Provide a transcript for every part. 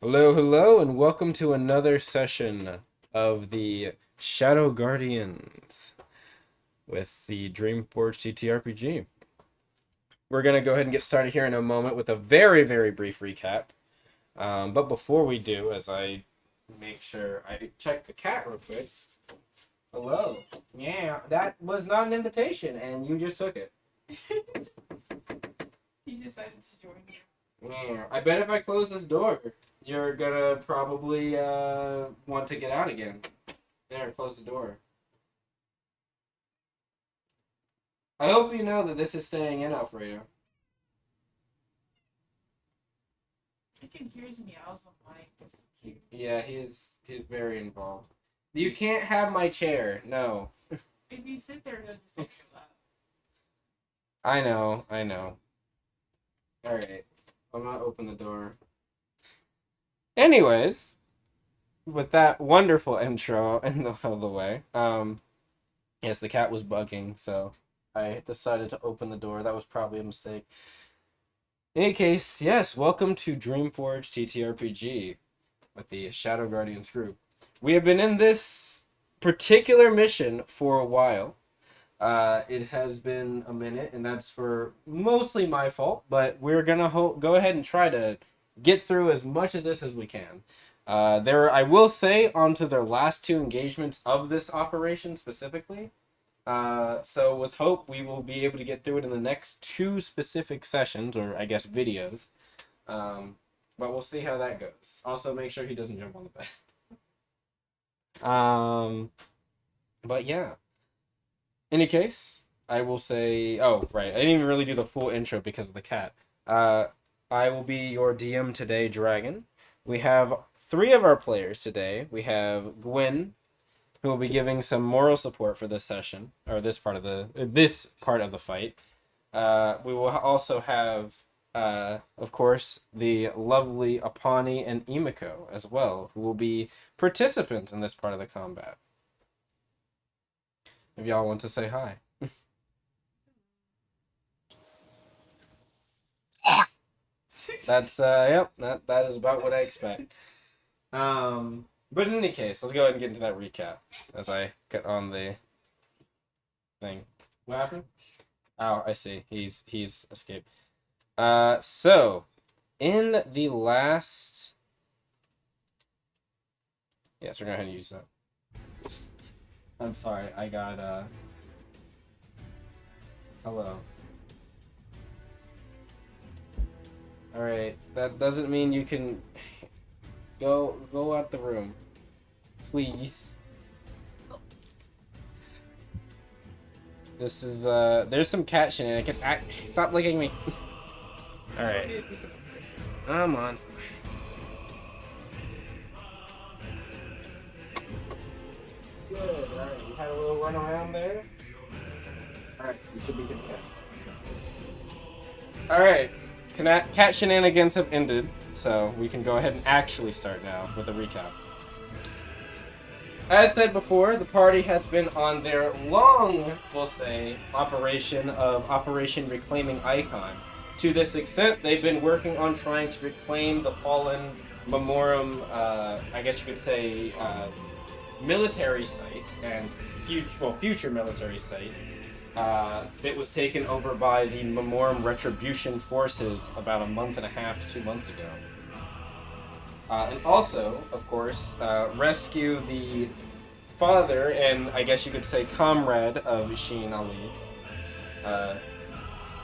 Hello, hello, and welcome to another session of the Shadow Guardians with the Dreamforge TTRPG. We're going to go ahead and get started here in a moment with a very, very brief recap. But before we do, as I make sure I check the cat real quick. Hello. Yeah, that was not an invitation, and you just took it. He decided to join you. Yeah, I bet if I close this door, you're gonna probably want to get out again. There, close the door. I hope you know that this is staying in, Alfredo. I can hear his meows on mic. That's so cute. Yeah, he's very involved. You can't have my chair. No. If you sit there, he'll just sit you up. I know. Alright. I'm gonna open the door. Anyways, with that wonderful intro out of the way, yes, the cat was bugging, so I decided to open the door. That was probably a mistake. In any case, yes, welcome to Dreamforge TTRPG with the Shadow Guardians group. We have been in this particular mission for a while. It has been a minute, and that's for mostly my fault, but we're gonna go ahead and try to get through as much of this as we can. I will say, onto their last two engagements of this operation specifically. So with hope, we will be able to get through it in the next two specific sessions, or I guess videos. But we'll see how that goes. Also, make sure he doesn't jump on the bed. But yeah. Any case, I will say. Oh, right. I didn't even really do the full intro because of the cat. I will be your DM today, Dragon. We have three of our players today. We have Gwen, who will be giving some moral support for this session, or this part of the fight. We will also have, of course, the lovely Apani and Imiko as well, who will be participants in this part of the combat. If y'all want to say hi. That's yep, that is about what I expect. But in any case, let's go ahead and get into that recap as I get on the thing. What happened? Oh, I see. He's escaped. So in the last, yes, we're gonna use that. I'm sorry, I got hello. All right, that doesn't mean you can go out the room, please. This is there's some cat shenanigans. Stop licking me. All right, come on. Good. All right, you had a little run around there. All right, you should be good to go. All right, cat shenanigans have ended, so we can go ahead and actually start now with a recap. As said before, the party has been on their long, we'll say, Operation Reclaiming Icon. To this extent, they've been working on trying to reclaim the fallen Memorem, I guess you could say, military site and future military site. It was taken over by the Memorem Retribution forces about a month and a half to 2 months ago. And also, of course, rescue the father and I guess you could say comrade of Sheen Ali,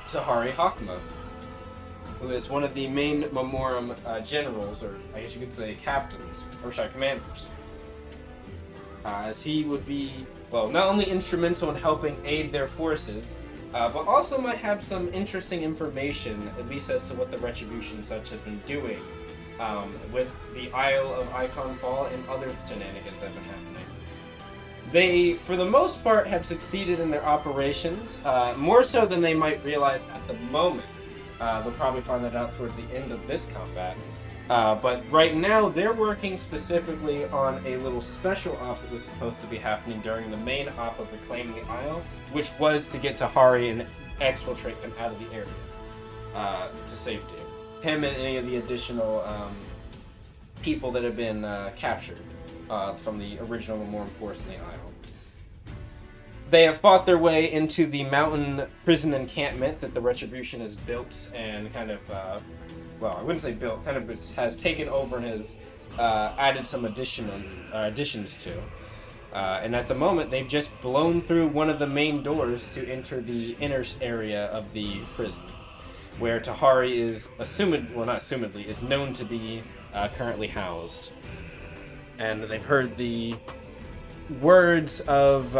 Tahari Hakma, who is one of the main Memorem generals, or I guess you could say captains, or sorry, commanders. As he would be, well, not only instrumental in helping aid their forces, but also might have some interesting information, at least as to what the Retribution such has been doing with the Isle of Icon Fall and other shenanigans that have been happening. They, for the most part, have succeeded in their operations, more so than they might realize at the moment. They'll probably find that out towards the end of this combat. But right now, they're working specifically on a little special op that was supposed to be happening during the main op of Reclaiming the Isle, which was to get Tahari and exfiltrate them out of the area to safety. Him and any of the additional people that have been captured from the original Memorem force in the Isle. They have fought their way into the mountain prison encampment that the Retribution has built and kind of, well, I wouldn't say built, kind of has taken over and has added some additions to. And at the moment, they've just blown through one of the main doors to enter the inner area of the prison, where Tahari is is known to be currently housed. And they've heard the words of,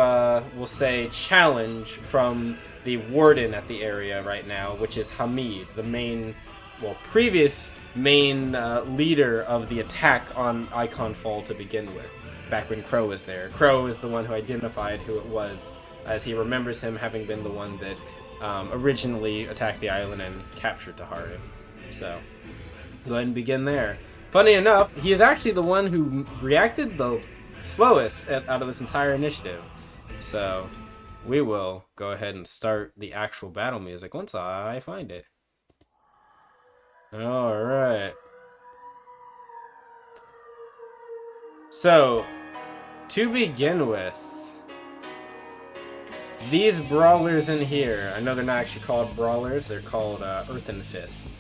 we'll say, challenge from the warden at the area right now, which is Hamid, the previous main leader of the attack on Icon Fall to begin with, back when Crow was there. Crow is the one who identified who it was, as he remembers him having been the one that originally attacked the island and captured Tahari. So, go ahead and begin there. Funny enough, he is actually the one who reacted the slowest out of this entire initiative. So, we will go ahead and start the actual battle music once I find it. Alright. So, to begin with, these brawlers in here, I know they're not actually called brawlers, they're called Earthen Fist.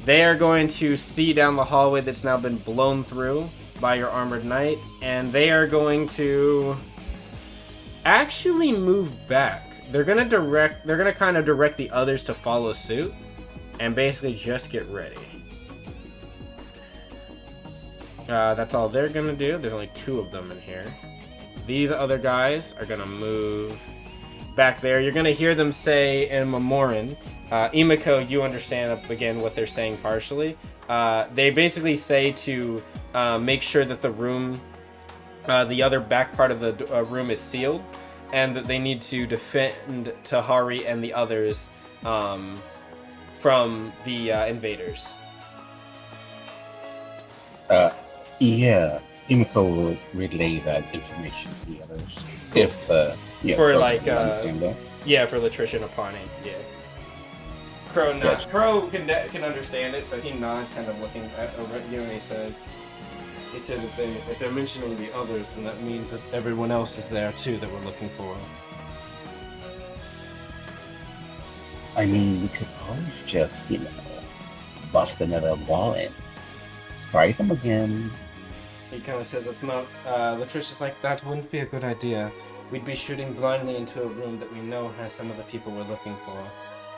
They are going to see down the hallway that's now been blown through by your armored knight, and they are going to actually move back. They're gonna kind of direct the others to follow suit, and basically just get ready. That's all they're gonna do. There's only 2 of them in here. These other guys are gonna move back there. You're gonna hear them say in Memorem, Imiko, you understand again what they're saying partially. They basically say to make sure that the room, the other back part of the room is sealed, and that they need to defend Tahari and the others from the invaders. Yeah, Imiko will relay that information to the others. Cool. If, for like, understand that. yeah, for Latricia and Apani, yeah. Crow can understand it, so he nods, kind of looking over at you, and he said if they're mentioning the others, then that means that everyone else is there too that we're looking for. I mean, we could always just, bust another wall in. Surprise them again. He kind of says it's not. Latricia's like, that wouldn't be a good idea. We'd be shooting blindly into a room that we know has some of the people we're looking for.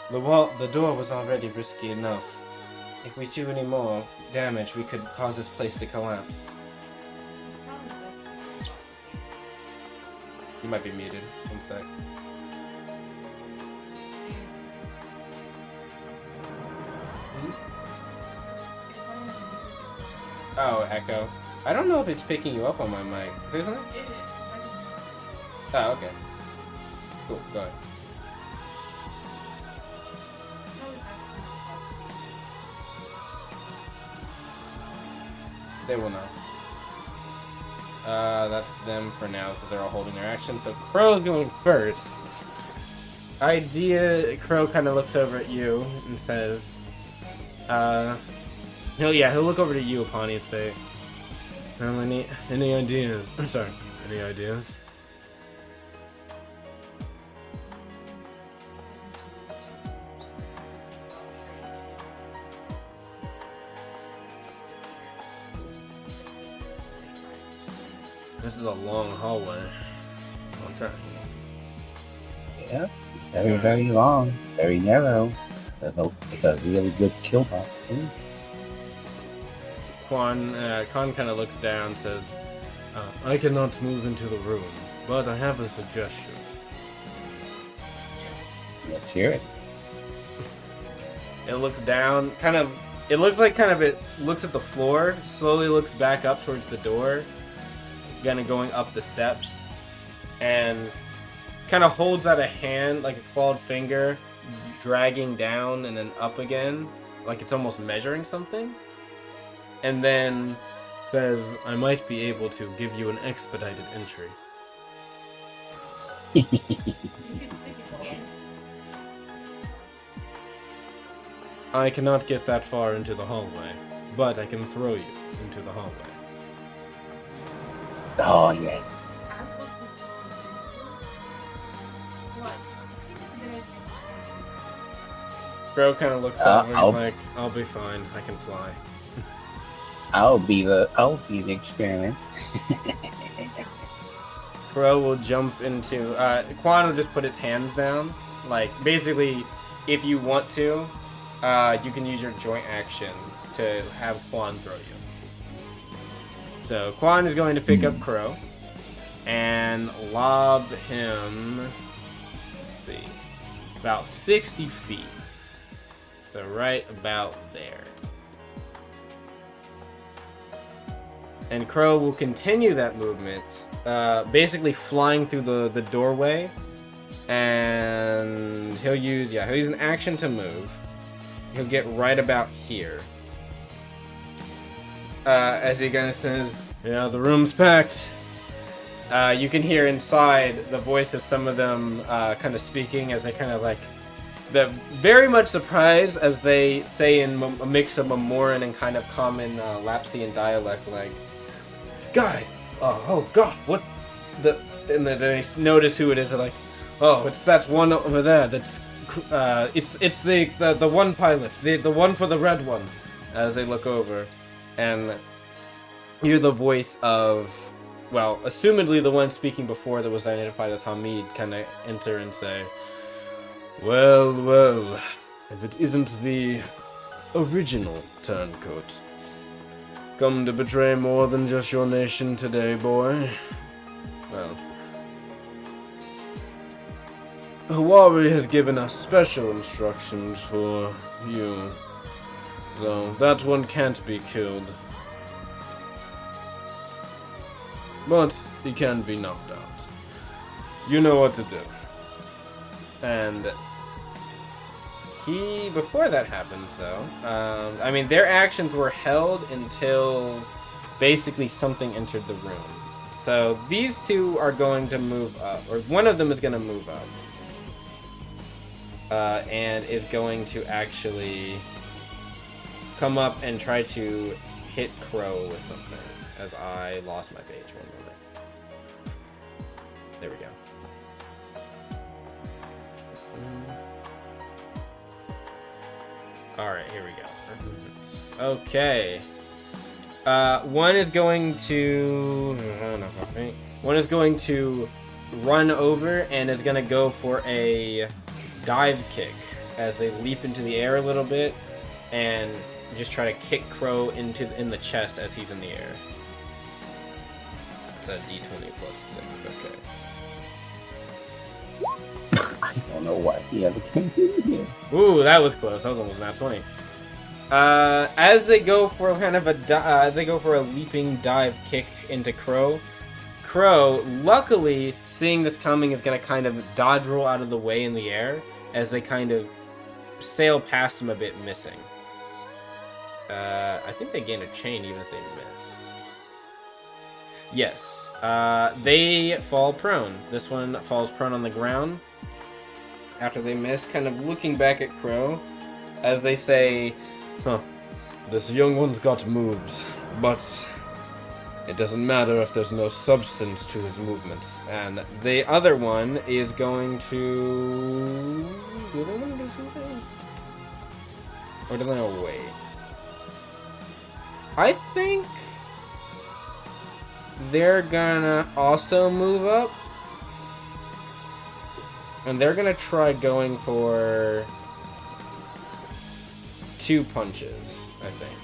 The door was already risky enough. If we do any more damage, we could cause this place to collapse. You might be muted. One sec. Oh, echo. I don't know if it's picking you up on my mic. Say something? It is. Oh, okay. Cool, go ahead. They will know. That's them for now, because they're all holding their action. So Crow's going first. Crow kind of looks over at you and says, he'll look over to you, Apani, and say, any ideas? I'm sorry, any ideas? This is a long hallway. I'll try. Yeah, very, very long, very narrow. It's a really good kill box, too. Khan kind of looks down and says, I cannot move into the room, but I have a suggestion. Let's hear it. It looks down, it looks at the floor, slowly looks back up towards the door, kind of going up the steps, and kind of holds out a hand, like a clawed finger, dragging down and then up again, like it's almost measuring something. And then says, I might be able to give you an expedited entry. You can stick it in. I cannot get that far into the hallway, but I can throw you into the hallway. Oh, yeah. I love to see what. Did I Crow kind of looks up and he's I'll like, I'll be fine. I can fly. I'll be the experiment. Crow will jump into... Quan will just put its hands down. Like, basically, if you want to, you can use your joint action to have Quan throw you. So, Quan is going to pick up Crow and lob him... Let's see. About 60 feet. So, right about there. And Crow will continue that movement, basically flying through the doorway, and he'll use an action to move. He'll get right about here. As he kind of says, "Yeah, the room's packed." You can hear inside the voice of some of them kind of speaking as they kind of like, they're very much surprised as they say in a mix of Memorem and kind of common Lapsian dialect, like, "God, oh God, what the?" And then they notice who it is. They're like, "Oh, it's that one over there. That's it's the one pilot, the one for the red one." As they look over, and hear the voice of, well, assumedly the one speaking before that was identified as Hamid, kind of enter and say, "Well, well, if it isn't the original turncoat. Come to betray more than just your nation today, boy. Well, Hawari has given us special instructions for you, though that one can't be killed. But he can be knocked out. You know what to do." And before that happens, though, I mean, their actions were held until basically something entered the room. So these two are going to move up, or one of them is going to move up, and is going to actually come up and try to hit Crow with something. As I lost my page, one moment. There we go. Alright, here we go. Okay. One is going to... One is going to run over and is going to go for a dive kick as they leap into the air a little bit and just try to kick Crow in the chest as he's in the air. It's a d20 plus 6, okay. I don't know what the other thing is here. Ooh, that was close. That was almost nat 20. As they go for a leaping dive kick into Crow, luckily, seeing this coming, is going to kind of dodge roll out of the way in the air as they kind of sail past him a bit, missing. I think they gain a chain even if they miss. Yes. They fall prone. This one falls prone on the ground after they miss, kind of looking back at Crow as they say, "Huh, this young one's got moves, but it doesn't matter if there's no substance to his movements." And the other one is going to... Do they want to do something? Or do they want to wait? I think they're gonna also move up. And they're gonna try going for 2 punches, I think.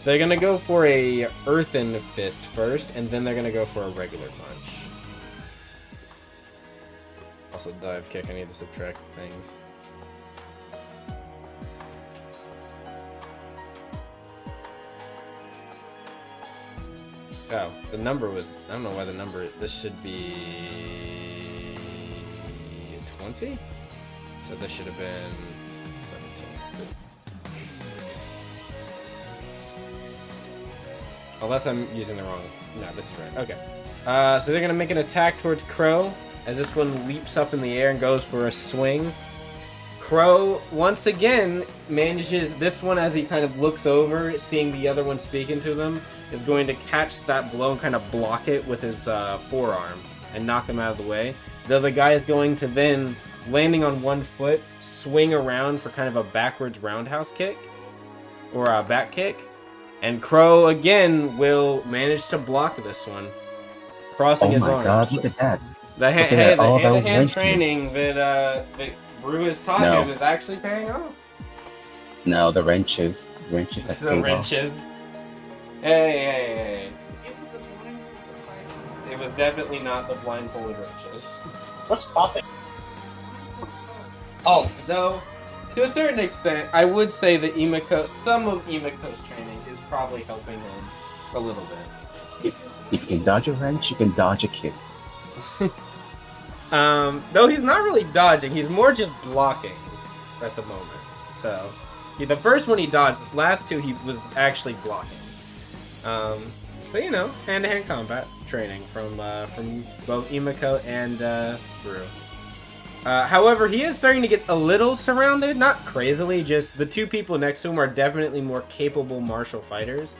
They're gonna go for a earthen fist first, and then they're gonna go for a regular punch. Also dive kick, I need to subtract things. Oh, the number was... I don't know why the number... This should be... 20? So this should have been 17. Unless I'm using the wrong... No, this is right. Okay. So they're going to make an attack towards Crow as this one leaps up in the air and goes for a swing. Crow once again manages this one as he kind of looks over, seeing the other one speaking to them, is going to catch that blow and kind of block it with his forearm and knock him out of the way. The other guy is going to then, landing on one foot, swing around for kind of a backwards roundhouse kick or a back kick, and Crow again will manage to block this one, crossing his arms. Oh my god, look at that. The Look at all those hand-to-hand wrenches. training that Brew has taught No. him is actually paying off. No, the wrenches. Wrenches that The paid off. wrenches. Hey. It was the blind with the fire. It was definitely not the blindfolded wrenches. What's popping? Oh, Though, to a certain extent, I would say that some of Imako's training is probably helping him a little bit. If you can dodge a wrench, you can dodge a kick. Though he's not really dodging, he's more just blocking at the moment. So, the first one he dodged, this last two he was actually blocking. So you know, hand-to-hand combat training from both Imako and Brew. However, he is starting to get a little surrounded, not crazily, just the two people next to him are definitely more capable martial fighters.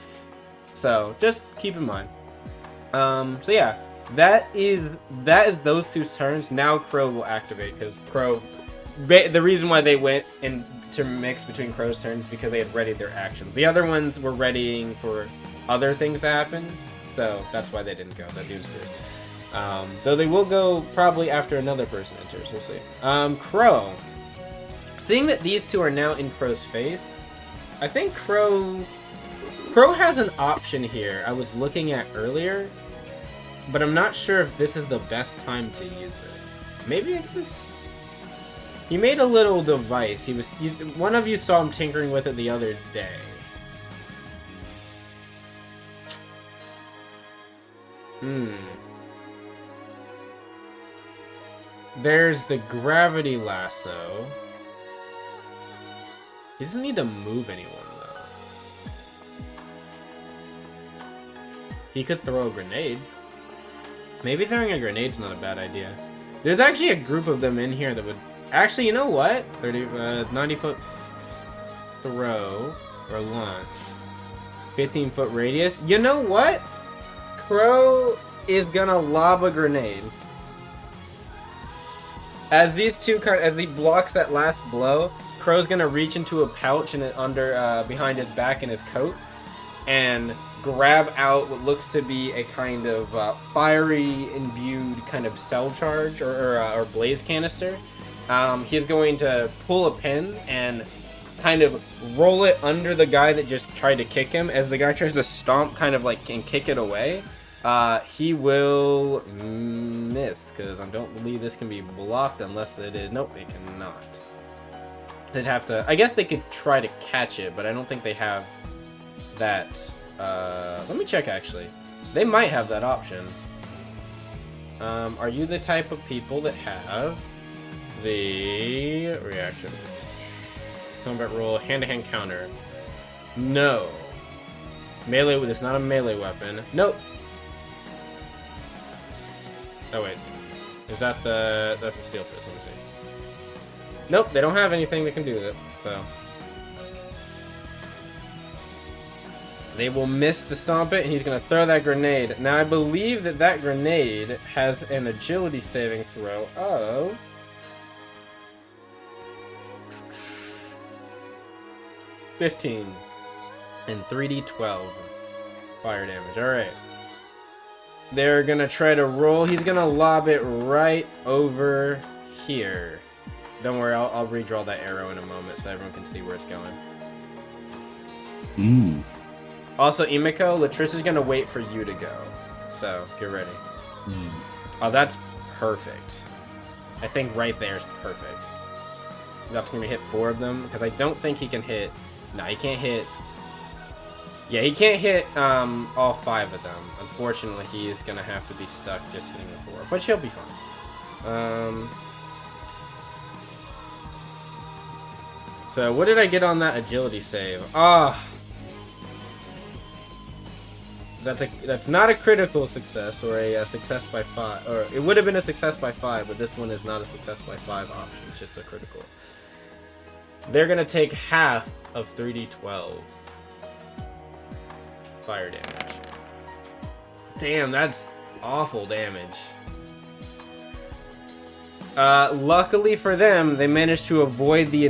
So, just keep in mind. So yeah, that is those two's turns. Now Crow will activate, because Crow, the reason why they went to mix between Crow's turns is because they had readied their actions. The other ones were readying for other things to happen, so that's why they didn't go. That dude's first. Though they will go probably after another person enters. We'll see. Crow. Seeing that these two are now in Crow's face, I think Crow has an option here I was looking at earlier, but I'm not sure if this is the best time to use it. Maybe it is. He made a little device. One of you saw him tinkering with it the other day. There's the gravity lasso. He doesn't need to move anyone, though. He could throw a grenade. Maybe throwing a grenade's not a bad idea. There's actually a group of them in here that would... Actually, you know what? 90-foot throw or launch. 15-foot radius. You know what? Crow is gonna lob a grenade. As these two, as he blocks that last blow, Crow's gonna reach into a pouch and behind his back in his coat, and grab out what looks to be a kind of fiery imbued kind of cell charge or blaze canister. He's going to pull a pin and kind of roll it under the guy that just tried to kick him. As the guy tries to stomp kind of like and kick it away, he will miss, because I don't believe this can be blocked unless it is. Nope, it cannot. They'd have to... I guess they could try to catch it, but I don't think they have that... let me check, actually. They might have that option. Are you the type of people that have the reaction? Combat roll, hand-to-hand counter. No. Melee, it's not a melee weapon. Nope. Oh, wait. Is that that's a steel fist, let me see. Nope, they don't have anything that can do that, so... They will miss to stomp it, and he's going to throw that grenade. Now, I believe that grenade has an agility saving throw of... 15 and 3d12 fire damage. Alright. They're going to try to roll. He's going to lob it right over here. Don't worry, I'll redraw that arrow in a moment so everyone can see where it's going. Also, Imiko, Latrissa's gonna wait for you to go. So, get ready. Oh, that's perfect. I think right there is perfect. That's gonna hit 4 of them, because I don't think he can hit... No, he can't hit... Yeah, he can't hit all 5 of them. Unfortunately, he is gonna have to be stuck just hitting the 4. But he'll be fine. So, what did I get on that agility save? That's not a critical success or a success by 5, or it would have been a success by 5, but this one is not a success by 5 option. It's just a critical. They're gonna take half of 3d12 fire damage. Damn, that's awful damage. Luckily for them, they managed to avoid the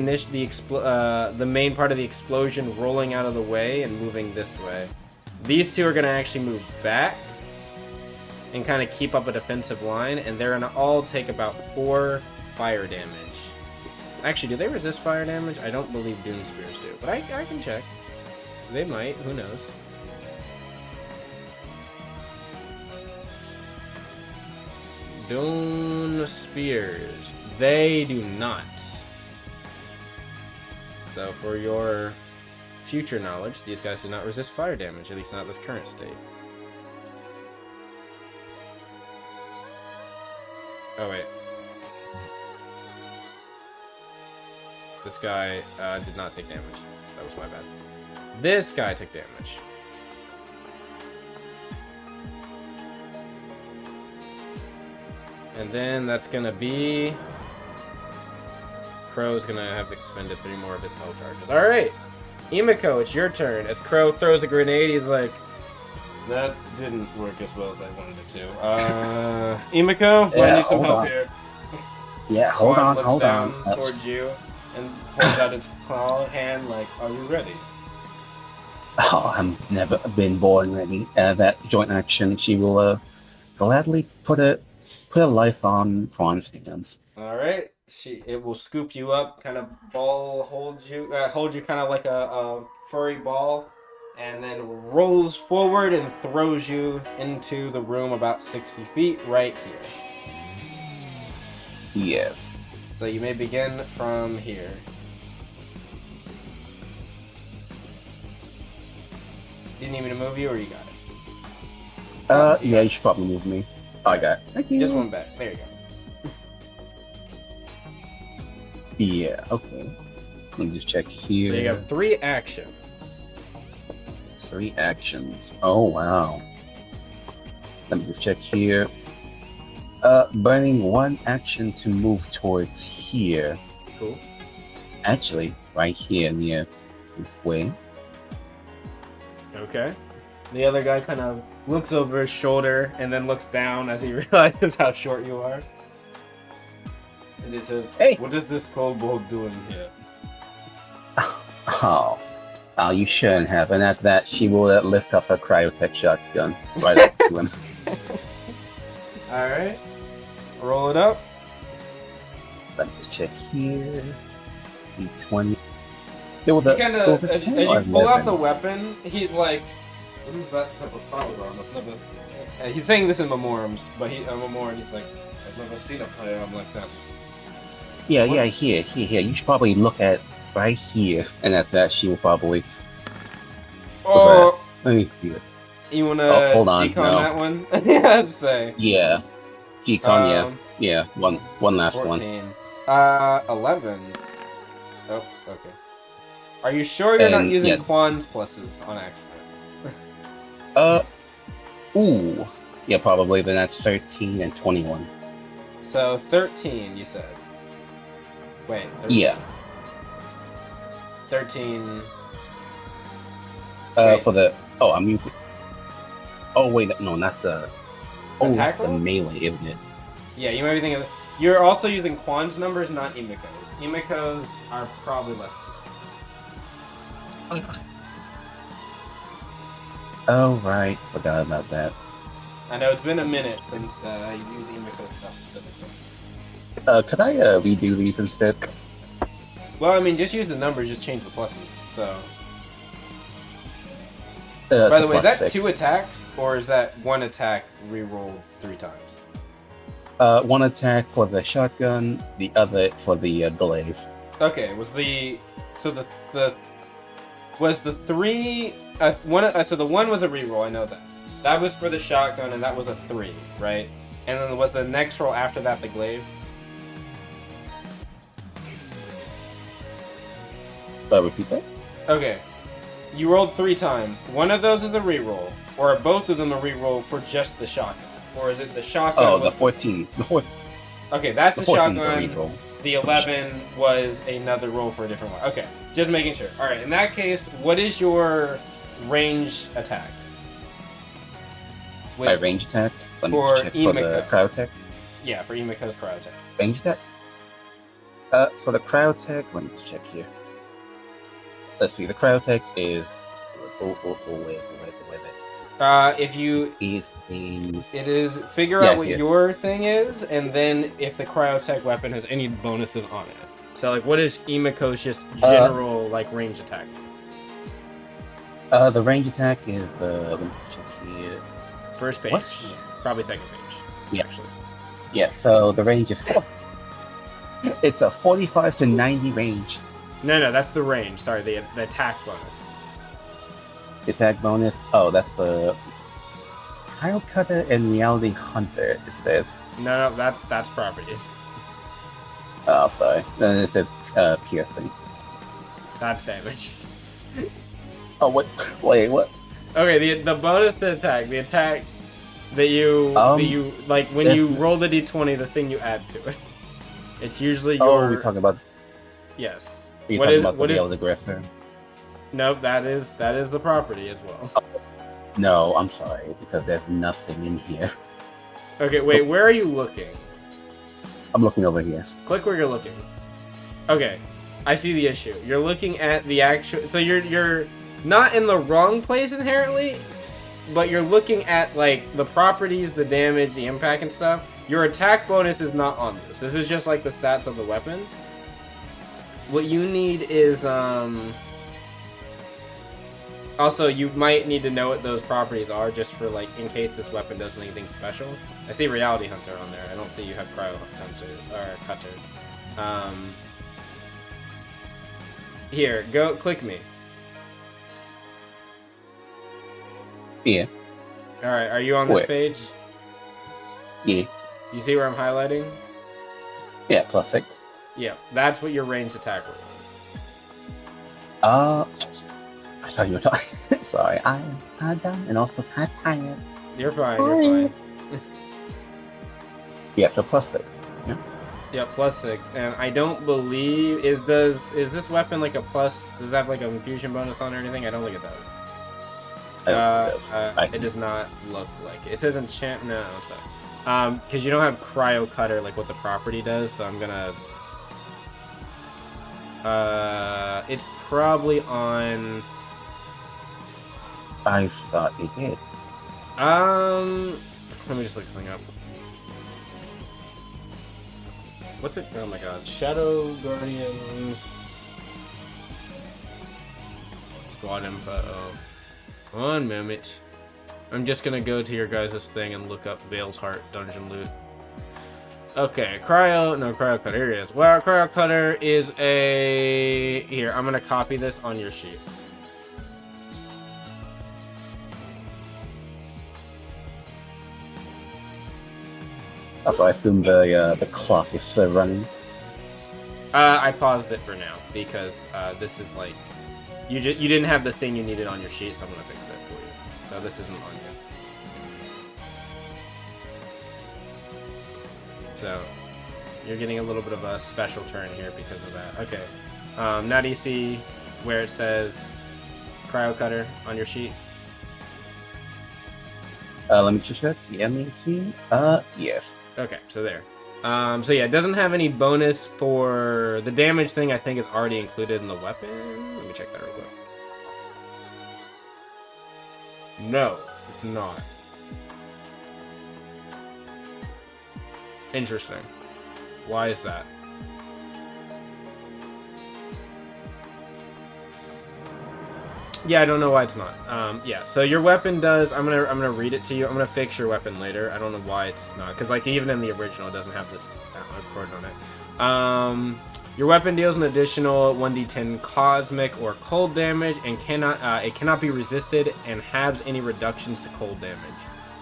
main part of the explosion rolling out of the way and moving this way. These two are gonna actually move back and kind of keep up a defensive line, and they're gonna all take about 4 fire damage. Actually, do they resist fire damage? I don't believe Doom Spears do, but I can check. They might, who knows. Doom Spears. They do not. So for your future knowledge, these guys do not resist fire damage, at least not this current state. Oh wait. This guy did not take damage. That was my bad. This guy took damage. And then that's gonna be... Crow's gonna have expended 3 more of his cell charges. Alright! Emiko, it's your turn. As Crow throws a grenade, he's like... That didn't work as well as I wanted it to. Emiko, I need some help here. Yeah, hold on. Towards you and holds out its claw hand like, are you ready? Oh, I've never been born ready. That joint action, she will gladly put a life on Fran's hands. All right, it will scoop you up, kind of hold you kind of like a furry ball, and then rolls forward and throws you into the room about 60 feet right here. Yes. So you may begin from here. You need me to move you, or you got it? Yeah, you should probably move me. I got it. Thank you. Just one back. There you go. Yeah, okay. Let me just check here. So you have 3 action. 3 actions. Oh, wow. Let me just check here. Burning 1 action to move towards here. Cool. Actually, right here near this way. Okay. The other guy kind of looks over his shoulder and then looks down as he realizes how short you are. And he says, Hey! What is this kobold doing here? Oh, you shouldn't have. And after that, she will lift up her cryotech shotgun right up to him. Alright. Roll it up. Let me just check here. D20. It was He kind of, as you pull out the 11. weapon, he's like, what is that type of firearm? He's saying this in Memorem's, but he's like, I've never seen a firearm like that. Yeah, here. You should probably look at right here. And at that, she will probably... Oh! Let me see it. You wanna hold on, G-con no. that one? Yeah, I'd say. Yeah. G-con, yeah. One last 14. one. 11. Oh, okay. Are you sure you're not And, using yeah. Quan's pluses on accident? Ooh. Yeah, probably. Then that's 13 and 21. So 13, you said. Wait. 13. Yeah. 13. Wait. For the... Oh, I'm using... Oh, wait. No, not the... Oh, Attack that's the roll? melee, isn't it? Yeah, you might be thinking. You're also using Quan's numbers, not Emiko's. Emiko's are probably less than that. Oh, right. Forgot about that. I know it's been a minute since I used Emiko's stuff specifically. Could I redo these instead? Well, I mean, just use the numbers, just change the pluses. So, By by the way, is that 2 attacks, or is that 1 attack re-rolled 3 times? 1 attack for the shotgun, the other for the glaive. Okay, was the 3 one? So the 1 was a re-roll. I know that. That was for the shotgun, and that was a 3, right? And then was the next roll after that the glaive? Repeat that? Okay. You rolled 3 times. One of those is a re-roll, or are both of them a re-roll for just the shotgun? Or is it the shotgun? Oh, the 14. The 14. Okay, that's the 14 is a shotgun. reroll. the 11 was another roll for a different one. Okay, just making sure. All right, in that case, what is your range attack? My range attack. Let me for check for the Emiko. crowd attack. Yeah, for Emiko's crowd attack. Range attack. For the crowd attack, let me check here. Let's see. The crowd attack is. Where is it? If you Is the. It is figure Yeah, out I what see it. your thing is, and then if the cryotech weapon has any bonuses on it. So like, what is Emiko's just general like range attack? The range attack is. Let me check here. First page, What's- probably second page. Yeah. Actually. Yeah. So the range is. It's a 45 to 90 range. No, that's the range. Sorry, the attack bonus. Attack bonus. Oh, that's the. Trial Cutter and Reality Hunter. It says. No, that's properties. Oh, sorry. Then it says piercing. That's damage. Oh, what? Wait, what? Okay, the bonus to attack, the attack that you like when you roll the d20, the thing you add to it. It's usually your. Oh, we're talking about. Yes. You're What talking is about what the is? Real Aggressor. Nope, that is the property as well. No, I'm sorry, because there's nothing in here. Okay, wait, where are you looking? I'm looking over here. Click where you're looking. Okay, I see the issue. You're looking at the actual. So you're not in the wrong place inherently, but you're looking at like the properties, the damage, the impact, and stuff. Your attack bonus is not on this. This is just like the stats of the weapon. What you need is Also, you might need to know what those properties are, just for like in case this weapon does anything special. I see Reality Hunter on there. I don't see you have Cryo Hunter or Cutter. Here, go click me. Yeah. All right, are you on this Wait. page? Yeah. You see where I'm highlighting? Yeah, +6. Yeah, that's what your ranged attack roll is. I thought you were talking. Sorry, I'm dumb and also tired. You're fine. Sorry. You're fine. Yeah, so +6. Yeah. Yeah, +6, and I don't believe is this weapon like a plus? Does it have like a infusion bonus on or anything? I don't think it does. It does not look like it. It says enchant. No, it's not. Because you don't have cryo cutter like what the property does, so I'm gonna. It's probably on. I thought it did. Let me just look something up. What's it? Oh my god. Shadow Guardians. Squad info. One moment. I'm just gonna go to your guys' thing and look up Veil's Heart dungeon loot. Okay, Cryo Cutter, here it is. Well, Cryo Cutter is a... Here, I'm gonna copy this on your sheet. Also, I assume the clock is still running. I paused it for now because this is like you didn't have the thing you needed on your sheet, so I'm gonna fix it for you. So this isn't on yet. So you're getting a little bit of a special turn here because of that. Okay. Now do you see where it says Cryo Cutter on your sheet? Let me just check. Yeah, let me see. Yes. Okay, so there. So yeah, it doesn't have any bonus for the damage thing. I think is already included in the weapon. Let me check that real quick. No, it's not. Interesting. Why is that? Yeah, I don't know why it's not. Yeah, so your weapon does. I'm gonna read it to you. I'm gonna fix your weapon later. I don't know why it's not, because like even in the original, it doesn't have this chord on it. Your weapon deals an additional 1d10 cosmic or cold damage, and it cannot be resisted and halves any reductions to cold damage.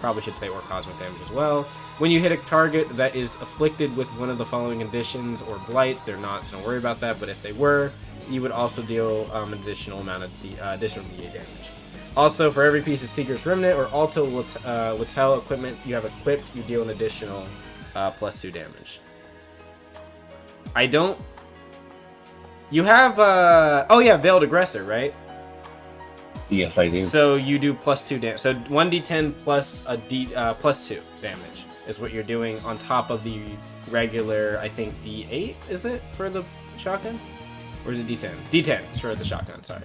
Probably should say or cosmic damage as well. When you hit a target that is afflicted with one of the following conditions or blights, they're not, so don't worry about that. But if they were, you would also deal an additional amount of additional DA damage. Also, for every piece of Seeker's Remnant or Alto Littell equipment you have equipped, you deal an additional +2 damage. I don't. You have oh yeah, veiled aggressor, right? Yes, I do. So you do +2 damage. So 1d10 plus a d +2 damage is what you're doing on top of the regular. I think d8 is it for the shotgun, or is it d10? D10 for the shotgun. Sorry.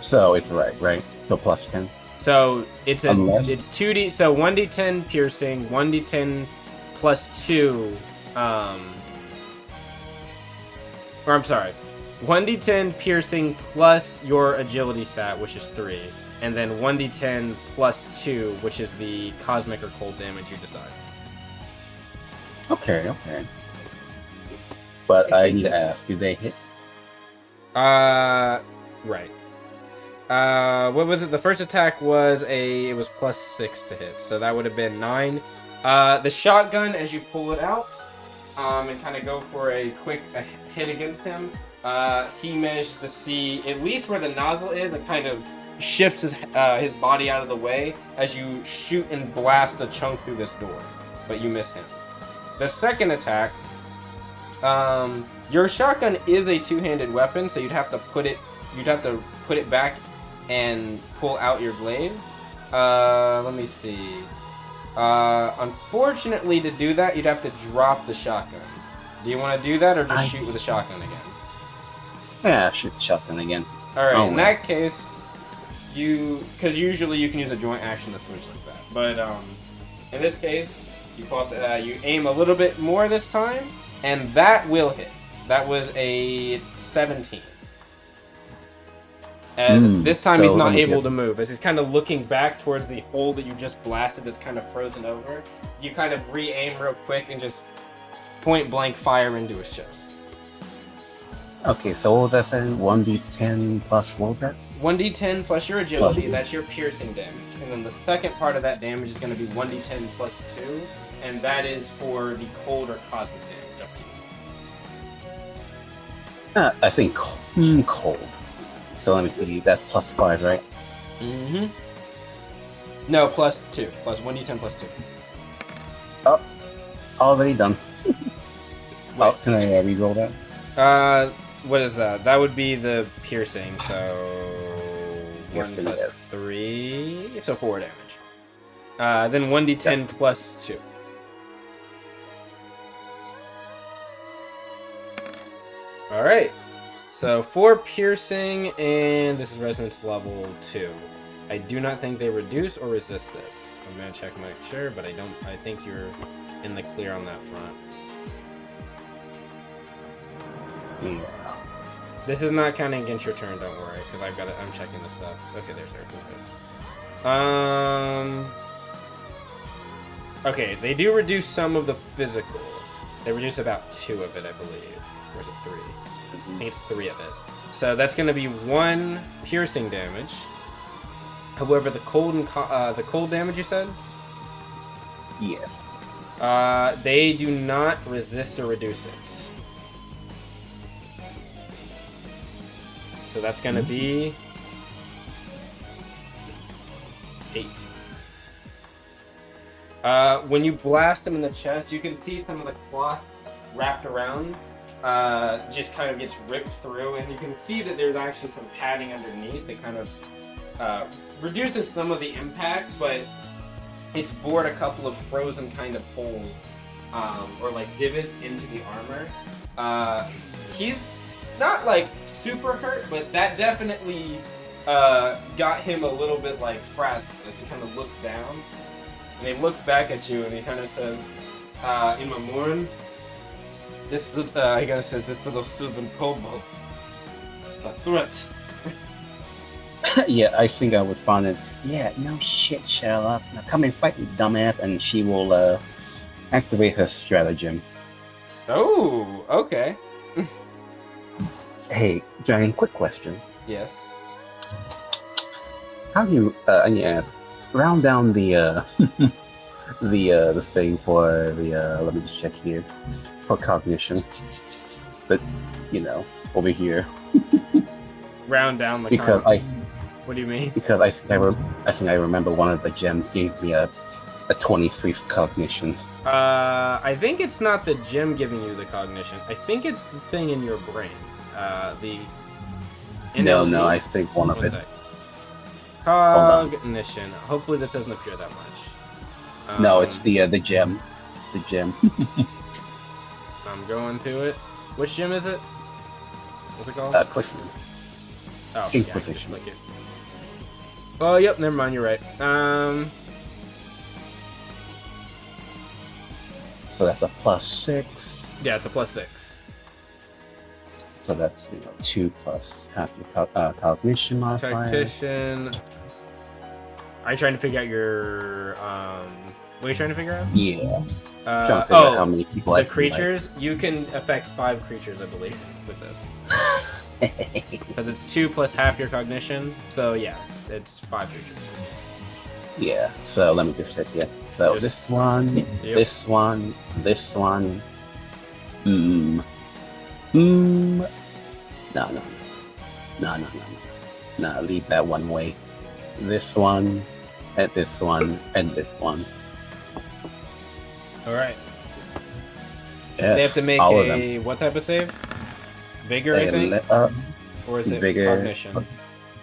So it's right. So +10. So it's Unless- it's 2d. So 1d10 piercing, 1d10 +2. Or I'm sorry, 1d10 piercing plus your agility stat, which is 3, and then 1d10 +2, which is the cosmic or cold damage you decide. Okay. But I need to ask, do they hit? Right. What was it? The first attack was it was +6 to hit, so that would have been 9. The shotgun, as you pull it out, and kind of go for a quick hit against him, he manages to see at least where the nozzle is, and kind of shifts his body out of the way as you shoot and blast a chunk through this door, but you miss him. The second attack, your shotgun is a two-handed weapon, so you'd have to put it back and pull out your blade. Let me see. Unfortunately, to do that, you'd have to drop the shotgun. Do you want to do that, or just shoot with a shotgun again? Yeah, shoot shotgun again. Alright, in that case, because usually you can use a joint action to switch like that. But, in this case, you aim a little bit more this time, and that will hit. That was a 17. As this time he's not able to move. As he's kind of looking back towards the hole that you just blasted that's kind of frozen over, you kind of re-aim real quick and just point blank fire into his chest. Okay, so what was that thing? 1d10 plus what was that? 1d10 plus your agility, that's your piercing damage. And then the second part of that damage is going to be 1d10 plus 2, and that is for the cold or cosmic damage, up to you. I think cold. So let me see, that's +5, right? Mm-hmm. No, +2. Plus 1d10 plus 2. Oh, already done. Oh, can I reroll that? What is that? That would be the piercing, so 1 Piercing, plus yes. 3, so 4 damage. Then 1d10 plus 2. Alright. So 4 piercing, and this is resonance level 2. I do not think they reduce or resist this. I'm gonna check my sure, but I think you're in the clear on that front. Yeah. This is not counting against your turn, don't worry, because I'm checking this stuff. Okay, there's everything. Okay, they do reduce some of the physical. They reduce about 2 of it, I believe. Or is it 3? I think it's 3 of it. So that's going to be 1 piercing damage. However, the cold damage you said? Yes. They do not resist or reduce it. So that's going to be 8. When you blast him in the chest, you can see some of the cloth wrapped around just kind of gets ripped through, and you can see that there's actually some padding underneath that kind of reduces some of the impact, but it's bored a couple of frozen kind of holes or like divots into the armor. He's not like super hurt, but that definitely got him a little bit like frazzled as he kind of looks down, and he looks back at you and he kind of says, in Memorem, he kind of says, this to those sylvan kobolds, a threat. Yeah, I think I would find it. Yeah, no shit, Sherlock. Now come and fight me, dumbass, and she will activate her stratagem. Oh, okay. Hey, Dragon, quick question. Yes. How do you, I need to ask, round down the the thing for the let me just check here for cognition, but you know, over here, Round down the because What do you mean? I think I remember one of the gems gave me a 23 for cognition. I think it's not the gym giving you the cognition. I think it's the thing in your brain. The No, NLP. no, I think one of One it. sec. Hold on. Cognition. Hopefully this doesn't appear that much. No, it's the gem. The gem. I'm going to it. Which gym is it? What's it called? Question. Oh, yeah, I can just Inquisition. click it. Oh, yep, never mind, you're right. So that's a +6. Yeah, it's a +6. So that's 2 plus half your cognition modifier. Tactician. Are you trying to figure out your what are you trying to figure out? Yeah. Trying to figure out how many people the I can, creatures. You can affect 5 creatures, I believe, with this. Because it's 2 plus half your cognition. So yeah, it's 5 creatures. Yeah. So let me just check. Yeah. So this one, Yep. this one, this one. No. Leave that one way. This one, and this one, and this one. All right. Yes, They have to make all of them. what type of save? Vigor, I think, or is it vigor. cognition?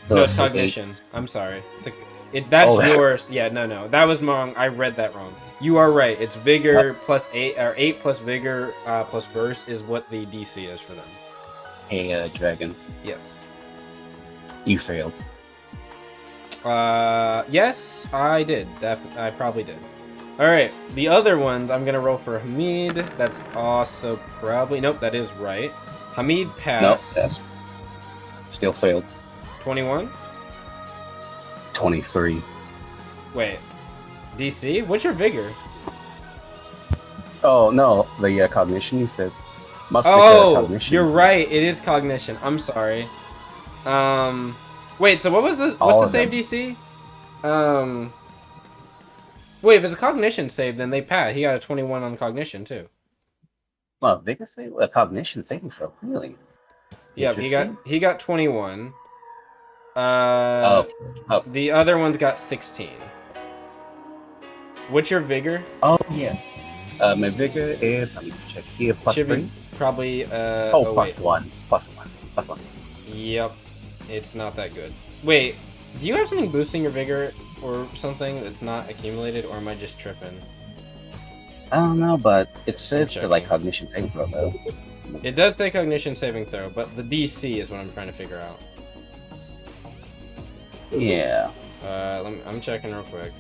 So No, it's an cognition. 8. I'm sorry. That's Oh. yours. Yeah, no, that was wrong. I read that wrong. You are right. It's vigor plus 8, or 8 plus vigor plus verse is what the DC is for them. Hey, dragon. Yes. You failed. Yes, I did. I probably did. All right, the other ones I'm gonna roll for Hamid. That's also probably nope. That is right. Hamid passed. Nope, that's still failed. 21. 23. Wait, DC. What's your vigor? Oh no, the cognition you said. Must be cognition. You're right. It is cognition. I'm sorry. Wait. So what's the save DC? Wait. If it's a cognition save, then they pass. He got a 21 on cognition too. Well, vigor save, a cognition saving throw, really? Yep. He got 21. Oh. The other one's got 16. What's your vigor? Oh yeah. My vigor is. Let me check here. +3. Probably. +1. +1. Yep. It's not that good. Wait. Do you have something boosting your vigor or something that's not accumulated, or am I just tripping? I don't know, but it says checking. like cognition saving throw though. It does take cognition saving throw, but the DC is what I'm trying to figure out. Yeah. I'm checking real quick.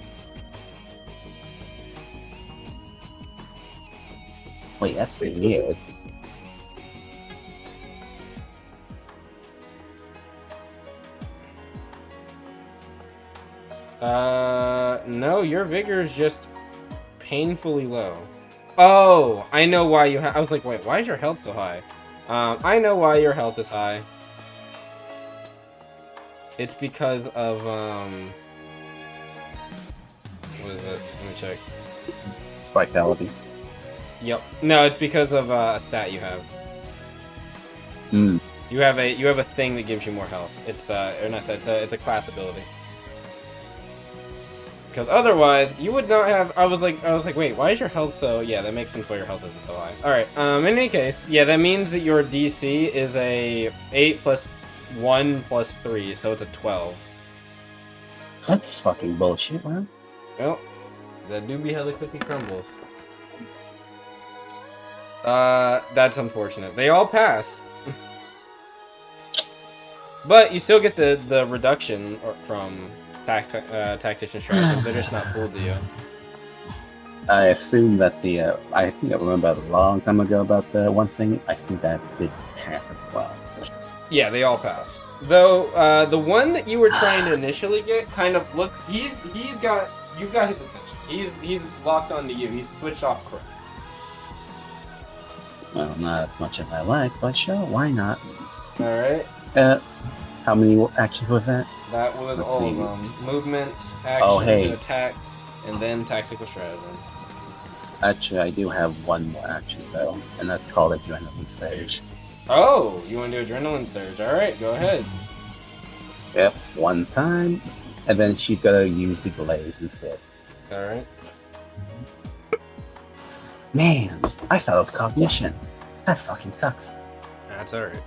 Wait, that's weird. No, your vigor is just painfully low. Oh, I know why you have. I was like, wait, why is your health so high? I know why your health is high. It's because of what is it? Let me check. Vitality. Yep. No, it's because of a stat you have. Hmm. You have a thing that gives you more health. It's or not, it's a class ability. Because otherwise, you would not have. I was like, wait, why is your health so? Yeah, that makes sense why your health isn't so high. All right. In any case, yeah, that means that your DC is a 8 plus 1 plus 3, so it's a 12. That's fucking bullshit, man. Well, the doobie hella cookie crumbles. That's unfortunate. They all passed. But you still get the reduction from tactician stratagems. They're just not pulled to you. I assume that I think I remember a long time ago about the one thing. I think that did pass as well. Yeah, they all passed. Though the one that you were trying to initially get kind of looks. You've got his attention. He's locked onto you. He's switched off Crook. Well, not as much as I like, but sure, why not? All right. How many actions was that? That was Let's all see. of them. Movement, action hey. to attack, and then tactical stratagem. Actually, I do have one more action though, and that's called Adrenaline Surge. Oh, you want to do adrenaline surge? All right, go ahead. Yep, one time, and then she's gonna use the blaze instead. All right. Man, I thought it was cognition. That fucking sucks. That's alright.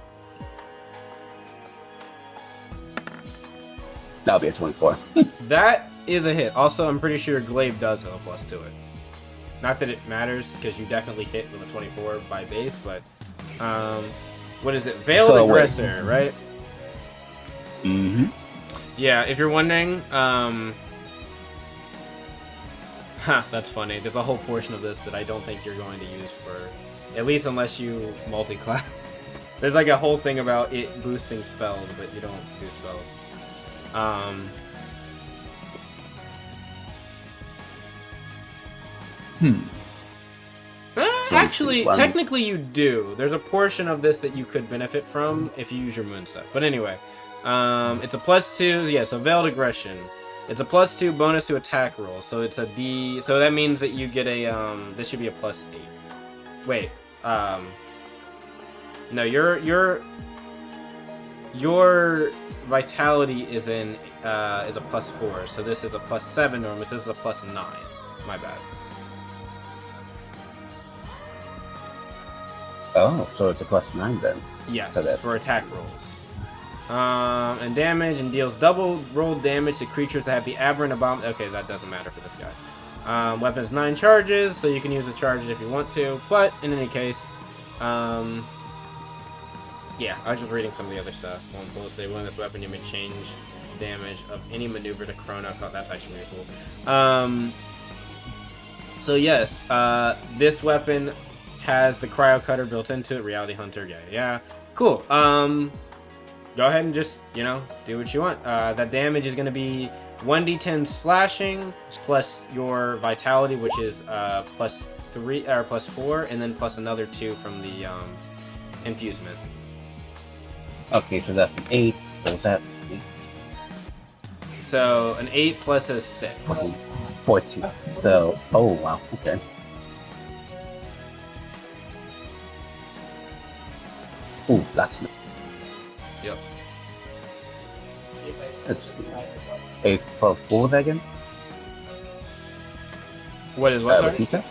That'll be a 24. That is a hit. Also, I'm pretty sure Glaive does have a plus to it. Not that it matters, because you definitely hit with a 24 by base, but... what is it? Veiled So, Aggressor, right? Mm-hmm. Yeah, if you're wondering, that's funny. There's a whole portion of this that I don't think you're going to use for... At least unless you multi-class. There's like a whole thing about it boosting spells, but you don't do spells. Actually, technically you do. There's a portion of this that you could benefit from if you use your moon stuff. But anyway, it's a +2. Yeah, so Veiled Aggression. It's a +2 bonus to attack roll. So it's a D. So that means that you get a this should be a +8. Wait. No, your vitality is in is a +4. So this is a +7 normally. So this is a +9. My bad. Oh, so it's a +9 then. Yes, So for attack rolls. And damage, and deals double roll damage to creatures that have the aberrant abomin. Okay, that doesn't matter for this guy. Weapons 9 charges, so you can use the charges if you want to. But in any case, yeah, I was just reading some of the other stuff. One pull say when this weapon you may change damage of any maneuver to chrono. Oh, that's actually really cool. So yes, this weapon has the cryo cutter built into it. Reality Hunter, yeah. Cool. Go ahead and just, do what you want. That damage is going to be 1d10 slashing plus your vitality, which is +3 or +4, and then plus another 2 from the infusement. Okay, so that's an 8. What was that? 8. So an 8 plus a 6. 14. So, oh wow, okay. Ooh, that's... Yep. It's 8 plus 4 again? What is what, sorry? Repeat that?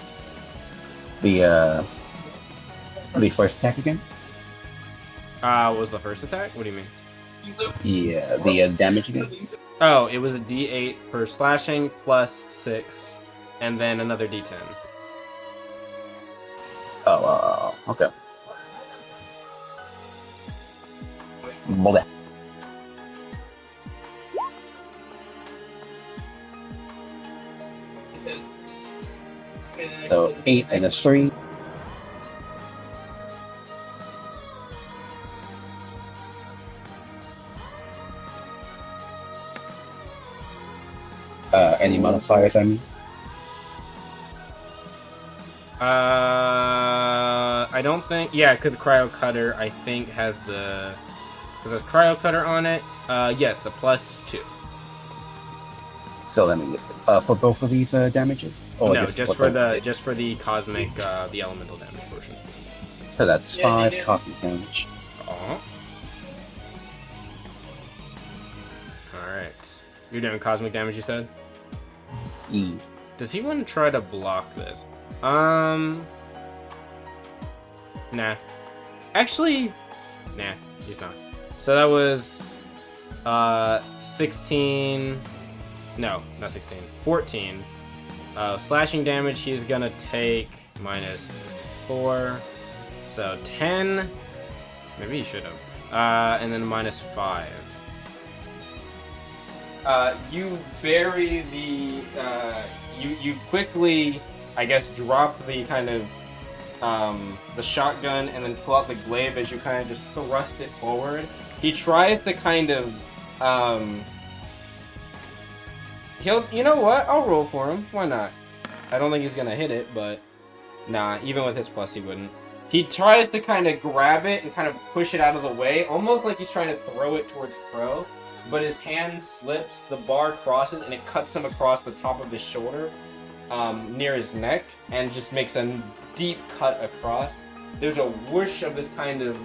The first attack again? What was the first attack? What do you mean? Yeah, the damage again? Oh, it was a d8 per slashing plus 6, and then another d10. Oh, okay. Blech. So 8 and a 3. Any modifiers, I mean? I don't think... Yeah, because the Cryo Cutter, I think, has the... Because there's Cryo Cutter on it. Yes, a +2. So let me list it. For both of these damages? Or No, just for the cosmic, the elemental damage portion. So that's 5 cosmic damage. Alright. You're doing cosmic damage, you said? E. Does he want to try to block this? Nah. Actually, nah, he's not. So that was 16. No, not 16. 14. Slashing damage, he's gonna take -4. So 10. Maybe he should have. And then -5. You bury the. You quickly, I guess, drop the kind of the shotgun and then pull out the glaive as you kind of just thrust it forward. He tries to kind of you know what? I'll roll for him. Why not? I don't think he's gonna hit it, but nah, even with his plus he wouldn't. He tries to kind of grab it and kind of push it out of the way, almost like he's trying to throw it towards Crow, but his hand slips, the bar crosses, and it cuts him across the top of his shoulder, near his neck, and just makes a deep cut across. There's a whoosh of this kind of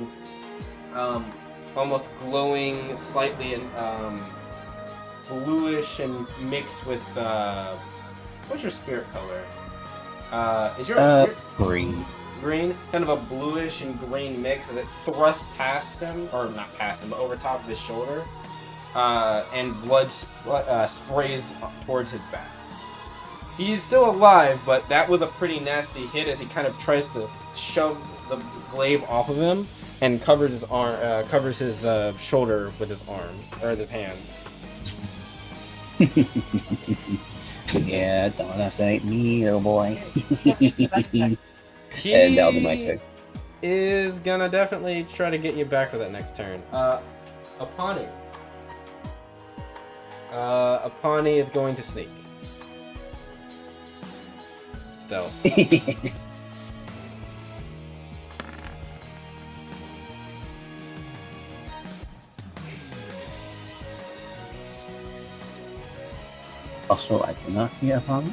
almost glowing, slightly bluish and mixed with what's your spirit color? Is your Green. green kind of a bluish and green mix as it thrusts past him, or not past him, but over top of his shoulder, and blood sprays towards his back. He's still alive, but that was a pretty nasty hit as he kind of tries to shove the glaive off of him and covers his arm, covers his shoulder with his arm or with his hand. Yeah, don't assassinate me, oh boy. He And that'll be my turn. is gonna definitely try to get you back for that next turn. Apani. Apani is going to sneak. Stealth. Also, I cannot hear upon.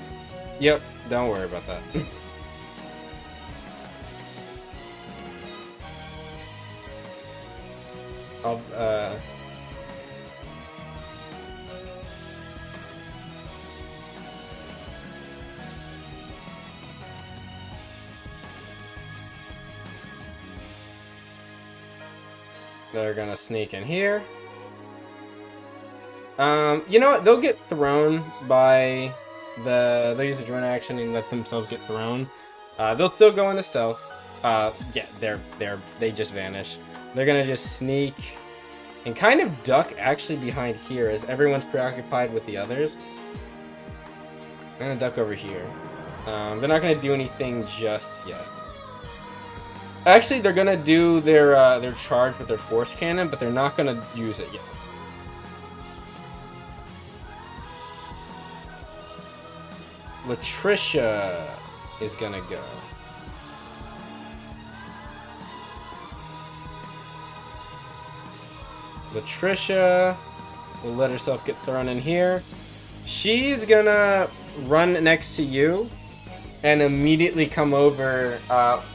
Yep, don't worry about that. I'll, they're gonna sneak in here. You know what? They'll get thrown by they'll use a joint action and let themselves get thrown. They'll still go into stealth. Yeah, they just vanish. They're gonna just sneak and kind of duck actually behind here as everyone's preoccupied with the others. I'm gonna duck over here. They're not gonna do anything just yet. Actually, they're gonna do their charge with their force cannon, but they're not gonna use it yet. Latricia is gonna go. Latricia will let herself get thrown in here. She's gonna run next to you and immediately come over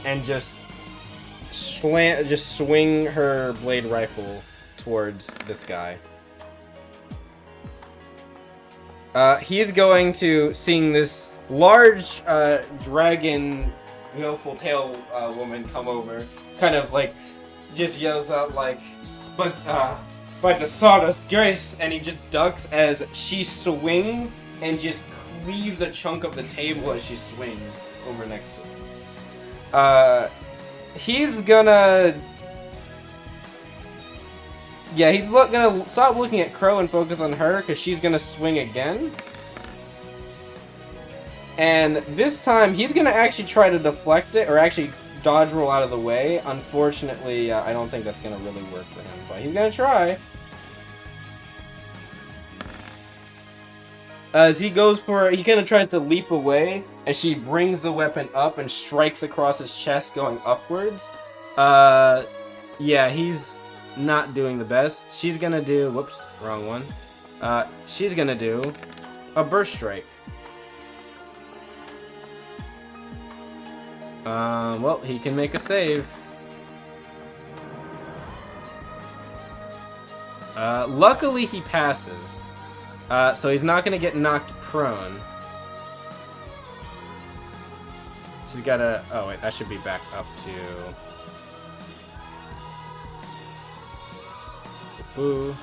and just swing her blade rifle towards this guy. He's going to, seeing this large dragon willful tail woman come over, kind of like just yells out like, but the sawdust grace, and he just ducks as she swings and just cleaves a chunk of the table as she swings over next to him. He's gonna... Yeah, he's gonna stop looking at Crow and focus on her, because she's gonna swing again. And this time, he's gonna actually try to deflect it, or actually dodge roll out of the way. Unfortunately, I don't think that's gonna really work for him, but he's gonna try. As he goes for, he kind of tries to leap away as she brings the weapon up and strikes across his chest, going upwards. Yeah, he's not doing the best. She's gonna do, whoops, wrong one. She's gonna do a burst strike. Well, he can make a save. Luckily he passes. So he's not gonna get knocked prone. She's gotta, oh wait, that should be back up to... Boo.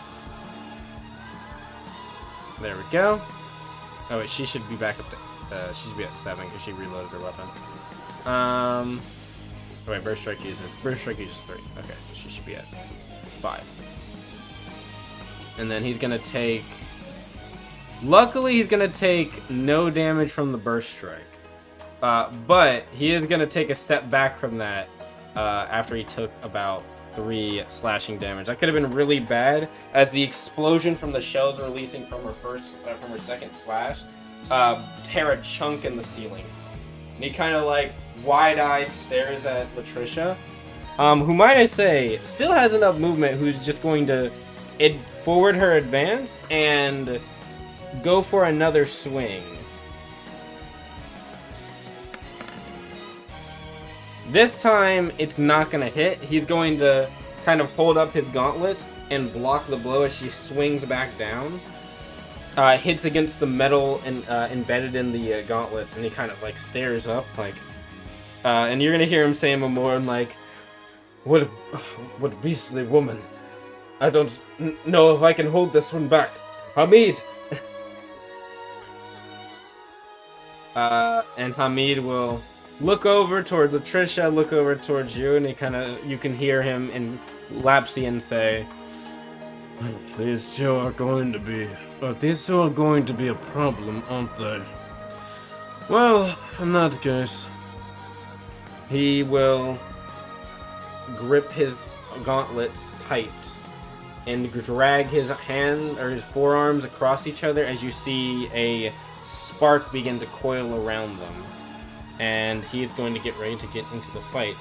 There we go. Oh wait, she should be back up to, she should be at 7 because she reloaded her weapon. Oh wait, Burst Strike uses 3. Okay, so she should be at 5. And then he's gonna take... Luckily, he's gonna take no damage from the Burst Strike. But he is gonna take a step back from that after he took about 3 slashing damage. That could have been really bad, as the explosion from the shells releasing from her second slash tear a chunk in the ceiling. And he kind of like wide-eyed stares at Latricia, who, might I say, still has enough movement, who's just going to forward her advance and go for another swing. This time, it's not going to hit. He's going to kind of hold up his gauntlet and block the blow as she swings back down. hits against the metal and embedded in the gauntlets, and he kind of like stares up, like, and you're gonna hear him say more like, "What beastly woman! I don't know if I can hold this one back, Hamid." And Hamid will look over towards Latricia, look over towards you, and you can hear him in Lapsian say, these two are going to be a problem, aren't they? Well, in that case, he will grip his gauntlets tight and drag his hand or his forearms across each other as you see a spark begin to coil around them. And he's going to get ready to get into the fight.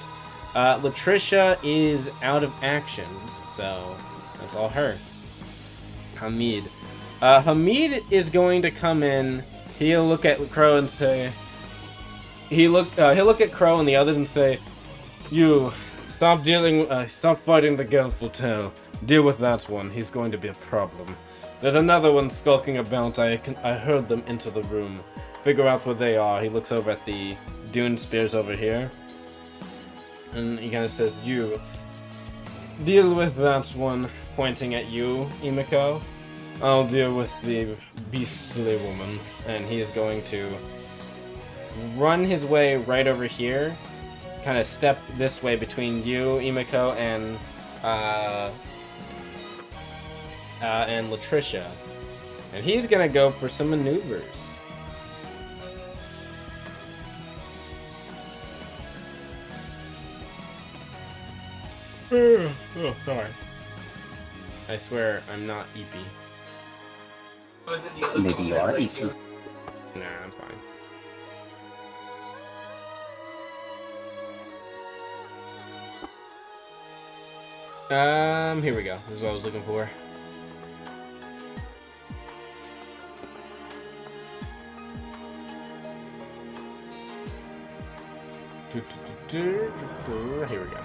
Latricia is out of actions, so that's all her. Hamid. Hamid is going to come in. He'll look at Crow and say... He'll look at Crow and the others and say, "You, stop fighting the Gelfel. Deal with that one. He's going to be a problem. There's another one skulking about. I heard them enter the room. Figure out where they are." He looks over at the Dune Spears over here. And he kind of says, "You, deal with that one," pointing at you, Imiko. "I'll deal with the beastly woman." And he is going to run his way right over here. Kind of step this way between you, Imiko, and Latricia. And he's gonna go for some maneuvers. Oh, sorry. I swear I'm not eepy. Maybe you are eating. Nah, I'm fine. Here we go. This is what I was looking for. Here we go.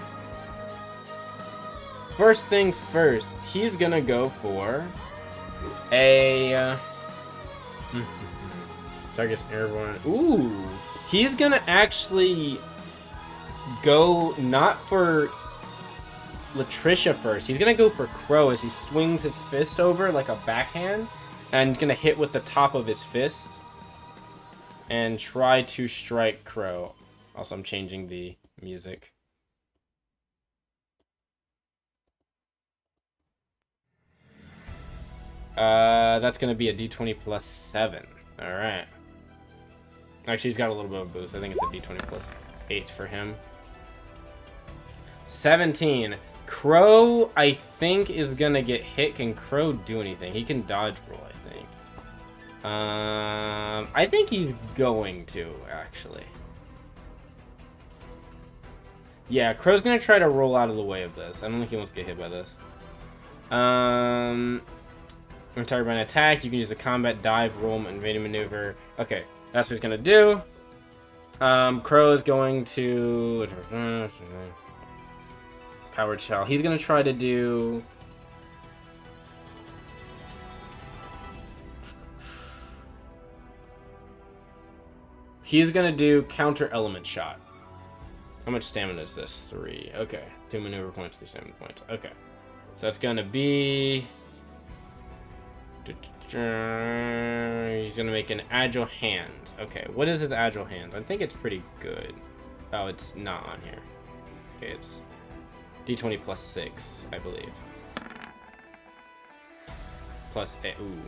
First things first, he's gonna go for a target airborne. Ooh, he's gonna actually go not for Latricia first. He's gonna go for Crow as he swings his fist over like a backhand, and gonna hit with the top of his fist and try to strike Crow. Also, I'm changing the music. That's gonna be a d20 plus 7. Alright. Actually, he's got a little bit of a boost. I think it's a d20 plus 8 for him. 17. Crow, I think, is gonna get hit. Can Crow do anything? He can dodge roll, I think. I think he's going to, actually. Yeah, Crow's gonna try to roll out of the way of this. I don't think he wants to get hit by this. When targeted by an attack, you can use a combat dive, roll, invading maneuver. Okay, that's what he's gonna do. Crow is going to power shell. He's gonna try to do. He's gonna do counter element shot. How much stamina is this? 3. Okay, 2 maneuver points, 3 stamina points. Okay, so that's gonna be. He's gonna make an agile hand. Okay, what is his agile hand? I think it's pretty good. Oh, it's not on here. Okay, it's d20 plus 6, I believe. Plus 8. Ooh.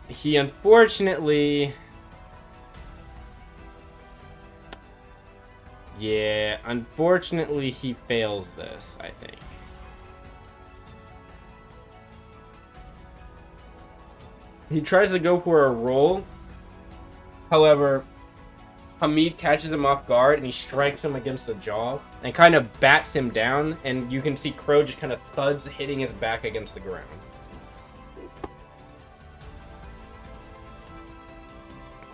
He unfortunately. Yeah, unfortunately he fails this, I think. He tries to go for a roll. However, Hamid catches him off guard and he strikes him against the jaw and kind of bats him down, and you can see Crow just kind of thuds, hitting his back against the ground.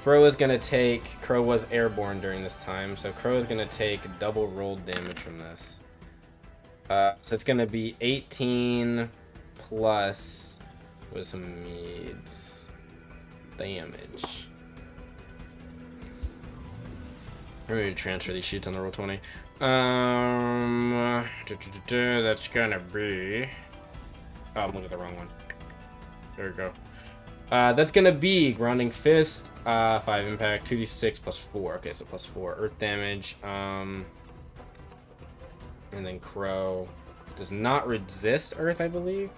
Crow was airborne during this time, so Crow is gonna take double roll damage from this. So it's gonna be 18 plus with some means damage. We're going to transfer these sheets on the Roll20. That's gonna be... Oh, I'm looking at the wrong one. There we go. That's gonna be Grounding Fist, 5 impact, 2d6 plus 4. Okay, so plus 4 earth damage. And then Crow does not resist earth, I believe.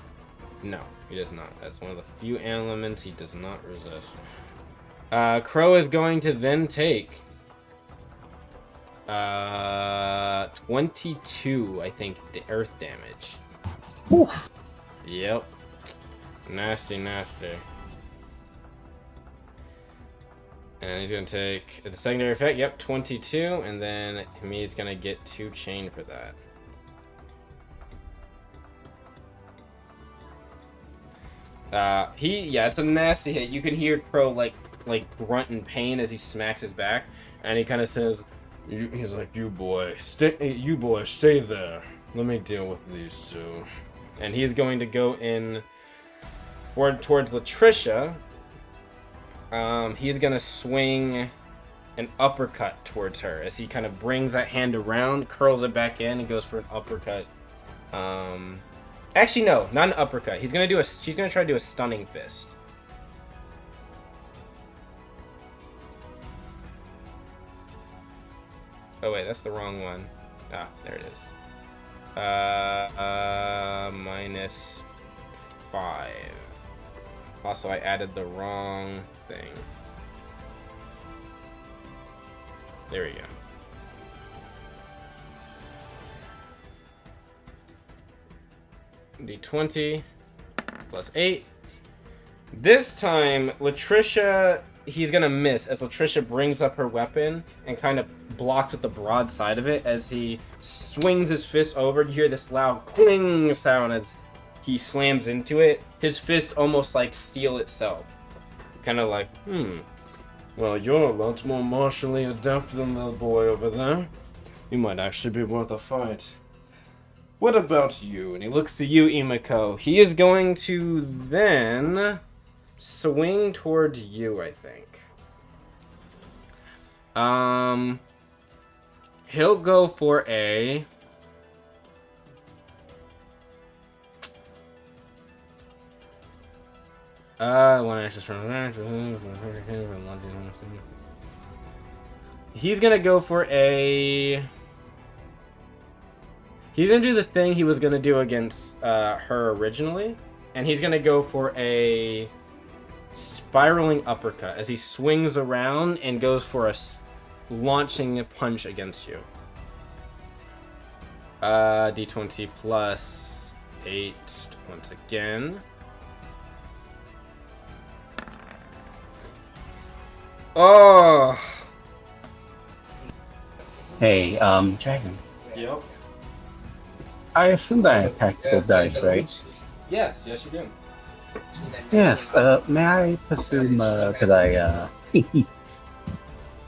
No, he does not. That's one of the few elements he does not resist. Crow is going to then take 22, I think, earth damage. Oof. Yep. Nasty, nasty. And he's gonna take the secondary effect, yep, 22, and then he's gonna get 2 chain for that. Yeah, it's a nasty hit. You can hear Crow like grunt in pain as he smacks his back, and he kind of says, he's like, you boy, stay there. Let me deal with these two. And he's going to go in towards Latricia. He's gonna swing an uppercut towards her as he kind of brings that hand around, curls it back in, and goes for an uppercut. Actually, no, not an uppercut. She's gonna try to do a stunning fist. Oh wait, that's the wrong one. Ah, there it is. Minus 5. Also, I added the wrong thing. There we go. D20 plus 8. This time, Latricia, he's gonna miss as Latricia brings up her weapon and kind of blocked with the broadside of it as he swings his fist over. You hear this loud cling sound as he slams into it. His fist almost like steel itself. Kind of like, well, you're a lot more martially adept than the boy over there. You might actually be worth a fight. What about you? And he looks to you, Imiko. He is going to then swing towards you, I think. He'll go for a... He's gonna go for a... He's gonna do the thing he was gonna do against her originally, and he's gonna go for a spiraling uppercut as he swings around and goes for a launching punch against you. D20 plus 8 once again. Oh! Hey, Dragon. Yep. I assume that I have tactical dice, right? Yes, you do. Yes. May I presume? Could I?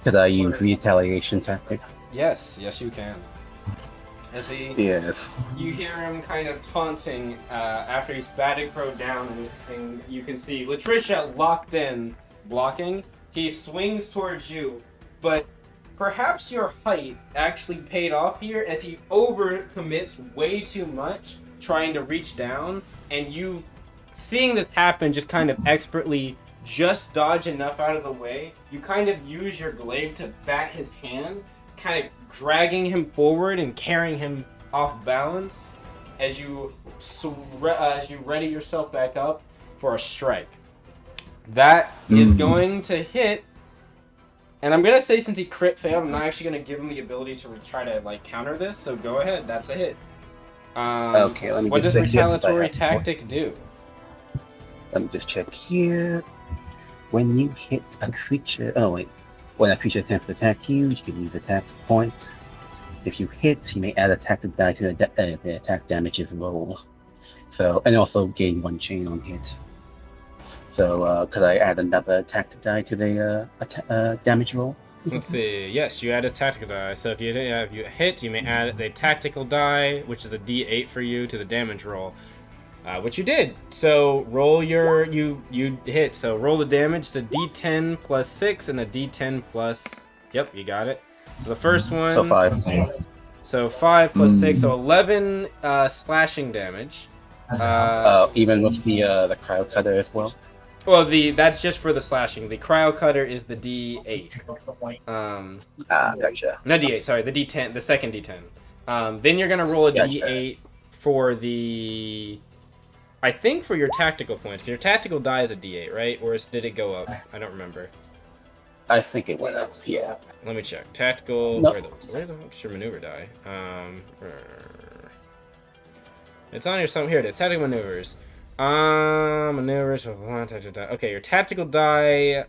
Could I use retaliation tactic? Yes, you can. As Yes. you hear him kind of taunting after he's batted Crow down, and you can see Latricia locked in, blocking. He swings towards you, but perhaps your height actually paid off here as he overcommits way too much, trying to reach down, and you, seeing this happen, just kind of expertly just dodge enough out of the way. You kind of use your glaive to bat his hand, kind of dragging him forward and carrying him off balance as you ready yourself back up for a strike. That is going to hit, and I'm gonna say since he crit failed, I'm not actually gonna give him the ability to try to like counter this. So go ahead, that's a hit. Okay, let me what just does check yes, retaliatory tactic do? Let me just check here. When you hit a creature, when a creature attempts to attack you, you can use attack point. If you hit, you may add a tactic die to the attack damages roll. So, and also gain 1 chain on hit. So, could I add another tactic die to the damage roll? Let's see. Yes, you add a tactical die. So if you hit, you may add a tactical die, which is a D8 for you, to the damage roll. Which you did. So roll your you hit. So roll the damage to D10 plus 6 and a D10 plus. Yep, you got it. So the first So one. 5. So 5 plus 6, so Mm. 11 slashing damage. Even with the cryo cutter as well. Well, that's just for the slashing. The cryo cutter is the D8. Gotcha. No D8. Sorry, the D10, the second D10. Then you're gonna roll a Gotcha. D8 for the. I think for your tactical points. Your tactical die is a D8, right? Or did it go up? I don't remember. I think it went up. Yeah. Let me check. Tactical. No. Where the fuck is your maneuver die? It's on your some here. It is tactical maneuvers. Maneuvers. Okay, your tactical die.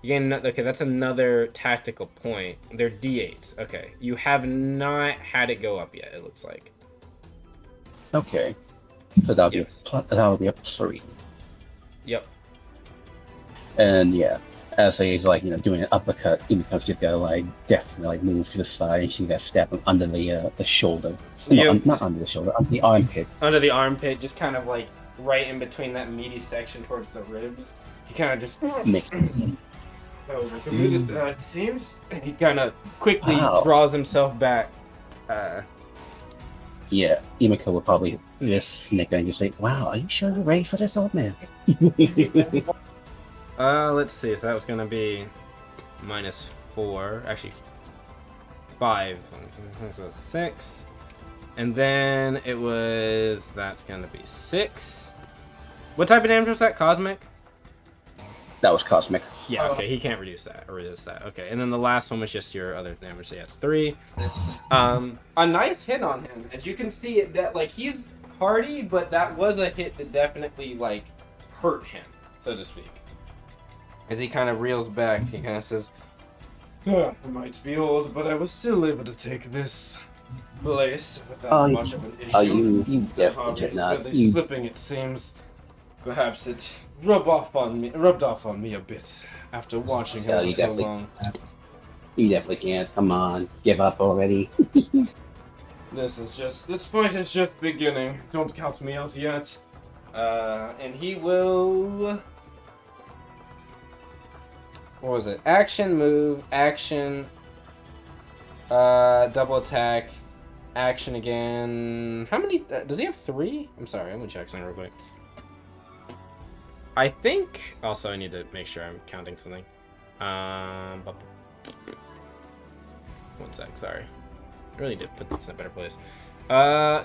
Again, okay, that's another tactical point. They're D8s. Okay, you have not had it go up yet. It looks like. Okay. So that'll be Yes. that'll be up 3. Yep. And yeah, as he's like doing an uppercut, Emiko's just gotta like definitely like move to the side, and she got stabbed him under the shoulder. No, Yep. not under the shoulder, under the armpit. Under the armpit, just kind of like right in between that meaty section towards the ribs. He kind of just. Nick. Oh, I committed that, it seems. And he kind of quickly Wow. draws himself back. Yeah, Emiko would probably just snicker and just say, "Wow, are you sure you're ready for this, old man?" Let's see if that was gonna be -4. Actually, 5. So 6. And then it was. That's gonna be 6. What type of damage was that? Cosmic? That was cosmic. Yeah, okay, he can't reduce that or resist that. Okay, and then the last one was just your other damage. So yeah, it's 3. A nice hit on him. As you can see, that like he's hardy, but that was a hit that definitely like hurt him, so to speak. As he kind of reels back, he kind of says, "I might be old, but I was still able to take this place without much of an issue. You definitely did not. Really slipping, it seems. Perhaps it rubbed off on me a bit after watching him for so long. You definitely can't. Come on, give up already." This fight is just beginning. Don't count me out yet. And he will. What was it? Action, move, action, double attack, action again. How many? Does he have 3? I'm sorry, I'm gonna check something real quick. I think. Also, I need to make sure I'm counting something. 1 sec, sorry. I really did put this in a better place.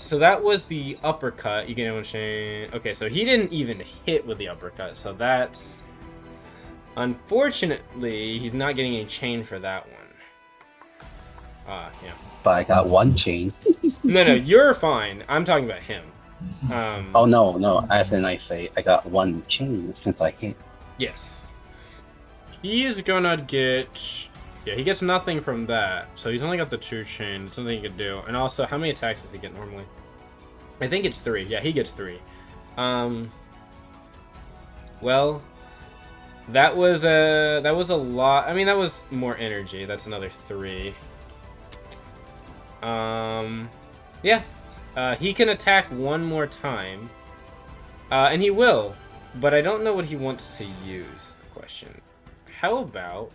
So that was the uppercut. You can change. Okay, so he didn't even hit with the uppercut, so that's. Unfortunately, he's not getting a chain for that one. Yeah. But I got 1 chain. No, you're fine. I'm talking about him. Oh no! As in I say, I got 1 chain since I hit. Yes. He's gonna get. Yeah, he gets nothing from that. So he's only got the 2 chain. It's something he could do. And also, how many attacks does he get normally? I think it's 3. Yeah, he gets 3. Well, that was a lot. I mean, that was more energy. That's another 3. Yeah. He can attack 1 more time. And he will. But I don't know what he wants to use. The question. How about...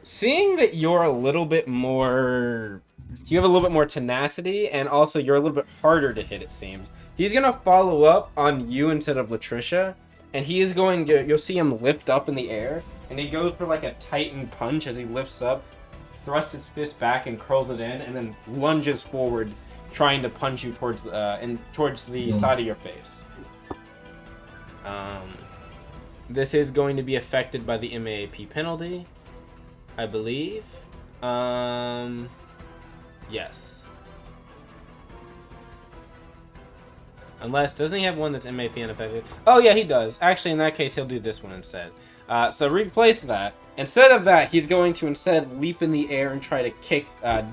Seeing that you're a little bit more... You have a little bit more tenacity, and also you're a little bit harder to hit, it seems. He's going to follow up on you instead of Latricia, and he is going to... You'll see him lift up in the air, and he goes for like a Titan punch as he lifts up, thrusts his fist back and curls it in, and then lunges forward, trying to punch you towards the side of your face. This is going to be affected by the MAAP penalty, I believe. Yes. Unless, doesn't he have one that's MAP unaffected? Oh yeah, he does. Actually, in that case, he'll do this one instead. So replace that. Instead of that, he's going to instead leap in the air and try to kick,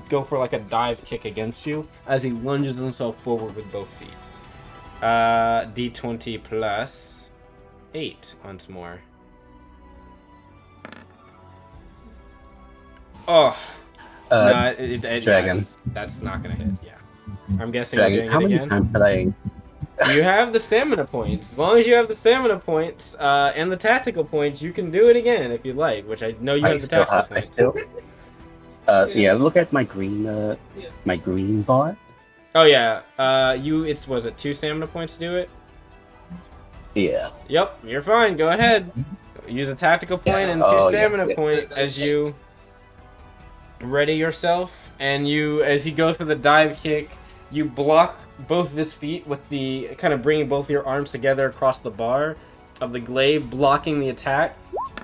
go for like a dive kick against you as he lunges himself forward with both feet. D20 plus 8 once more. Oh. No, Dragon. that's not gonna hit, yeah. I'm guessing you're Dragon, doing how it many again. times could I? You have the stamina points. As long as you have the stamina points and the tactical points, you can do it again if you like. Which I know you have the tactical I points. still. Yeah. Look at my green bar. Oh yeah. It's was it 2 stamina points to do it? Yeah. Yep. You're fine. Go ahead. Use a tactical point Yeah. and two Oh yes, stamina yes. point as you ready yourself, and you as he goes for the dive kick, you block both of his feet with the kind of bringing both your arms together across the bar of the glaive, blocking the attack,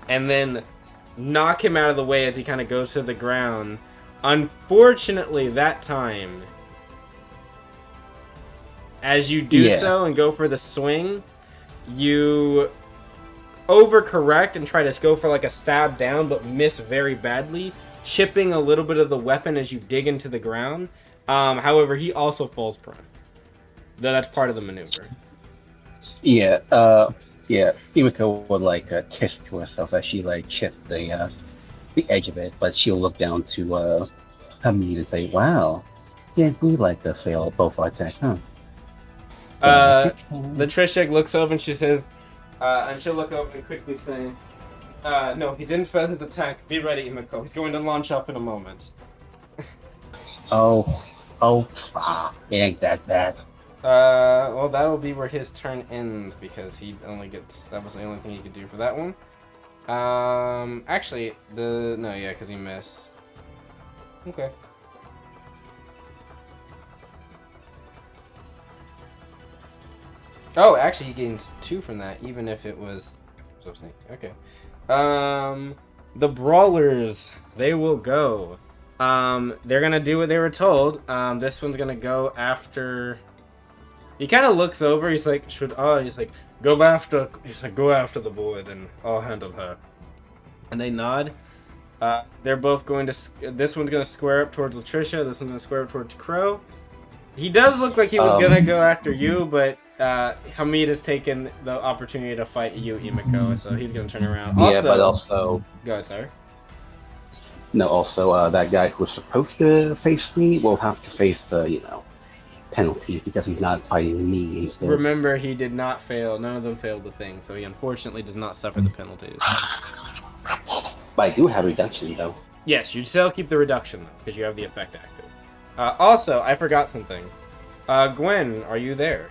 and then knock him out of the way as he kind of goes to the ground. Unfortunately, that time, as you do Yeah. so and go for the swing, you overcorrect and try to go for like a stab down, but miss very badly, chipping a little bit of the weapon as you dig into the ground. However, he also falls prone. Though that's part of the maneuver. Yeah. Yeah. Himiko would like tiff to herself as she like chipped the edge of it, but she'll look down to Hamid and say, "Wow, yeah, we like to fail both our attacks, huh?" Uh, Next the time. Trishik looks over and she says, and she'll look over and quickly say, no, he didn't fail his attack. Be ready, Imiko. He's going to launch up in a moment. Oh, oh, it ain't that bad. Well, that'll be where his turn ends because he only gets. That was the only thing he could do for that one. Actually, no, yeah, because he missed. Okay. Oh, actually, he gains 2 from that, even if it was. Okay. The brawlers, they will go. They're gonna do what they were told. This one's gonna go after. He kind of looks over. He's like, he's like, go after. He's like, go after the boy, then I'll handle her. And they nod. They're both going to. This one's gonna square up towards Latricia. This one's gonna square up towards Crow. He does look like he was gonna go after you, but Hamid has taken the opportunity to fight you, Imiko, so he's gonna turn around. Yeah, but Also, also, go ahead, sir. no, also, that guy who was supposed to face me will have to face penalties because he's not fighting me instead. Remember, he did not fail. None of them failed the thing, so he unfortunately does not suffer the penalties. But I do have reduction though. Yes, you'd still keep the reduction though, because you have the effect active. Also, I forgot something. Gwen, are you there?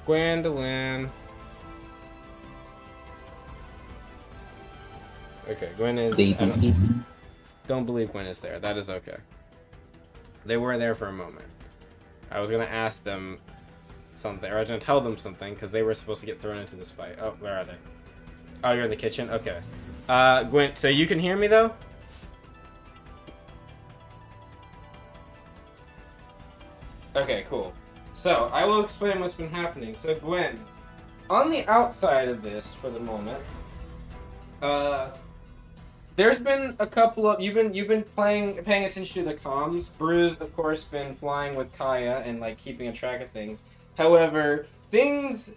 Gwendolyn. Okay, Gwen is. I don't believe Gwen is there. That is okay. They were there for a moment. I was gonna ask them something, or I was gonna tell them something because they were supposed to get thrown into this fight. Oh, where are they? Oh, you're in the kitchen. Okay. Gwen, so you can hear me though? Okay, cool. So, I will explain what's been happening. So, Gwen, on the outside of this, for the moment, there's been a couple of you've been paying attention to the comms. Bruce, of course, been flying with Kaya and like keeping a track of things. However, things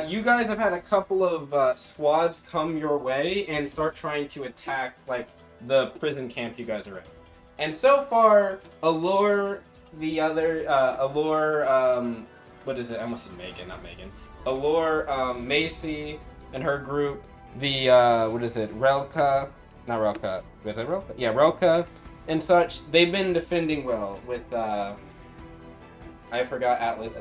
you guys have had a couple of squads come your way and start trying to attack like the prison camp you guys are in. And so far, Allure, what is it? I almost said Megan, not Megan. Allure, Macy, and her group. What is it? Relka, not Relka. Was it Relka? Yeah, Relka, and such. They've been defending well with. I forgot Atlas.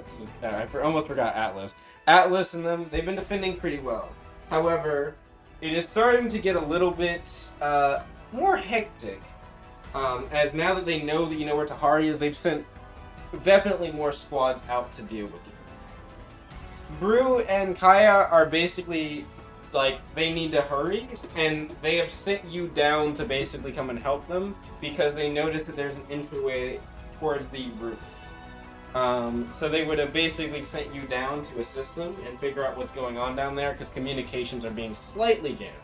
Almost forgot Atlas. Atlas and them. They've been defending pretty well. However, it is starting to get a little bit more hectic. As now that they know that you know where Tahari is, they've sent definitely more squads out to deal with you. Brew and Kaya are basically like they need to hurry, and they have sent you down to basically come and help them because they noticed that there's an entryway towards the roof. So they would have basically sent you down to assist them and figure out what's going on down there because communications are being slightly jammed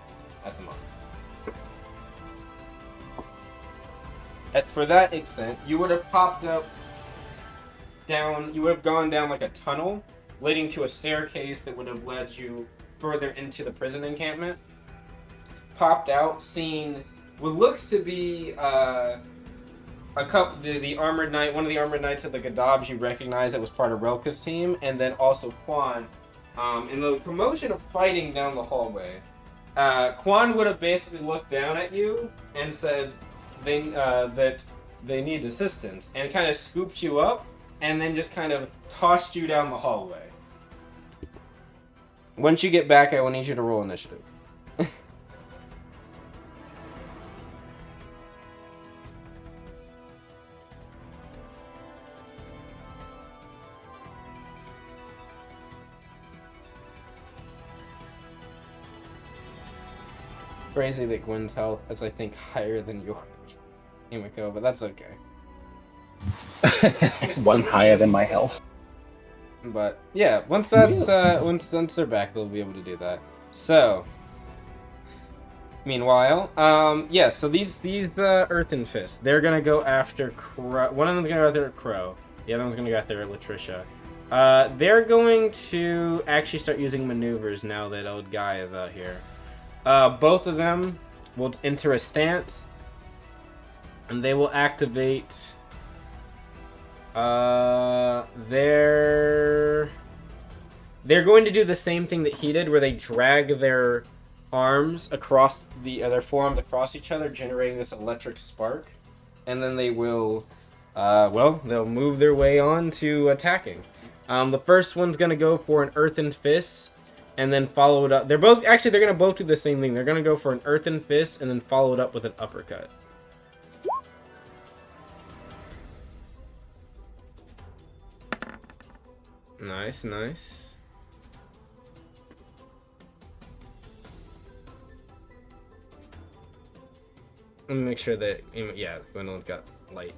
at the moment. For that extent, you would have popped up down, you would have gone down like a tunnel leading to a staircase that would have led you further into the prison encampment. Popped out, seen what looks to be a couple, the armored knight, one of the armored knights of the Gadabs you recognize that was part of Relka's team, and then also Quan. In the commotion of fighting down the hallway, Quan would have basically looked down at you and said that they need assistance, and kind of scooped you up, and then just kind of tossed you down the hallway. Once you get back, I will need you to roll initiative. Crazy that Gwen's health is, I think, higher than yours, Emiko, but that's okay. One higher than my health. But yeah, once once they're back, they'll be able to do that. So, meanwhile, yeah. So these Earthen Fists, they're gonna go after Crow. One of them's gonna go after Crow. The other one's gonna go after Latricia. They're going to actually start using maneuvers now that old guy is out here. Both of them will enter a stance, and they will activate. They're going to do the same thing that he did, where they drag their arms across their forearms across each other, generating this electric spark, and then they will, they'll move their way on to attacking. The first one's gonna go for an Earthen Fist. And then follow it up. They're gonna both do the same thing. They're gonna go for an Earthen Fist and then follow it up with an uppercut. Nice, nice. Let me make sure that, yeah, Gwendolyn's got light.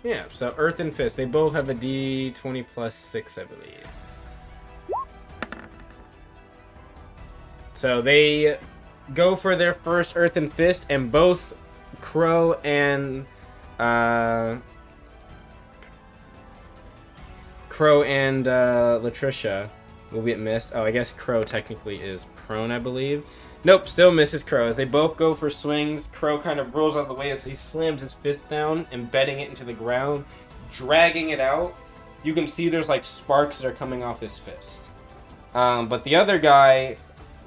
Yeah, so Earthen Fist. They both have a D20 plus 6, I believe. So they go for their first Earthen Fist, and both Crow and Latricia will get missed. Oh, I guess Crow technically is prone, I believe. Nope, still misses Crow. As they both go for swings, Crow kind of rolls out of the way as he slams his fist down, embedding it into the ground, dragging it out. You can see there's like sparks that are coming off his fist. But the other guy,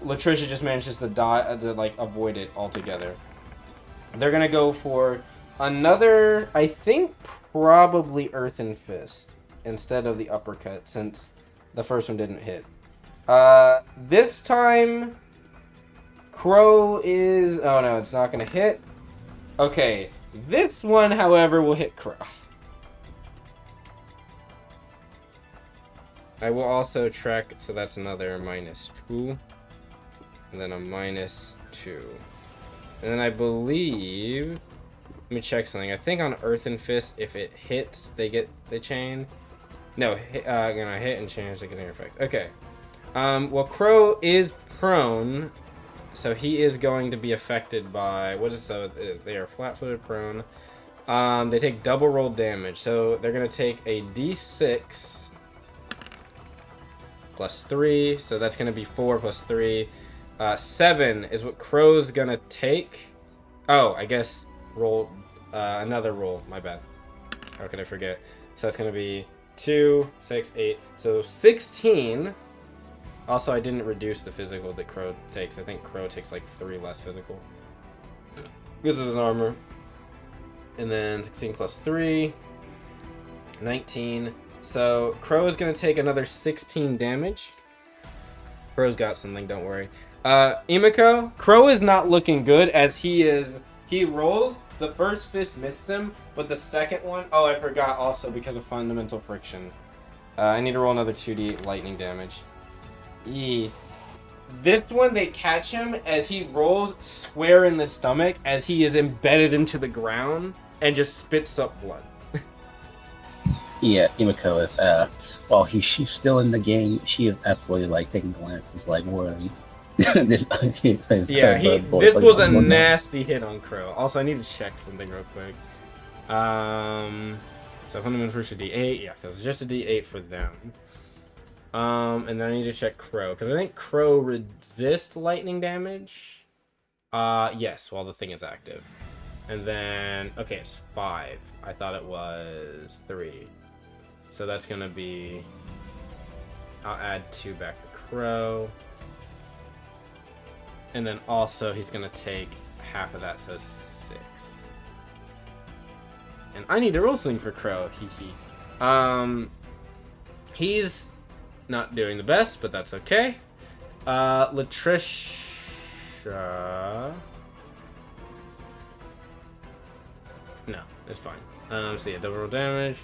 Latricia just manages to avoid it altogether. They're gonna go for another, I think, probably Earthen Fist instead of the uppercut, since the first one didn't hit. This time, Crow is... Oh, no, it's not going to hit. Okay, this one, however, will hit Crow. I will also track, so that's another -2. And then a -2. And then I believe... Let me check something. I think on Earthen Fist, if it hits, they get the chain. No, gonna hit and change the getting effect. Okay. Well, Crow is prone, so he is going to be affected by they are flat-footed prone. They take double roll damage, so they're gonna take a D6 plus 3, so that's gonna be 4 plus 3. 7 is what Crow's gonna take. Oh, I guess roll another roll. My bad. How could I forget? So that's gonna be 2, 6, 8. So 16. Also, I didn't reduce the physical that Crow takes. I think Crow takes like 3 less physical because of his armor. And then 16 plus 3, 19. So Crow is going to take another 16 damage. Crow's got something, don't worry. Emiko, Crow is not looking good as he rolls. The first fist misses him, but the second one, oh, I forgot also because of fundamental friction. I need to roll another 2d lightning damage. This one, they catch him as he rolls square in the stomach as he is embedded into the ground and just spits up blood. Yeah, Emiko is, while she's still in the game, she is absolutely, like, taking glances, like, worried. Yeah, this was a nasty hit on Crow. Also, I need to check something real quick. So fundamental friction D8, yeah, because it's just a D8 for them. And then I need to check Crow, because I think Crow resists lightning damage. Yes, while the thing is active. And then, okay, it's 5. I thought it was 3. So that's gonna be, I'll add 2 back to Crow. And then also he's gonna take half of that, so 6. And I need to roll something for Crow, hee hee. He's not doing the best, but that's okay. Latricia. No, it's fine. So yeah, double roll damage.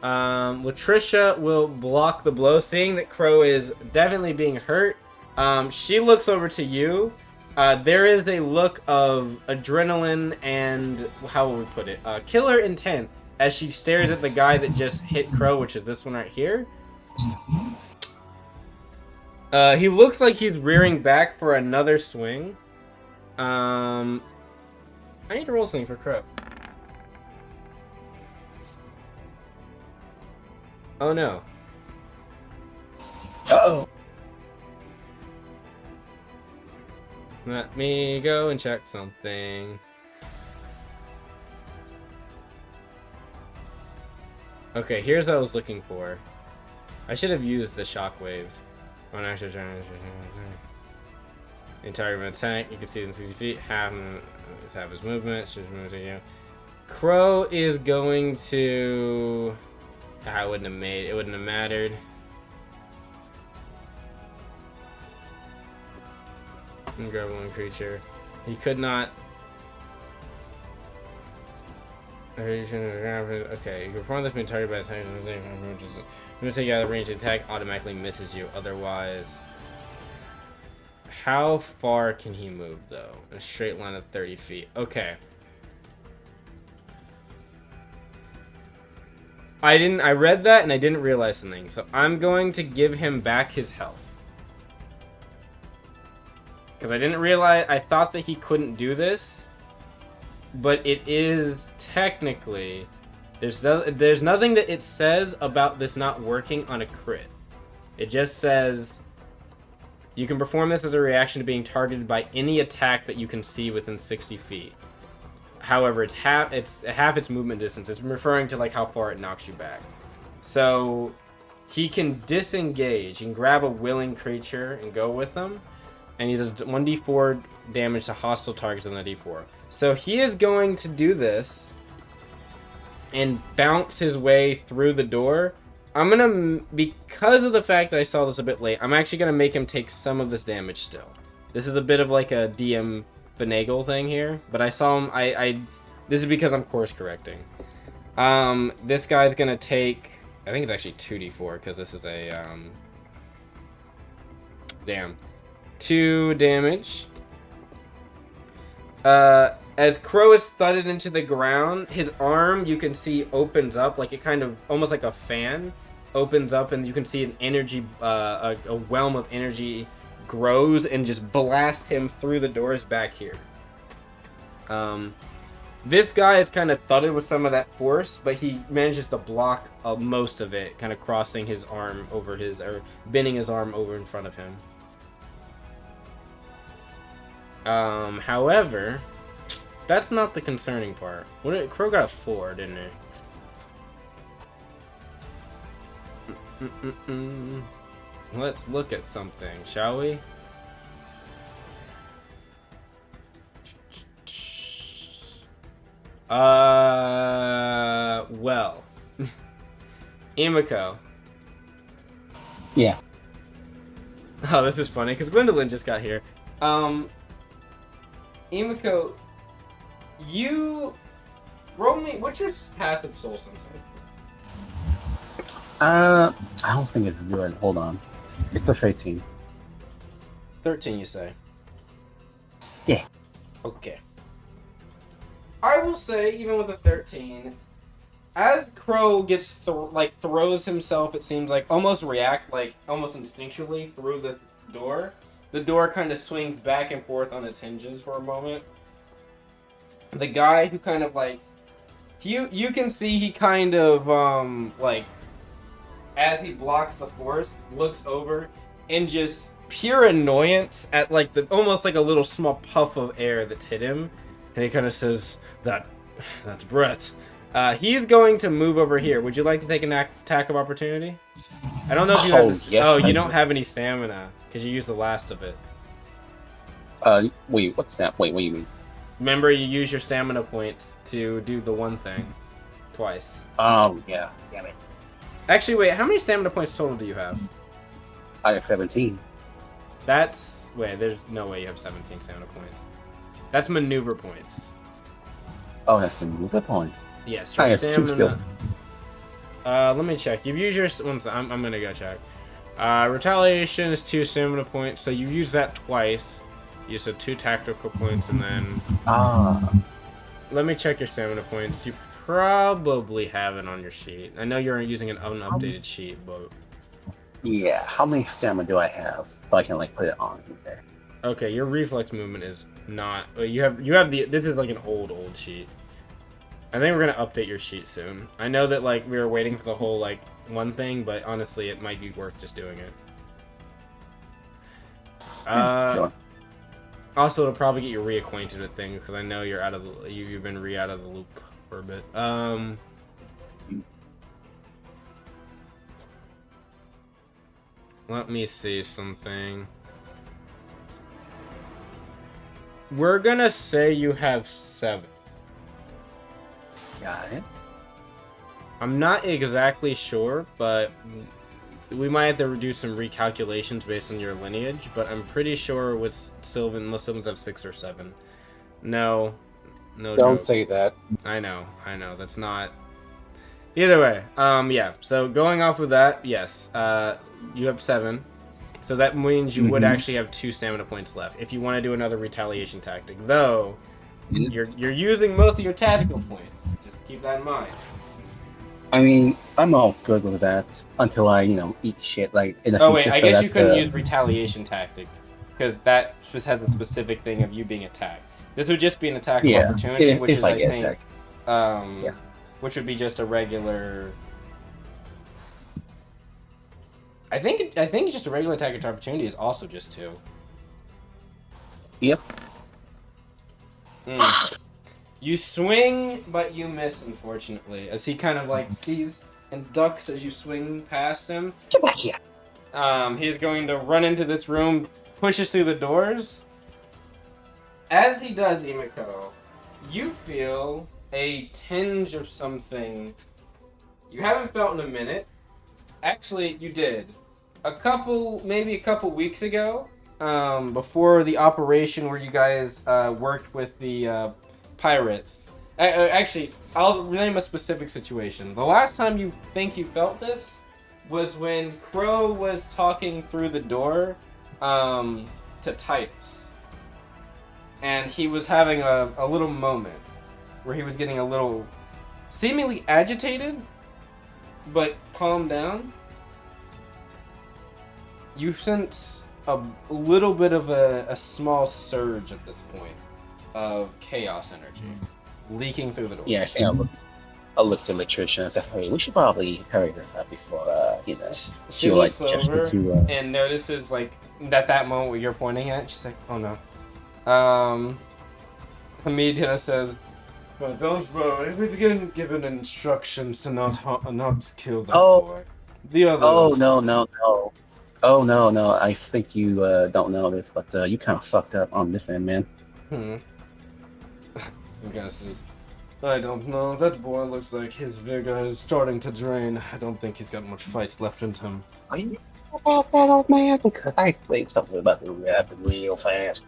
Latricia will block the blow, seeing that Crow is definitely being hurt. She looks over to you. There is a look of adrenaline and, how will we put it? Killer intent as she stares at the guy that just hit Crow, which is this one right here. He looks like he's rearing back for another swing. I need to roll something for Crow. Oh no. Uh-oh. Let me go and check something. Okay, here's what I was looking for. I should have used the shockwave. On actual entire attack, you can see it in 60 feet. Half his movement. Should move to you. Crow is going to. It wouldn't have mattered. And grab one creature. He could not. Okay, you can perform this being targeted by attack. When you take out of range, the attack automatically misses you. Otherwise, how far can he move though? In a straight line of 30 feet. Okay. I read that and I didn't realize something. So I'm going to give him back his health. Because I didn't realize, I thought that he couldn't do this. But it is technically, there's nothing that it says about this not working on a crit. It just says, you can perform this as a reaction to being targeted by any attack that you can see within 60 feet. However, it's half its movement distance. It's referring to like how far it knocks you back. So he can disengage and grab a willing creature and go with them. And he does 1d4 damage to hostile targets on the d4. So he is going to do this and bounce his way through the door. I'm gonna, because of the fact that I saw this a bit late, I'm actually gonna make him take some of this damage still. This is a bit of like a DM finagle thing here, but I saw him, this is because I'm course correcting. This guy's gonna take, I think it's actually 2d4 because this is a, 2 damage. As Crow is thudded into the ground, his arm, you can see, opens up, like it kind of, almost like a fan, opens up, and you can see an energy, a realm of energy grows and just blast him through the doors back here. This guy is kind of thudded with some of that force, but he manages to block most of it, kind of crossing his arm over his, or bending his arm over in front of him. However, that's not the concerning part. Crow got a 4, didn't he? Let's look at something, shall we? Well. Emiko. Yeah. Oh, this is funny, because Gwendolyn just got here. Emiko, you roll me. What's your passive soul sense? I don't think it's good. Hold on. It's a 13. 13, you say? Yeah. Okay. I will say, even with a 13, as Crow gets throws himself, it seems like almost instinctually through this door. The door kind of swings back and forth on its hinges for a moment. The guy who kind of you can see he kind of as he blocks the force, looks over and just pure annoyance at almost like a little small puff of air that's hit him. And he kind of says, that's Brett. He's going to move over here. Would you like to take an attack of opportunity? I don't know if you have Oh, this. yes, Oh, I you don't do. have any stamina because you used the last of it. Wait, what's that? Wait, what do you mean? Remember, you use your stamina points to do the one thing twice. Oh, yeah. Damn it. Actually, wait, how many stamina points total do you have? I have 17. That's... Wait, there's no way you have 17 stamina points. That's maneuver points. Oh, that's the good point. Yes, your I have 2 skill. stamina... let me check. You've used your... I'm gonna go check. Retaliation is 2 stamina points, so you use that twice. You said 2 tactical points, and then... Ah. Let me check your stamina points. You probably have it on your sheet. I know you're using an unupdated sheet, but... Yeah, how many stamina do I have? So I can, like, put it on there. Okay, your reflex movement is not... You have the... This is like an old sheet. I think we're gonna update your sheet soon. I know that, like, we were waiting for the whole, like, one thing, but honestly, it might be worth just doing it. Sure. Also, it'll probably get you reacquainted with things, because I know you're out of the... You've been out of the loop for a bit. Let me see something. We're gonna say you have 7. Got it. I'm not exactly sure, but we might have to do some recalculations based on your lineage, but I'm pretty sure with Sylvan, most Sylvans have 6 or 7. No Don't joke. say that. I know, that's not... Either way, yeah, so going off of that, yes, you have 7. So that means you would actually have 2 stamina points left if you want to do another retaliation tactic. Though, you're using most of your tactical points. Just keep that in mind. I mean, I'm all good with that until I, eat shit like in the future. Oh wait, I so guess that, you couldn't use retaliation tactic because that just has a specific thing of you being attacked. This would just be an attack of opportunity, which is, I think, which would be just a regular. I think just a regular attack of opportunity is also just 2. Yep. You swing, but you miss, unfortunately, as he kind of like sees and ducks as you swing past him. Get back here. He's going to run into this room, pushes through the doors. As he does, Imiko, you feel a tinge of something you haven't felt in a minute. Actually, you did. Maybe a couple weeks ago, before the operation where you guys worked with the pirates. Actually, I'll name a specific situation. The last time you think you felt this was when Crow was talking through the door to Titus. And he was having a little moment where he was getting a little seemingly agitated, but calmed down. You sense a little bit of a small surge at this point of chaos energy leaking through the door. Yeah, I think I'll look to the electrician and say, hey, we should probably hurry this up before, She looks over and notices, like, that moment where you're pointing at, she's like, oh no. Hamid says, well, don't worry, we've been given instructions to not kill that boy. The others... Oh, no. Oh, no, I think you don't know this, but you kind of fucked up on this one, man. The guy says, I don't know. That boy looks like his vigor is starting to drain. I don't think he's got much fights left in him. Are you about that, old man? Because I think something about to happen real fast.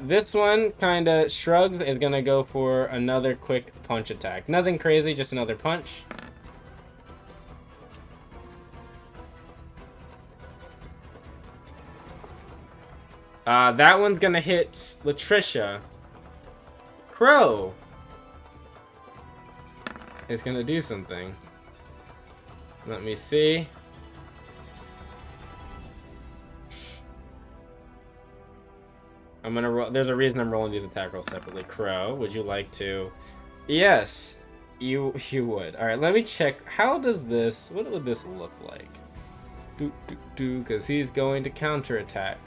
This one kind of shrugs, is gonna go for another quick punch attack. Nothing crazy, just another punch. That one's gonna hit Latricia. Crow is gonna do something. Let me see. I'm gonna roll. There's a reason I'm rolling these attack rolls separately. Crow, would you like to? Yes, you would. All right, let me check. How does this? What would this look like? Because he's going to counterattack.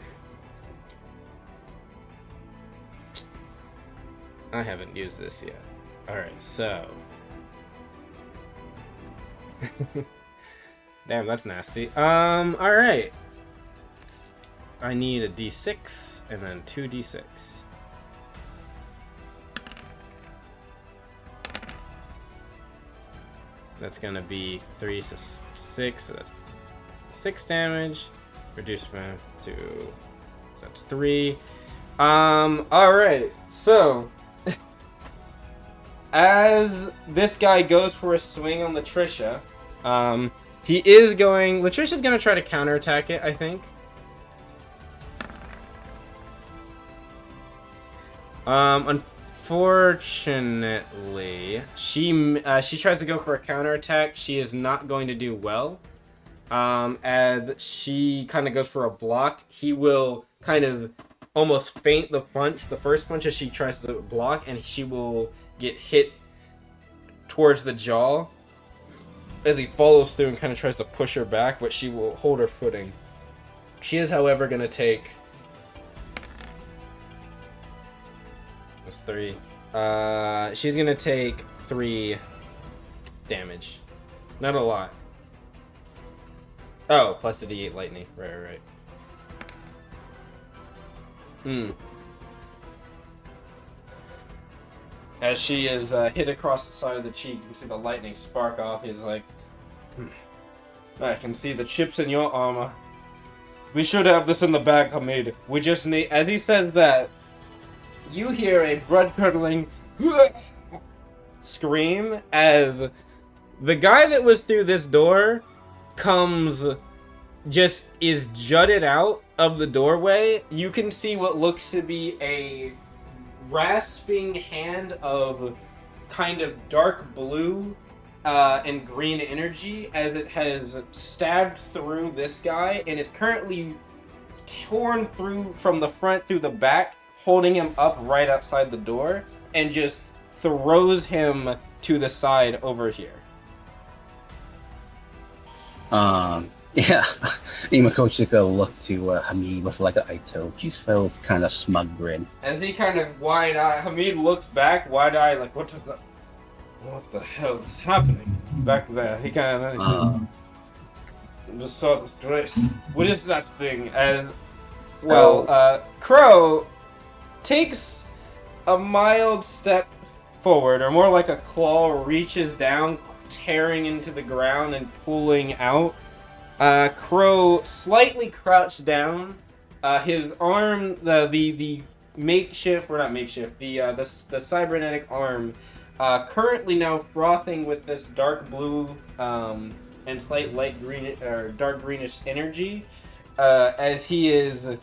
I haven't used this yet. Alright, so... Damn, that's nasty. Alright. I need a d6 and then 2d6. That's gonna be 3, so 6, so that's 6 damage. Reduce strength to... So that's 3. Alright, so... as this guy goes for a swing on Latricia, he is going... Latricia's gonna try to counterattack it, I think. Unfortunately, she tries to go for a counterattack. She is not going to do well. As she kind of goes for a block, he will kind of almost feint the punch, the first punch as she tries to block, and she will get hit towards the jaw as he follows through and kind of tries to push her back, but she will hold her footing. She is, however, going to take... That's 3. She's going to take 3 damage. Not a lot. Oh, plus the D8 lightning. Right. As she is hit across the side of the cheek, you can see the lightning spark off. He's like, I can see the chips in your armor. We should have this in the bag, Hamid. We just need... As he says that, you hear a blood-curdling scream as the guy that was through this door is jutted out of the doorway. You can see what looks to be a grasping hand of kind of dark blue and green energy as it has stabbed through this guy and is currently torn through from the front through the back, holding him up right outside the door, and just throws him to the side over here. Yeah. Imako just gonna look to Hamid with like an I told you so kind of smug grin. As he kind of Hamid looks back, wide-eyed, like, what the hell is happening back there? He kind of says, the sawdust grace. What is that thing? As, well, Crow takes a mild step forward, or more like a claw reaches down, tearing into the ground and pulling out. Crow slightly crouched down. His arm, the makeshift, or not makeshift, the cybernetic arm, currently now frothing with this dark blue and slight light green or dark greenish energy, as he is,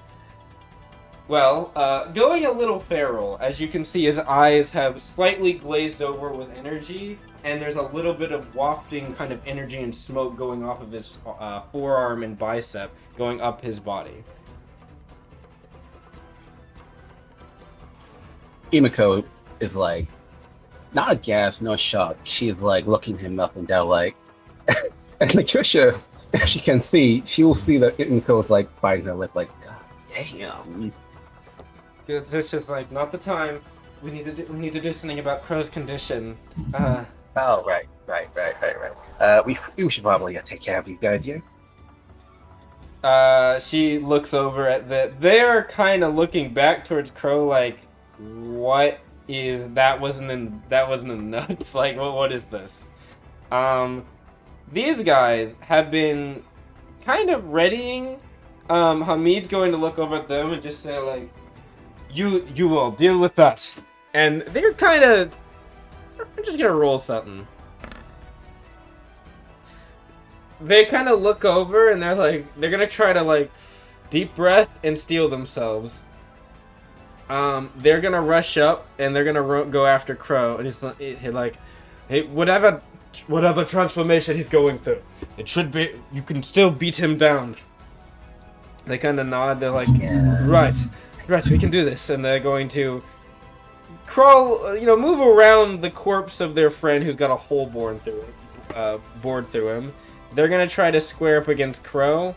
going a little feral. As you can see, his eyes have slightly glazed over with energy, and there's a little bit of wafting kind of energy and smoke going off of his forearm and bicep, going up his body. Imako is like, not aghast, no shock. She is like looking him up and down like, and Latricia, as she can see, she will see that Imako is like biting her lip like, God damn. It's just like, not the time. We need to do something about Crow's condition. Oh, right. We should probably take care of these guys here. She looks over at they're kind of looking back towards Crow like, what is that? Wasn't in nuts. Like, what is this? These guys have been kind of readying. Hamid's going to look over at them and just say like, you will deal with that. And they're kind of... I'm just gonna roll something. They kind of look over and they're like... They're gonna try to like... Deep breath and steel themselves. They're gonna rush up and they're gonna go after Crow. And he's like... Hey, whatever transformation he's going through, it should be... You can still beat him down. They kind of nod. They're like... Yeah. Right, we can do this. And they're going to... crawl, move around the corpse of their friend who's got a hole bored through him. They're gonna try to square up against Crow,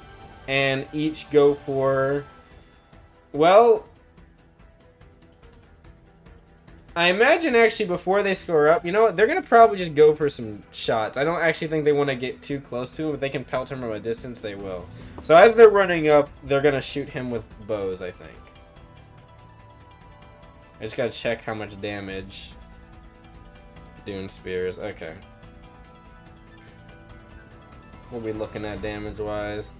and each go for, well, I imagine actually before they score up, you know what? They're gonna probably just go for some shots. I don't actually think they want to get too close to him. If they can pelt him from a distance, they will. So as they're running up, they're gonna shoot him with bows, I think. I just gotta check how much damage. Dune spears. Okay. We'll be looking at damage-wise.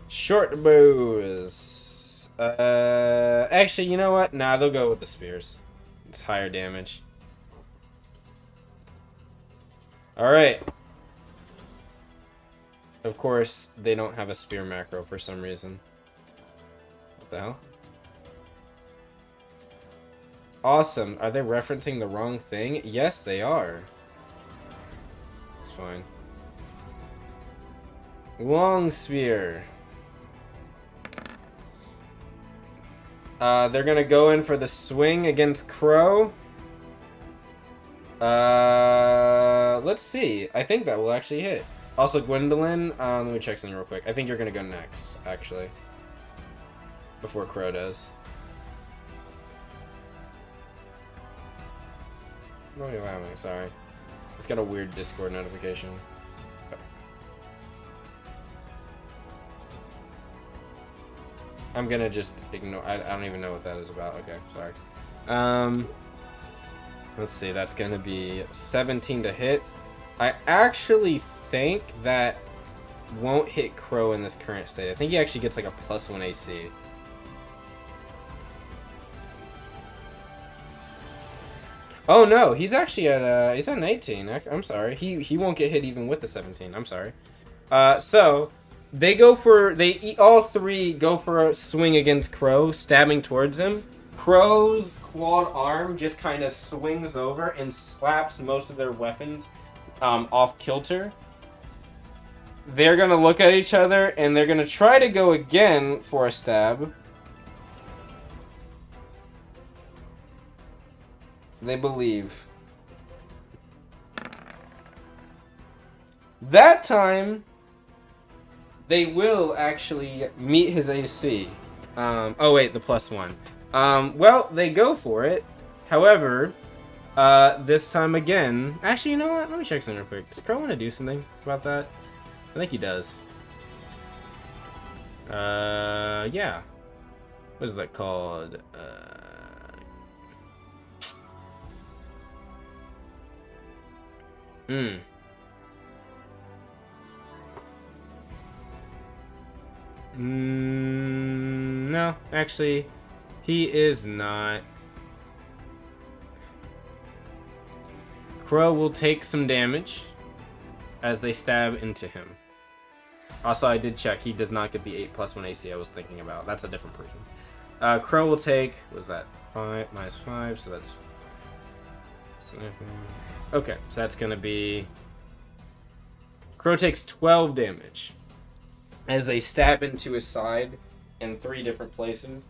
Short bows. Actually, you know what? Nah, they'll go with the spears. It's higher damage. Alright. Of course, they don't have a spear macro for some reason. What the hell? Awesome. Are they referencing the wrong thing? Yes, they are. It's fine. Long spear. They're gonna go in for the swing against Crow. Let's see. I think that will actually hit. Also, Gwendolyn, let me check something real quick. I think you're gonna go next, actually. Before Crow does. What are you laughing? Sorry. It's got a weird Discord notification. I'm gonna just ignore. I don't even know what that is about. Okay, sorry. Let's see. That's gonna be 17 to hit. I actually think that won't hit Crow in this current state. I think he actually gets like a +1 AC. Oh no, he's actually at he's at an 18. I'm sorry. He won't get hit even with the 17. I'm sorry. So they go for all three go for a swing against Crow, stabbing towards him. Crow's clawed arm just kind of swings over and slaps most of their weapons off kilter. They're gonna look at each other and they're gonna try to go again for a stab. They believe. That time, they will actually meet his AC. Oh wait, the +1. Well, they go for it. However, this time again... Actually, you know what? Let me check something real quick. Does Crow want to do something about that? I think he does. Yeah. What is that called? No, actually, he is not. Crow will take some damage as they stab into him. Also, I did check. He does not get the 8 +1 AC I was thinking about. That's a different person. Crow will take... What was that? 5 -5, so that's... Okay, so that's going to be... Crow takes 12 damage as they stab into his side in 3 different places.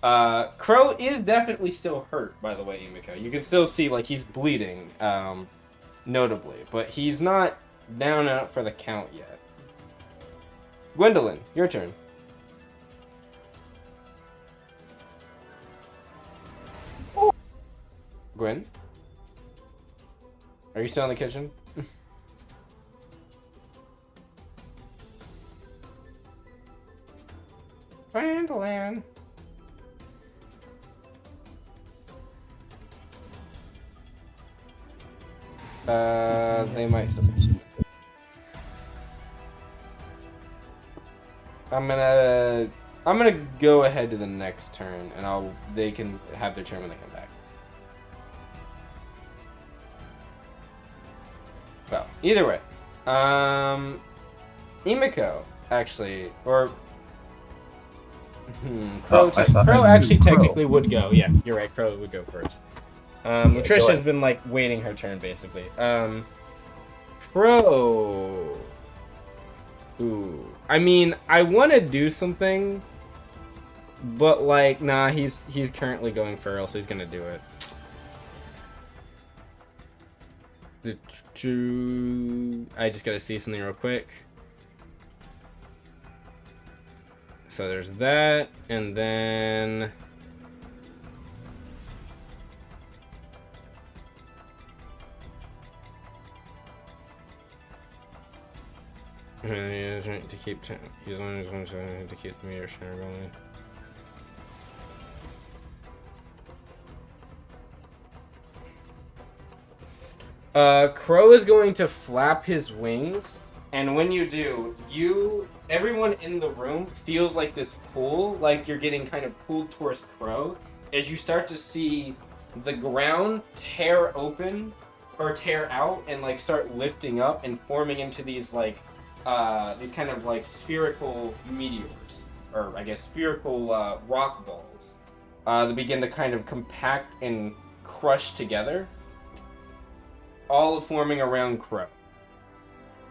Crow is definitely still hurt, by the way, Emiko. You can still see, like, he's bleeding, notably. But he's not down and out for the count yet. Gwendolyn, your turn. Gwen? Are you still in the kitchen? Gwendolyn. They might still be. I'm gonna go ahead to the next turn, and they can have their turn when they come back. Well, either way, Emiko actually, or Crow. Crow actually technically would go. Yeah, you're right. Crow would go first. Latricia's been like waiting her turn basically. Crow. Ooh. I mean, I want to do something, but like, nah. He's currently going feral, so he's gonna do it. I just gotta see something real quick. So there's that, and then To keep he's only going to keep the meter share going. Crow is going to flap his wings, and when you do, everyone in the room feels like this pull, like you're getting kind of pulled towards Crow, as you start to see the ground tear open, or tear out, and like start lifting up and forming into these like, these kind of like spherical meteors, or I guess spherical rock balls, that begin to kind of compact and crush together, all forming around Crow.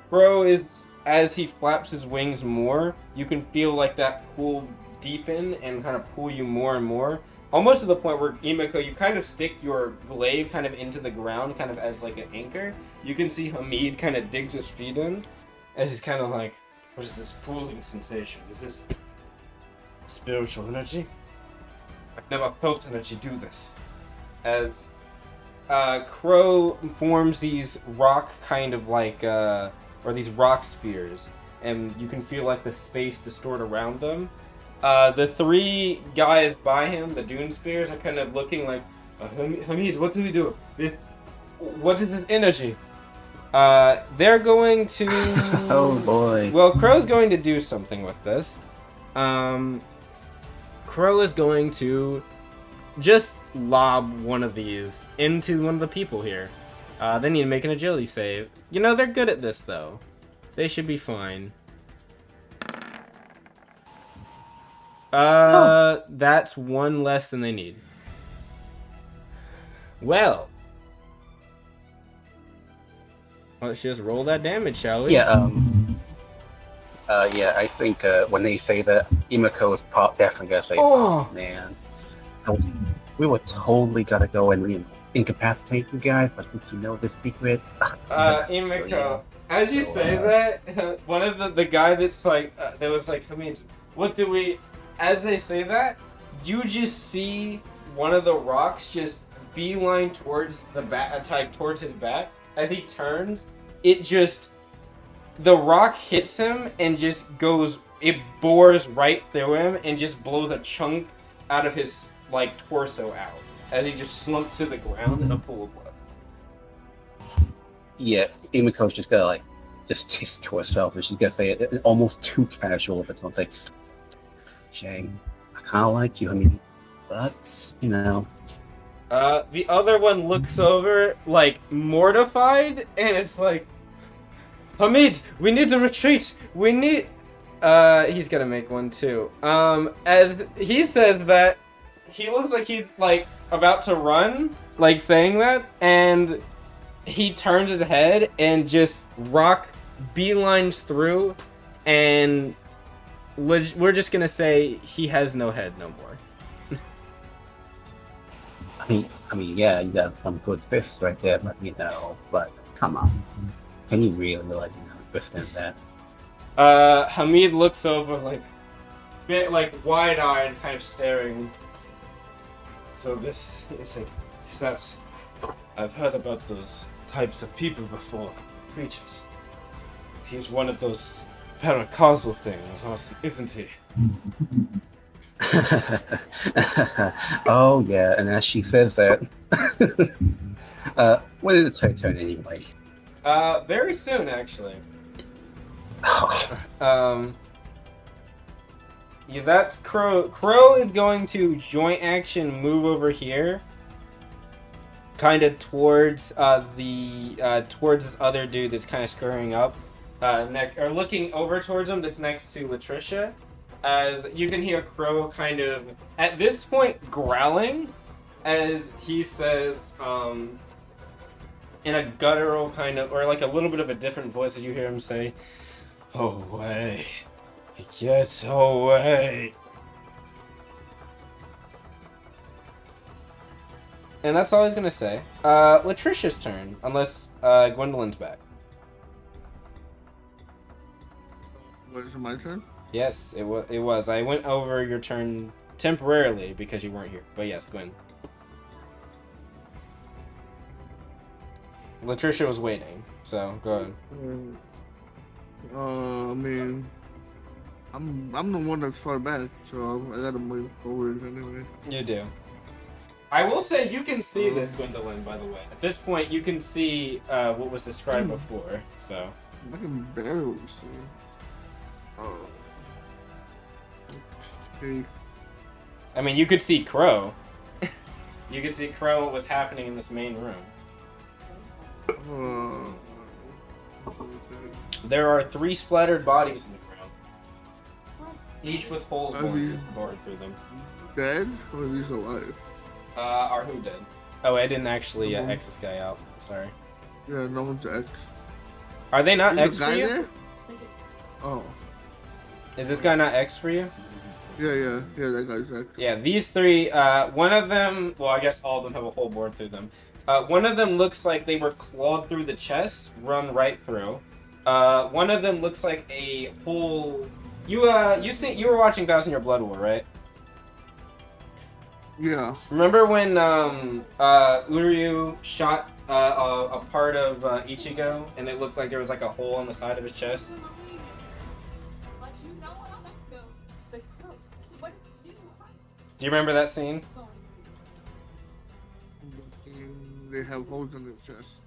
Crow is, as he flaps his wings more, you can feel like that pull deepen and kind of pull you more and more. Almost to the point where, Emiko, you kind of stick your glaive kind of into the ground, kind of as like an anchor. You can see Hamid kind of digs his feet in, as he's kind of like, what is this pulling sensation? Is this spiritual energy? I've never felt energy do this. As Crow forms these rock kind of like, or these rock spheres, and you can feel like the space distort around them. The three guys by him, the Dune Spears, are kind of looking like, Hamid, what do we do? What is this energy? They're going to... Oh boy. Well, Crow's going to do something with this. Crow is going to just lob one of these into one of the people here. They need to make an agility save. You know, they're good at this, though. They should be fine. That's one less than they need. Well. Let's just roll that damage, shall we? Yeah, yeah, I think when they say that, Emiko is definitely gonna say, Oh! "Oh man, we were totally gonna go and incapacitate you guys, but since you know this secret." Emiko, yeah. as you say that, one of the guy that's like, that was like, I mean, what do we? As they say that, you just see one of the rocks just beeline towards the back, towards his back. As he turns, the rock hits him and just goes, it bores right through him and just blows a chunk out of his, like, torso out. As he just slumps to the ground in a pool of blood. Yeah, Emiko's just gonna like, just taste to herself, and she's gonna say it almost too casual, but something. Shang, I kind of like you, I mean, but you know. The other one looks over, like, mortified, and it's like, Hamid, we need to retreat. We need... he's gonna make one, too. As he says that, he looks like he's, like, about to run, like, saying that, and he turns his head, and just rock beelines through, and we're just gonna say he has no head no more. I mean, yeah, you got some good fists right there, but you know, but come on, can you really like, withstand that? Hamid looks over like, bit like wide-eyed, kind of staring. So this is that's I've heard about those types of people before, creatures. He's one of those paracausal things, isn't he? Oh yeah, and as she says that, when is it her turn anyway? Very soon actually. Oh. Yeah, that's Crow. Crow is going to joint action move over here, kind of towards towards this other dude that's kind of scurrying up, or looking over towards him. That's next to Latricia. As you can hear Crow kind of, at this point, growling, as he says, in a guttural kind of, or like a little bit of a different voice, as you hear him say, "Away, get away." And that's all he's gonna say. Latricia's turn, unless Gwendolyn's back. What is it, my turn? Yes, it was. I went over your turn temporarily because you weren't here. But yes, Gwen. Latricia was waiting, so go ahead. I mean, I'm the one that's far back, so I gotta move forward anyway. You do. I will say you can see this, Um, Gwendolyn, by the way. At this point, you can see what was described before, so. I can barely see. Oh. Okay. I mean, you could see Crow. You could see Crow, what was happening in this main room. There are 3 splattered bodies in the ground, each with holes bored through them. Dead or are these alive? Are who dead? Oh, I didn't actually X this guy out. Sorry. Yeah, no one's X. Are they not Is X the for guy you? there? Oh. Is this guy not X for you? Yeah, that guy's X. Yeah, these 3, one of them, well, I guess all of them have a hole bored through them. One of them looks like they were clawed through the chest, run right through. One of them looks like a hole. You were watching 1,000 Year Blood War, right? Yeah. Remember when Uryu shot a part of Ichigo, and it looked like there was like a hole on the side of his chest? Do you remember that scene? They have holes in their chest.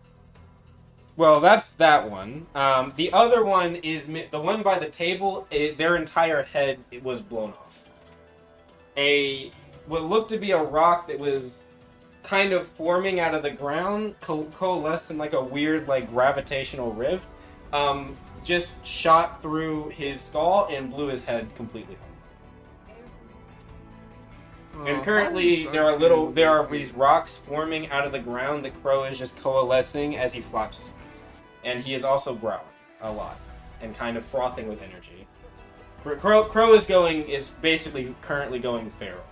Well, that's that one. The other one is the one by the table. Their entire head was blown off. What looked to be a rock that was kind of forming out of the ground, coalesced in like a weird like gravitational rift, just shot through his skull and blew his head completely off. And currently, there are these rocks forming out of the ground. The Crow is just coalescing as he flaps his wings, and he is also growling a lot and kind of frothing with energy. Crow is basically currently going feral right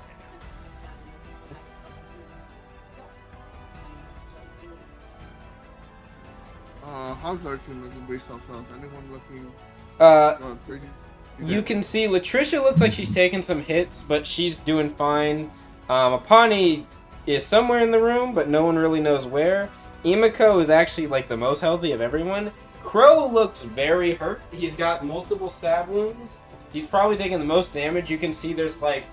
now. How's our team looking based off health? Anyone looking crazy? You can see Latricia looks like she's taking some hits, but she's doing fine. Apani is somewhere in the room, but no one really knows where. Imiko is actually like the most healthy of everyone. Crow looks very hurt. He's got multiple stab wounds. He's probably taking the most damage. You can see there's like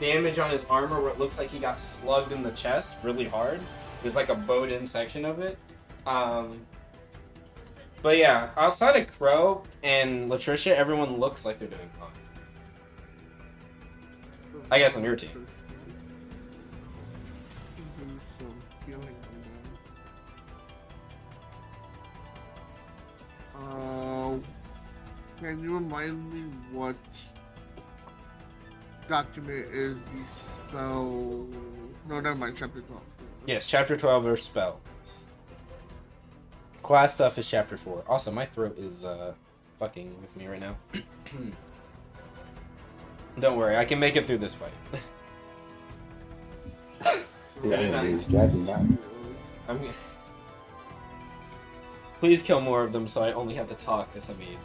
damage on his armor where it looks like he got slugged in the chest really hard. There's like a bowed-in section of it. But yeah, outside of Crow and Latricia, everyone looks like they're doing fine. I guess on your team. Can you remind me what document is the spell? No, never mind. Chapter 12. Yes, Chapter 12 are spells. Class stuff is Chapter 4. Also, my throat is fucking with me right now. Don't worry, I can make it through this fight. Please kill more of them so I only have to talk as I mean.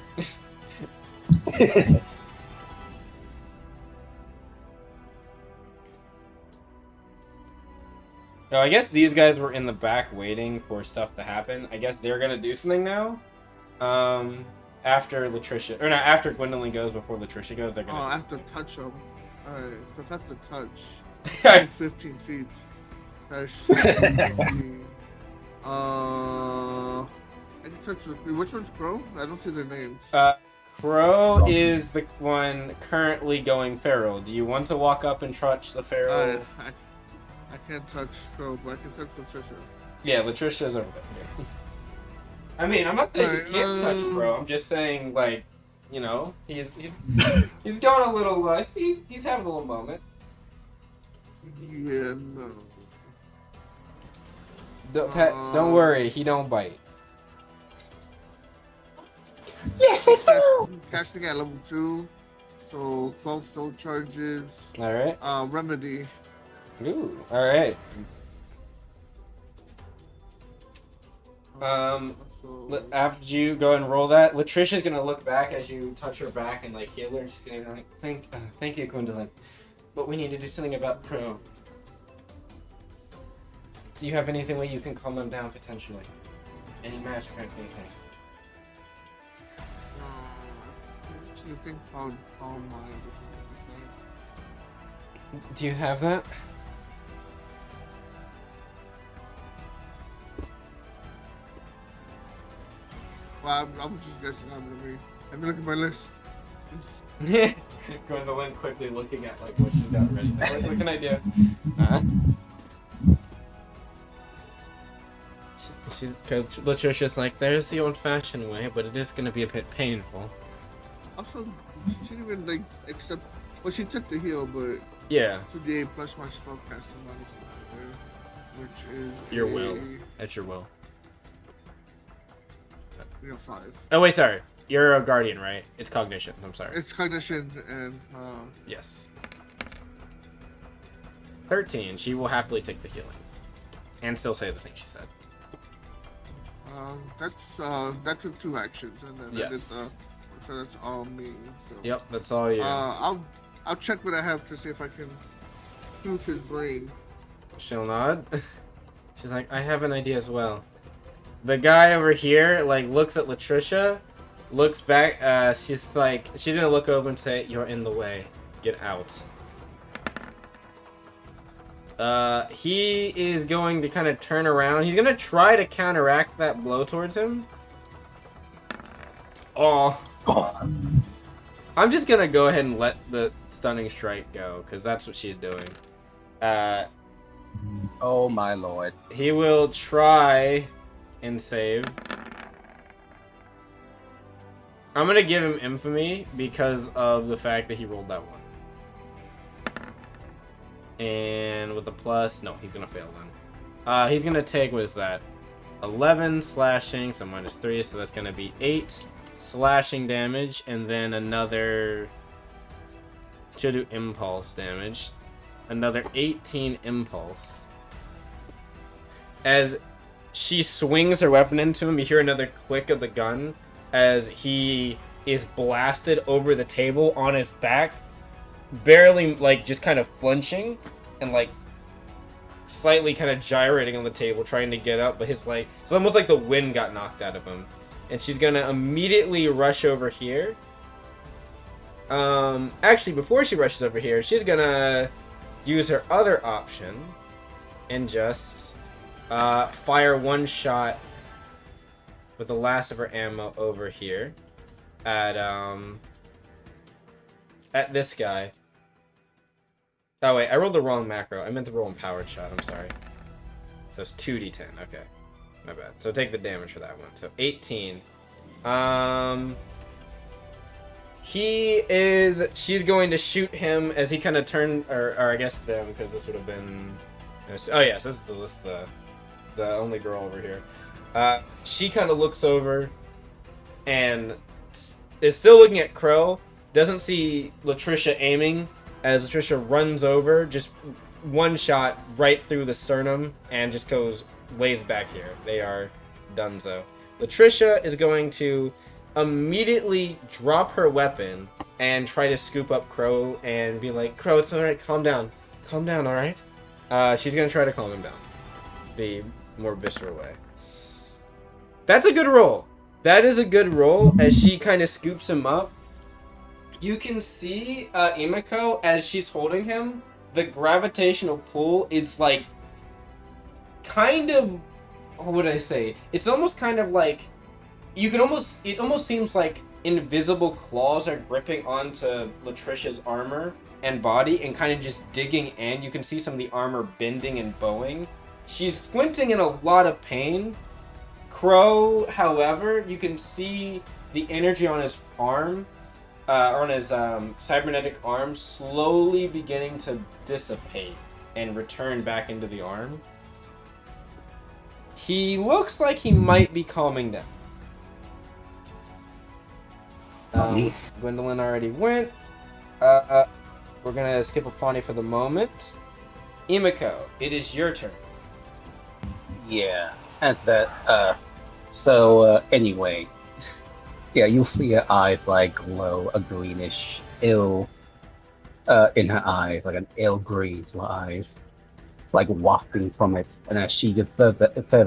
No, I guess these guys were in the back waiting for stuff to happen. I guess they're gonna do something now. After Latricia, or not after Gwendolyn goes, before Latricia goes, they're gonna. Oh, I have to touch them. Alright, if I have to touch, 15 feet. That's 15. I can touch the three. Which one's Crow? I don't see their names. Crow is the one currently going feral. Do you want to walk up and touch the feral? I can't touch Crow, but I can touch Latricia. Yeah, Latricia's over there. I mean, I'm not saying you can't touch Crow. I'm just saying, like, you know, he's going a little. He's having a little moment. Yeah, no. Don't worry, he don't bite. Yes, I do. Casting at level 2, so 12 soul charges. All right. Remedy. Ooh. All right. After you go and roll that, Latricia's gonna look back as you touch her back and like heal her. And she's gonna be like, "Thank you, Gwendolyn, but we need to do something about Crow. Do you have anything where you can calm them down potentially? Any magic or anything?" casting a thing called Calm Mind or something like that. Do you have that? Well, I'm just guessing on me. Let me look at my list. Gwendolyn quickly looking at like what she's got ready. Like, what can I do? Latricia's like, there's the old-fashioned way, but it is gonna be a bit painful. Also, she didn't even like accept. Well, she took the heal, but Yeah, 2d8 plus my spellcasting modifier, which is your will. At your will. 5. Oh wait, sorry. You're a guardian, right? It's cognition. I'm sorry. It's cognition and Yes. 13. She will happily take the healing, and still say the thing she said. that took 2 actions, and then Yes. so that's all me. So. Yep, that's all you. I'll check what I have to see if I can soothe his brain. She'll nod. She's like, I have an idea as well. The guy over here, like, looks at Latricia, looks back, she's like, she's gonna look over and say, you're in the way. Get out. He is going to kind of turn around. He's gonna try to counteract that blow towards him. Oh. I'm just gonna go ahead and let the stunning strike go, because that's what she's doing. Oh my lord. He will try and save. I'm gonna give him infamy because of the fact that he rolled that one. And with the plus, no, he's gonna fail then. He's gonna take, what is that? 11 slashing, so -3, so that's gonna be 8 slashing damage, and then another. Should do impulse damage. Another 18 impulse. As she swings her weapon into him, you hear another click of the gun as he is blasted over the table on his back, barely, like, just kind of flinching and, like, slightly kind of gyrating on the table, trying to get up, but his, like, it's almost like the wind got knocked out of him. And she's gonna immediately rush over here. Actually, before she rushes over here, she's gonna use her other option and just fire one shot with the last of her ammo over here at this guy. Oh wait, I rolled the wrong macro. I meant to roll empowered shot. I'm sorry. So it's 2d10. Okay, my bad. So take the damage for that one. So 18. She's going to shoot him as he kind of turned, or I guess them, because this would have been. Oh yes, this is the only girl over here. She kind of looks over and is still looking at Crow. Doesn't see Latricia aiming as Latricia runs over, just one shot right through the sternum and just lays back here. They are donezo. Latricia is going to immediately drop her weapon and try to scoop up Crow and be like, Crow, it's alright, calm down, alright? She's gonna try to calm him down the more visceral way. That's a good roll. That is a good roll as she kind of scoops him up. You can see Imiko as she's holding him. The gravitational pull is like kind of, what would I say? It's almost kind of like it almost seems like invisible claws are gripping onto Latricia's armor and body and kind of just digging in. You can see some of the armor bending and bowing. She's squinting in a lot of pain. Crow, however, you can see the energy on his arm, on his cybernetic arm, slowly beginning to dissipate and return back into the arm. He looks like he might be calming down. Gwendolyn already went. We're gonna skip a Pawnee for the moment. Imiko, it is your turn. Yeah, that's that. Anyway. Yeah, you'll see her eyes like glow a greenish ill in her eyes, like an ill green to her eyes, like wafting from it. And as she just said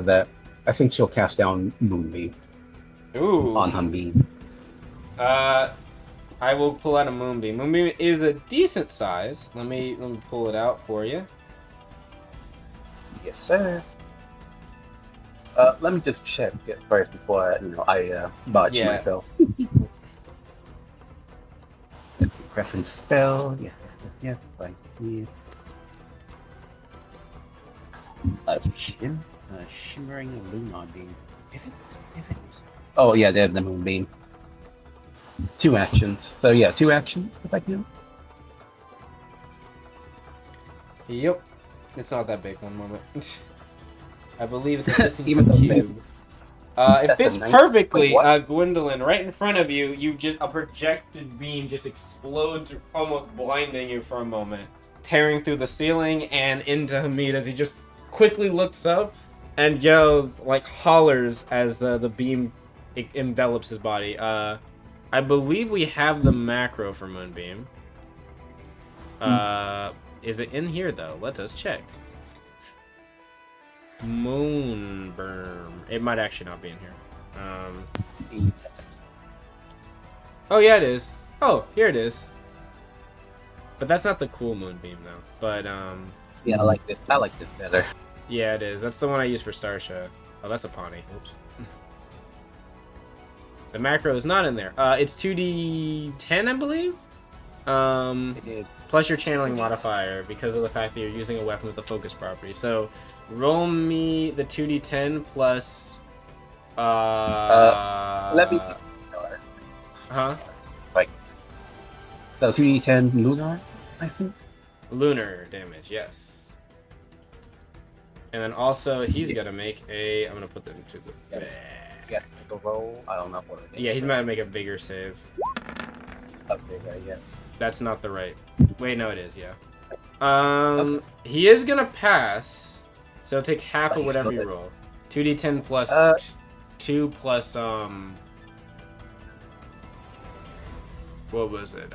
that, I think she'll cast down Moonbeam Ooh. on her beam. I'm I will pull out a moonbeam. Moonbeam is a decent size. Let me pull it out for you. Yes, sir. Let me just check it first before I botch Yeah. myself. Let's see, preference spell. Yes, right here. Shimmering lunar beam. Is it? Oh yeah, there's the moonbeam. 2 actions. So yeah, 2 actions if I can. Yep. It's not that big. One moment. I believe it's a 15 Even foot though cube. It that's a fits nice. Wait, perfectly, what? Gwendolyn. Right in front of you, a projected beam just explodes, almost blinding you for a moment, tearing through the ceiling and into Hamid as he just quickly looks up and yells, like hollers as the beam envelops his body. I believe we have the macro for Moonbeam. Is it in here though? Let us check. Moonburn. It might actually not be in here. Oh yeah, it is. Oh, here it is. But that's not the cool moonbeam though. But Yeah, I like this. I like this better. yeah, it is. That's the one I use for Starsha. Oh, that's a Pawnee. Oops. The macro is not in there. It's 2d10, I believe. Plus your channeling modifier because of the fact that you're using a weapon with a focus property. So roll me the 2d10 plus. Let me. Huh? Like. So 2d10 lunar, I think. Lunar damage, yes. And then also he's gonna make a. I'm gonna put that into the. Yeah, the roll. I don't know what it is. Yeah, he's gonna make a bigger save. Okay, yeah. That's not the right. Wait, no, it is. Yeah. He is gonna pass. So take half of whatever you roll. 2d10 plus 2 plus What was it?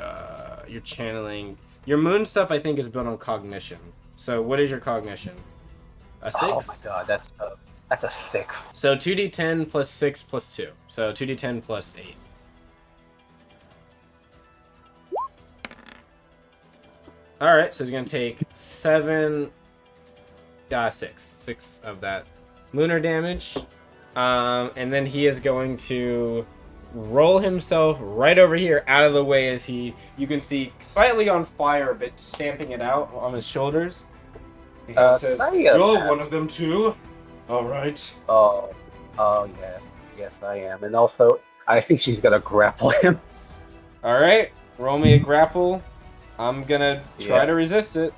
You're channeling. Your moon stuff, I think, is built on cognition. So what is your cognition? A 6? Oh my god, that's a 6. So 2d10 plus 6 plus 2. So 2d10 plus 8. Alright, so he's going to take 6 of that lunar damage. And then he is going to roll himself right over here out of the way as you can see, slightly on fire, but stamping it out on his shoulders. He kind of says, "You're one of them too? Alright." Oh, yeah. Yes, I am. And also, I think she's gonna grapple him. Alright, roll me a grapple. I'm gonna try to resist it.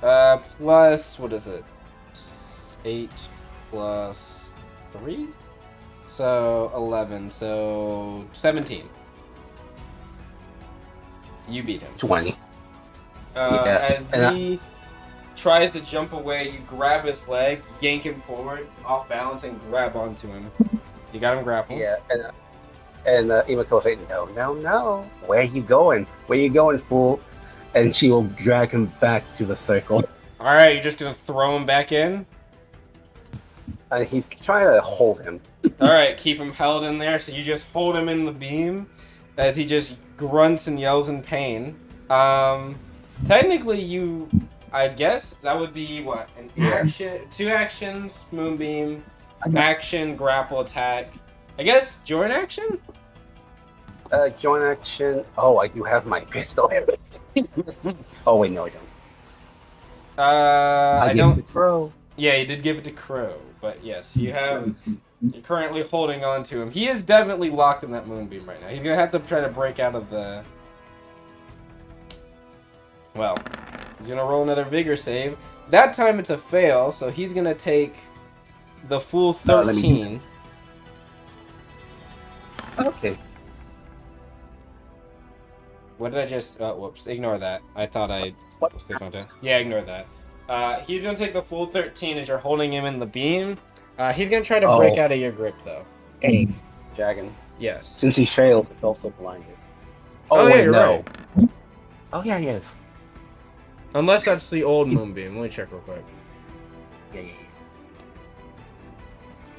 Plus, what is it? 8 plus 3? So, 11. So, 17. You beat him. 20. As he tries to jump away, you grab his leg, yank him forward, off balance, and grab onto him. You got him grappled. Yeah, and Imako says, no. Where are you going? Where you going, fool? And she will drag him back to the circle. Alright, you're just gonna throw him back in? He's trying to hold him. Alright, keep him held in there, so you just hold him in the beam as he just grunts and yells in pain. Technically I guess that would be what? An action, 2 actions, moonbeam, action, grapple, attack. I guess join action? Join action. Oh, I do have my pistol. Oh wait, no, I don't. I give don't. it to Crow. Yeah, you did give it to Crow, but yes, you're currently holding on to him. He is definitely locked in that moonbeam right now. He's gonna have to try to break out of the. Well, he's gonna roll another vigor save. That time it's a fail, so he's gonna take the full 13. Okay. What did I just... Oh, whoops. Ignore that. I thought I was clicking on it. Yeah, ignore that. He's going to take the full 13 as you're holding him in the beam. He's going to try to break out of your grip, though. Hey, Dragon. Yes. Since he failed, it's also blinded. Oh, yeah, you're right. Oh, yeah, yes. Unless that's the old moonbeam. Let me check real quick. Yeah.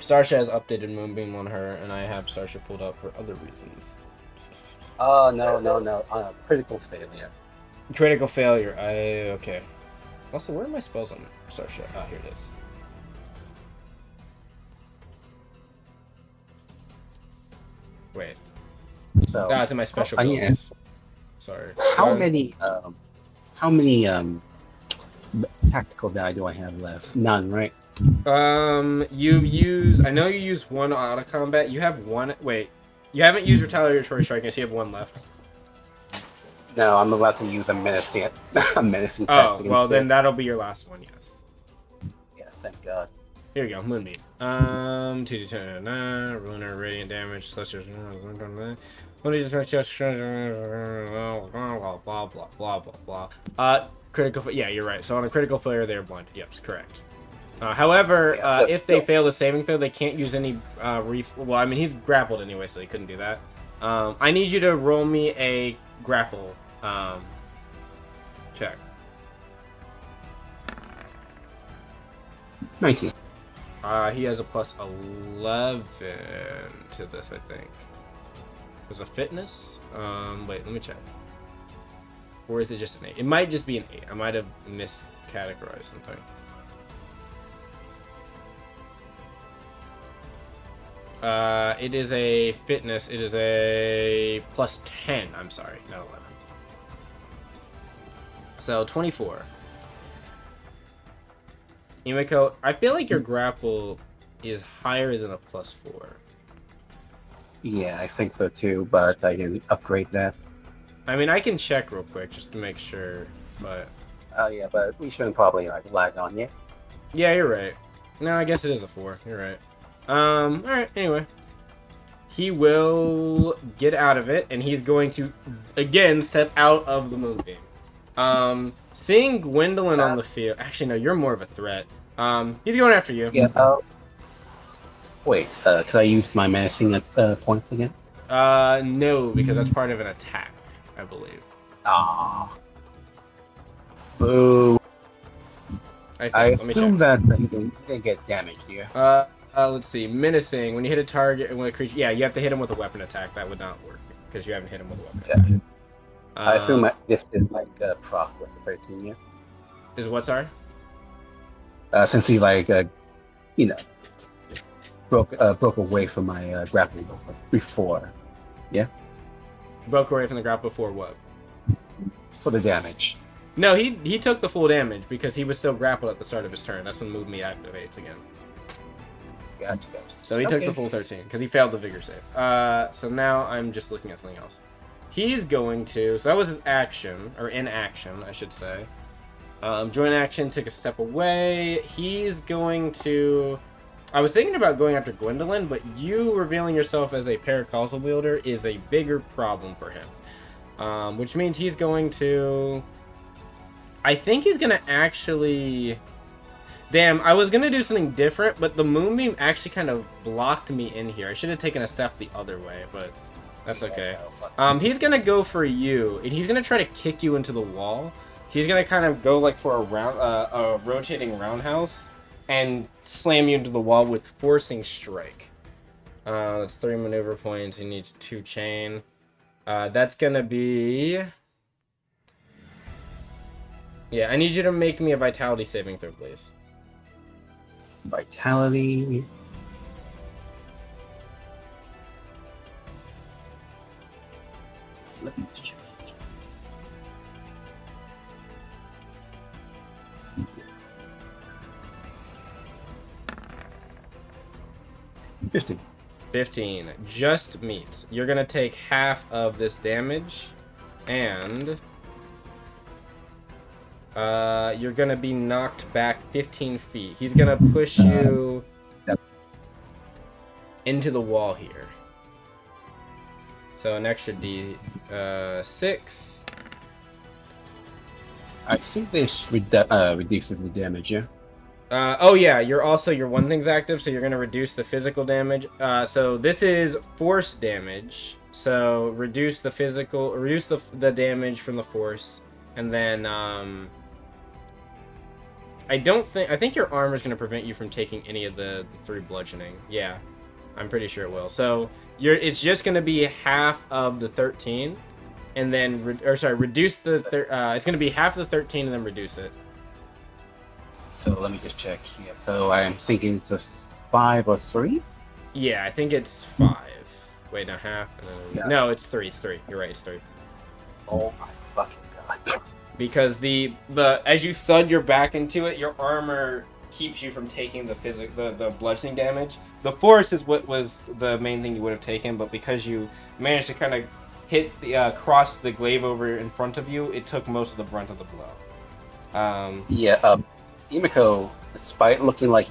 Starsha has updated Moonbeam on her, and I have Starsha pulled up for other reasons. Oh, no. Critical failure. Critical failure. Okay. Also, where are my spells on Starsha? Ah, here it is. Wait. So, Ah, it's in my special yeah. abilities. Sorry. How many tactical die do I have left? None, right? You use. I know you use one auto combat. You have one. Wait. You haven't used retaliatory strike, so you have one left. No, I'm about to use a menacing, a menacing Oh, tactic well, instead. then that'll be your last one, yes. Yeah, thank God. Here we go, Moonbeam. 2d10, lunar radiant damage, celestial, blah blah blah. Critical. Yeah, you're right. So on a critical failure, they're blind. Yep, correct. However, Yeah, so- if they fail the saving throw, they can't use any well, I mean, he's grappled anyway, so he couldn't do that. I need you to roll me a grapple check. 19. He has a plus 11 to this, I think. Was a fitness? Wait, let me check. Or is it just an 8? It might just be an 8. I might have miscategorized something. It is a fitness. It is a plus 10. I'm sorry, not 11. So 24. Yumiko, I feel like your grapple is higher than a plus 4. Yeah, I think so too, but I can upgrade that. I mean, I can check real quick just to make sure, but... Oh yeah, but we shouldn't probably like lag on you. Yeah, you're right. No, I guess it is a 4. You're right. Alright, anyway. He will get out of it, and he's going to, again, step out of the Moonbeam. Seeing Gwendolyn on the field... Actually, no, you're more of a threat. He's going after you. Yeah, wait, could I use my menacing points again? No, because that's part of an attack, I believe. Ah. Boo. I think. I Let me assume check. that he can get damaged here. Let's see. Menacing. When you hit a target and when a creature... Yeah, you have to hit him with a weapon attack. That would not work, because you haven't hit him with a weapon attack. Yeah. I assume this is like proc with the 13 year. Is what, sorry? Since he like, you know, broke away from my grappling before. Yeah? Broke away from the grapple before what? For the damage. No, he took the full damage because he was still grappled at the start of his turn. That's when Move Me activates again. Gotcha. So he took the full 13 because he failed the vigor save. So now I'm just looking at something else. He's going to... So that was an action, or in action, I should say. Join action, take a step away. He's going to... I was thinking about going after Gwendolyn, but you revealing yourself as a paracausal wielder is a bigger problem for him. Which means he's going to... I think he's going to actually... Damn, I was going to do something different, but the Moonbeam actually kind of blocked me in here. I should have taken a step the other way, but that's okay. He's going to go for you, and he's going to try to kick you into the wall. He's going to kind of go like for a rotating roundhouse and slam you into the wall with Forcing Strike. That's 3 maneuver points. He needs 2 chain. That's going to be... Yeah, I need you to make me a Vitality saving throw, please. Vitality. Let me check. $15. 15. Just meets. You're going to take half of this damage, and you're going to be knocked back 15 feet. He's going to push you into the wall here. So an extra D6. I think this reduces the damage, yeah? Oh yeah, your one thing's active, so you're gonna reduce the physical damage. So this is force damage. So reduce the damage from the force, and then I think your armor is going to prevent you from taking any of the 3 bludgeoning. Yeah, I'm pretty sure it will. So it's just going to be half of the 13, and then reduce the it's going to be half of the 13 and then reduce it. So let me just check here. So I'm thinking it's a 5 or 3. Yeah, I think it's 5. Wait, no, half. Yeah. No, it's 3. It's 3. You're right. It's 3. Oh my fucking god. Because the as you thud your back into it, your armor keeps you from taking the bludgeoning damage. The force is what was the main thing you would have taken, but because you managed to kind of hit the cross the glaive over in front of you, it took most of the brunt of the blow. Yeah, Emiko, despite looking like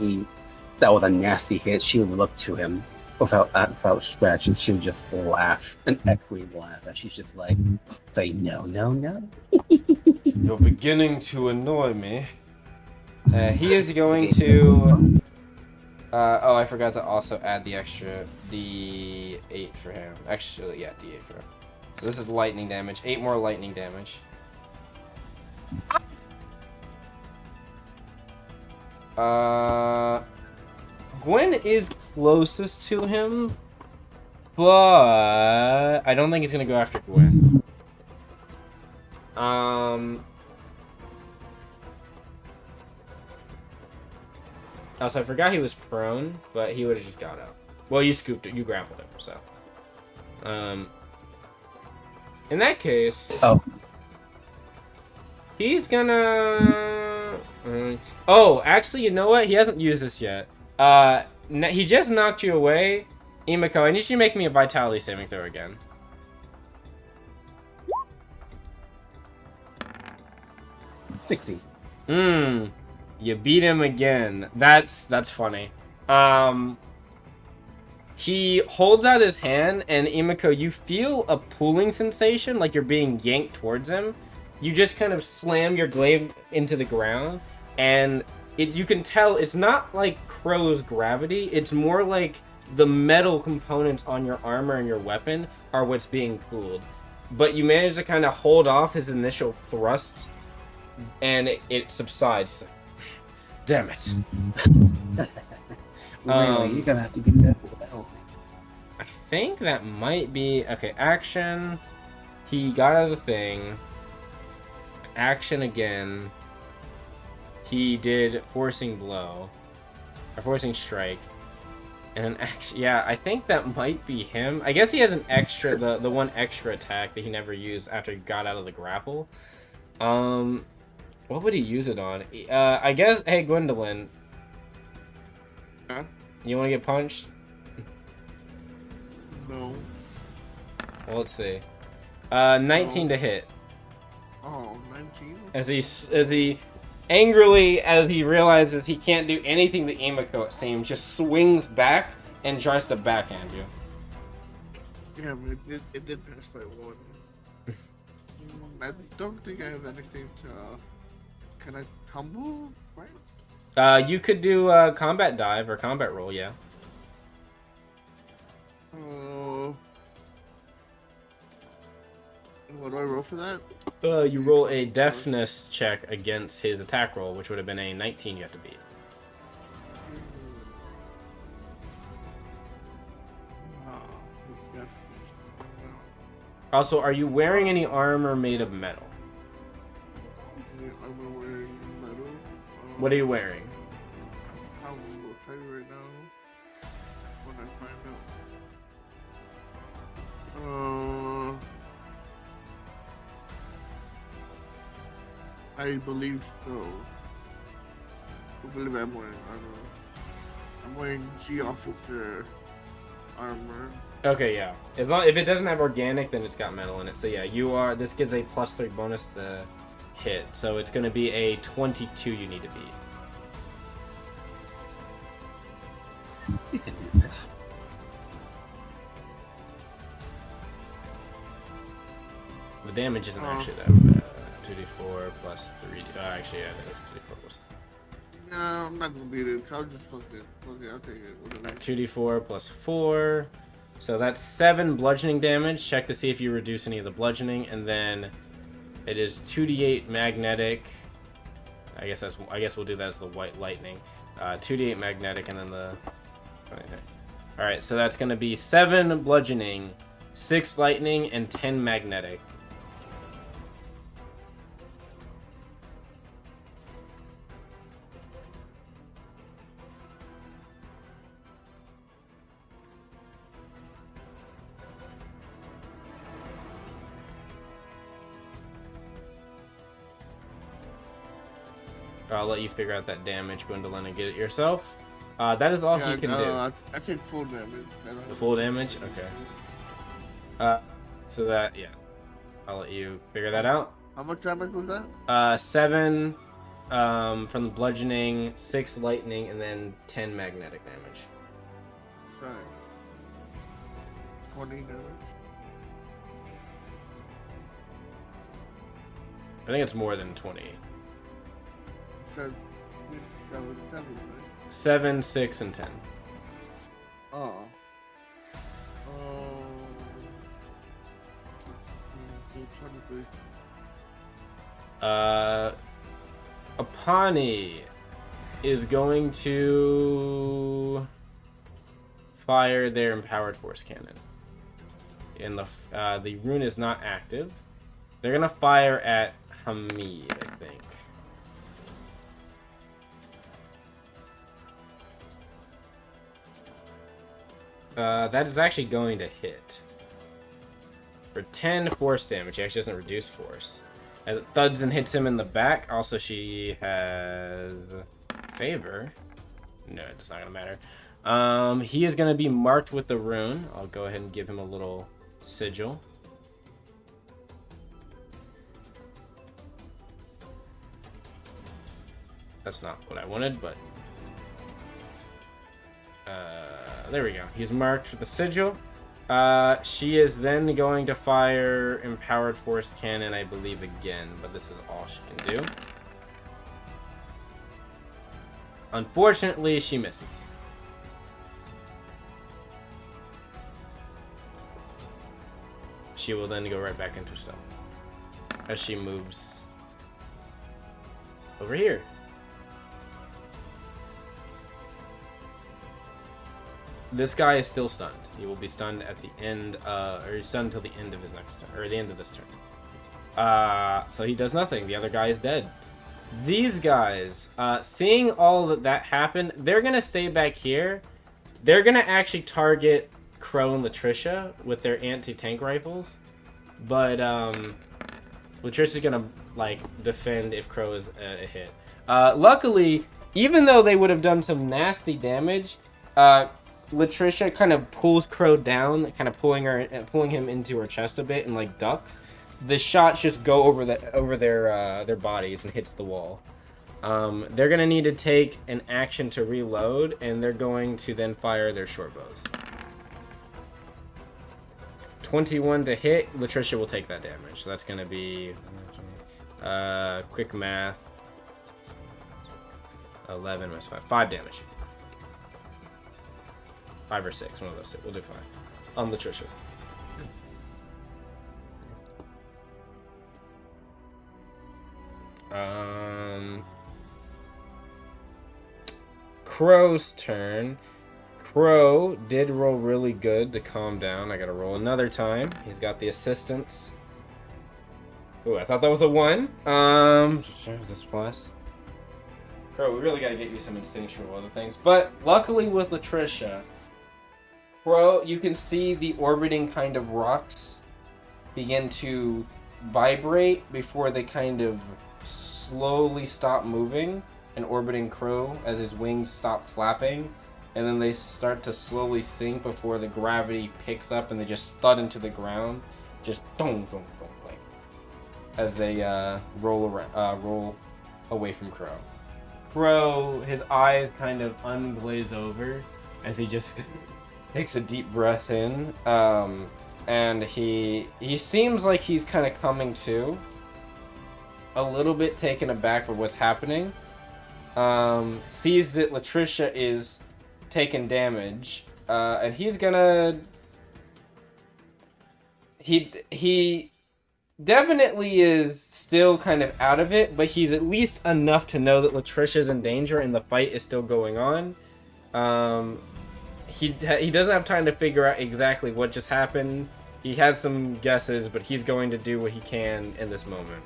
that was a nasty hit, she would look to him without scratch, and she would just laugh, an echoing laugh, and she's just like, say no, no, no. You're beginning to annoy me. He is going to... oh, I forgot to also add the extra D8 for him. Actually, yeah, D8 for him. So this is lightning damage. 8 more lightning damage. Gwen is closest to him, but I don't think he's gonna go after Gwen. Also, I forgot he was prone, but he would have just got up. Well, you scooped it, you grappled him, so. In that case, he's gonna. Oh, actually, you know what? He hasn't used this yet. He just knocked you away, Emiko. I need you to make me a vitality saving throw again. 60. You beat him again. That's funny. He holds out his hand, and Emiko, you feel a pulling sensation, like you're being yanked towards him. You just kind of slam your glaive into the ground, and you can tell it's not like Crow's gravity. It's more like the metal components on your armor and your weapon are what's being pulled. But you manage to kind of hold off his initial thrust, and it subsides. Damn it. Really, you're gonna have to get that without me. I think that might be... Okay, action. He got out of the thing. Action again. He did forcing blow. Or forcing strike. And an action... Yeah, I think that might be him. I guess he has an extra... The one extra attack that he never used after he got out of the grapple. What would he use it on? I guess... Hey, Gwendolyn. Huh? You want to get punched? No. Well, let's see. 19 to hit. Oh, 19? As he angrily, as he realizes he can't do anything to Emiko, it seems, just swings back and tries to backhand you. Yeah, but it did pass by 1. I don't think I have anything to... Can I tumble? Right? You could do combat dive or combat roll, yeah. What do I roll for that? You roll a deafness check against his attack roll, which would have been a 19 you have to beat. Also, are you wearing any armor made of metal? I'm wearing metal. What are you wearing? I will tell you right now when I find out. I believe so. I believe I'm wearing armor. I'm wearing G officer armor. Okay, yeah. As long if it doesn't have organic, then it's got metal in it. So yeah, you are. This gives a +3 bonus to hit. So it's going to be a 22 you need to beat. You can do this. The damage isn't actually that bad. 2d4 plus 3. Actually, yeah, it is 2d4 plus. No, I'm not gonna beat it. I'll just fuck it. Okay, I'll take it. Whatever. 2d4 plus 4. So that's 7 bludgeoning damage. Check to see if you reduce any of the bludgeoning. And then it is 2d8 magnetic. I guess we'll do that as the white lightning. 2d8 magnetic, and then the. All right, so that's gonna be 7 bludgeoning, 6 lightning, and 10 magnetic. I'll let you figure out that damage, Gwendolyn, and get it yourself. That is all he can do. I take full damage. The full damage? Okay. So that, yeah. I'll let you figure that out. How much damage was that? 7 from the bludgeoning, 6 lightning, and then 10 magnetic damage. Right. 20 damage. I think it's more than 20. Said that was 7, right? 7, 6, and 10. Oh. So 23. Apani is going to fire their empowered force cannon. And the rune is not active. They're gonna fire at Hamid, I think. That is actually going to hit. For 10 force damage. He actually doesn't reduce force. As it thuds and hits him in the back. Also, she has favor. No, it's not going to matter. He is going to be marked with the rune. I'll go ahead and give him a little sigil. That's not what I wanted, but... there we go. He's marked with the sigil. She is then going to fire Empowered Force Cannon, I believe, again. But this is all she can do. Unfortunately, she misses. She will then go right back into stealth. As she moves over here. This guy is still stunned. He will be stunned at the end, or he's stunned until the end of his next turn, or the end of this turn. So he does nothing. The other guy is dead. These guys, seeing all that happen, they're gonna stay back here. They're gonna actually target Crow and Latricia with their anti-tank rifles, but Latricia's gonna like defend if Crow is a hit. Luckily, even though they would have done some nasty damage, Latricia kind of pulls Crow down, kind of pulling him into her chest a bit, and like ducks. The shots just go over their bodies and hits the wall. They're gonna need to take an action to reload, and they're going to then fire their short bows. 21 to hit. Latricia will take that damage, so that's gonna be quick math. 11 minus 5 damage. 5 or 6, one of those. We'll do 5. On Latricia. Crow's turn. Crow did roll really good to calm down. I gotta roll another time. He's got the assistance. Ooh, I thought that was a 1. What's this plus? Crow, we really gotta get you some instinctual other things. But luckily with Latricia, Crow, you can see the orbiting kind of rocks begin to vibrate before they kind of slowly stop moving and orbiting Crow as his wings stop flapping, and then they start to slowly sink before the gravity picks up and they just thud into the ground, just dong dong dong, like as they roll away from Crow. Crow, his eyes kind of unglaze over as he just takes a deep breath in, and he seems like he's kind of coming to, a little bit taken aback by what's happening. Sees that Latricia is taking damage, and he's gonna he definitely is still kind of out of it, but he's at least enough to know that Latricia's in danger and the fight is still going on. He doesn't have time to figure out exactly what just happened. He has some guesses, but he's going to do what he can in this moment.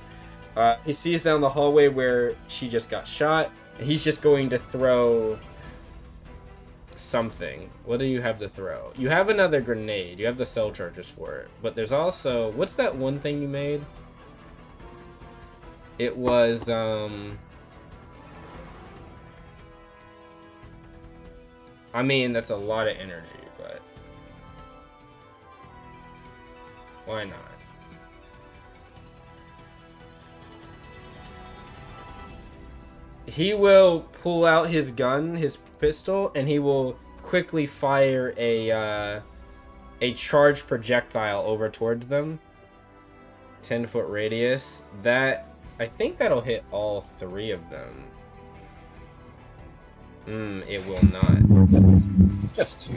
He sees down the hallway where she just got shot, and he's just going to throw something. What do you have to throw? You have another grenade. You have the cell charges for it. But there's also... What's that one thing you made? It was, I mean, that's a lot of energy, but... Why not? He will pull out his gun, his pistol, and he will quickly fire a charged projectile over towards them. 10-foot radius. That, I think that'll hit all three of them. It will not. Just two.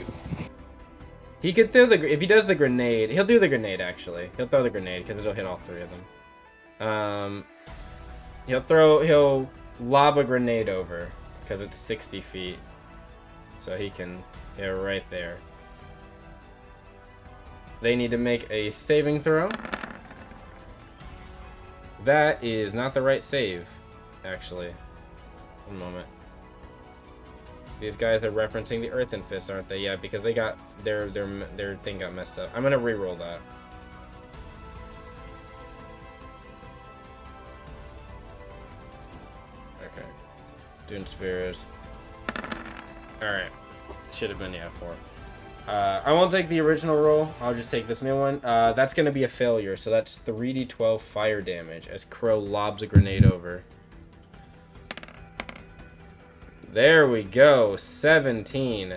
He could throw the, if he does the grenade, he'll do the grenade actually. He'll throw the grenade because it'll hit all three of them. He'll lob a grenade over because it's 60 feet. So he can hit right there. They need to make a saving throw. That is not the right save, actually. One moment. These guys are referencing the Earthen Fist, aren't they? Yeah, because they got their thing got messed up. I'm gonna re-roll that. Okay. Dune Spears. Alright. Should have been, yeah, 4. I won't take the original roll. I'll just take this new one. That's gonna be a failure, so that's 3d12 fire damage as Crow lobs a grenade over. There we go, 17.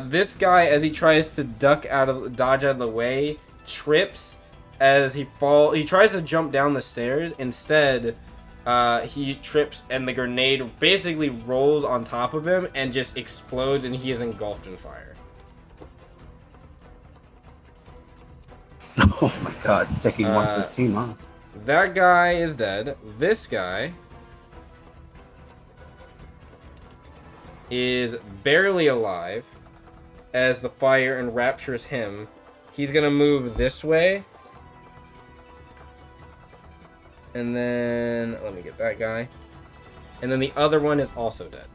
This guy, as he tries to dodge out of the way, trips as he tries to jump down the stairs. Instead, he trips and the grenade basically rolls on top of him and just explodes, and he is engulfed in fire. Oh my god, taking 115, huh? That guy is dead. This guy is barely alive as the fire enraptures him. He's gonna move this way. And then, let me get that guy. And then the other one is also dead.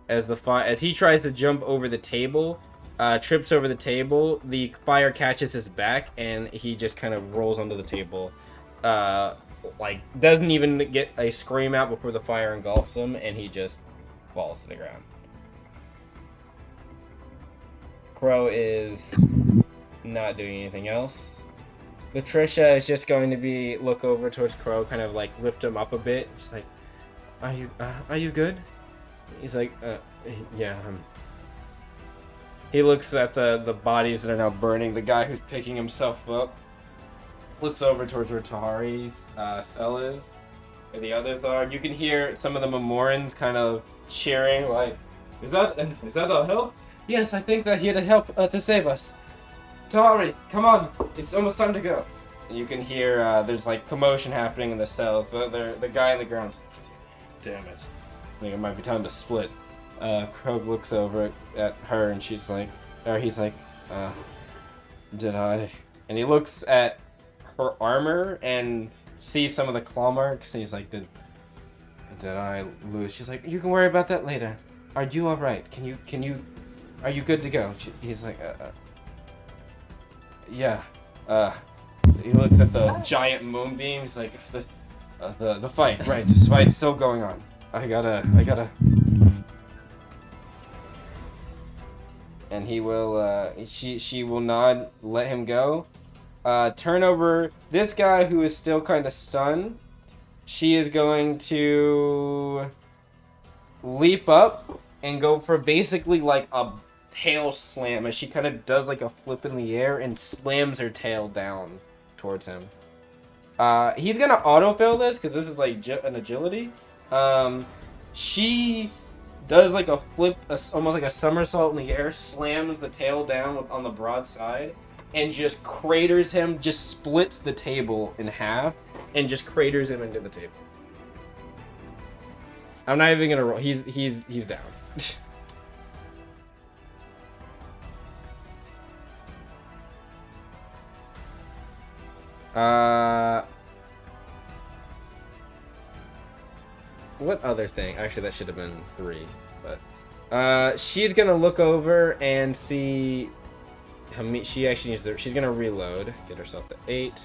As he tries to jump over the table, trips over the table, the fire catches his back, and he just kind of rolls onto the table. Like, doesn't even get a scream out before the fire engulfs him, and he just falls to the ground. Crow is not doing anything else. Latricia is just going to look over towards Crow, kind of like lift him up a bit. She's like, are you good? He's like, yeah, He looks at the bodies that are now burning. The guy who's picking himself up looks over towards where Tahari's cell is, and the others are. You can hear some of the Memorens kind of cheering, like, is that a help? Yes, I think they're here to help, to save us. Tahari, come on, it's almost time to go. And you can hear there's like commotion happening in the cells. The guy in the ground's like, damn it, I think it might be time to split. Krog looks over at her, and he's like, did I? And he looks at her armor and sees some of the claw marks, and he's like, did I lose? She's like, you can worry about that later. Are you all right? Are you good to go? He's like, yeah. He looks at the giant moonbeam. He's like, the fight, right? This fight's still going on. I gotta. And he will, she will nod, let him go. Turn over this guy who is still kind of stunned. She is going to leap up and go for basically like a tail slam as she kind of does like a flip in the air and slams her tail down towards him. He's gonna autofill this because this is like an agility. She does like a flip, almost like a somersault in the air, slams the tail down on the broad side, and just craters him, just splits the table in half, and just craters him into the table. I'm not even gonna roll. He's down. What other thing? Actually, that should have been 3, but she's gonna look over and see. She actually needs to. She's gonna reload, get herself to 8.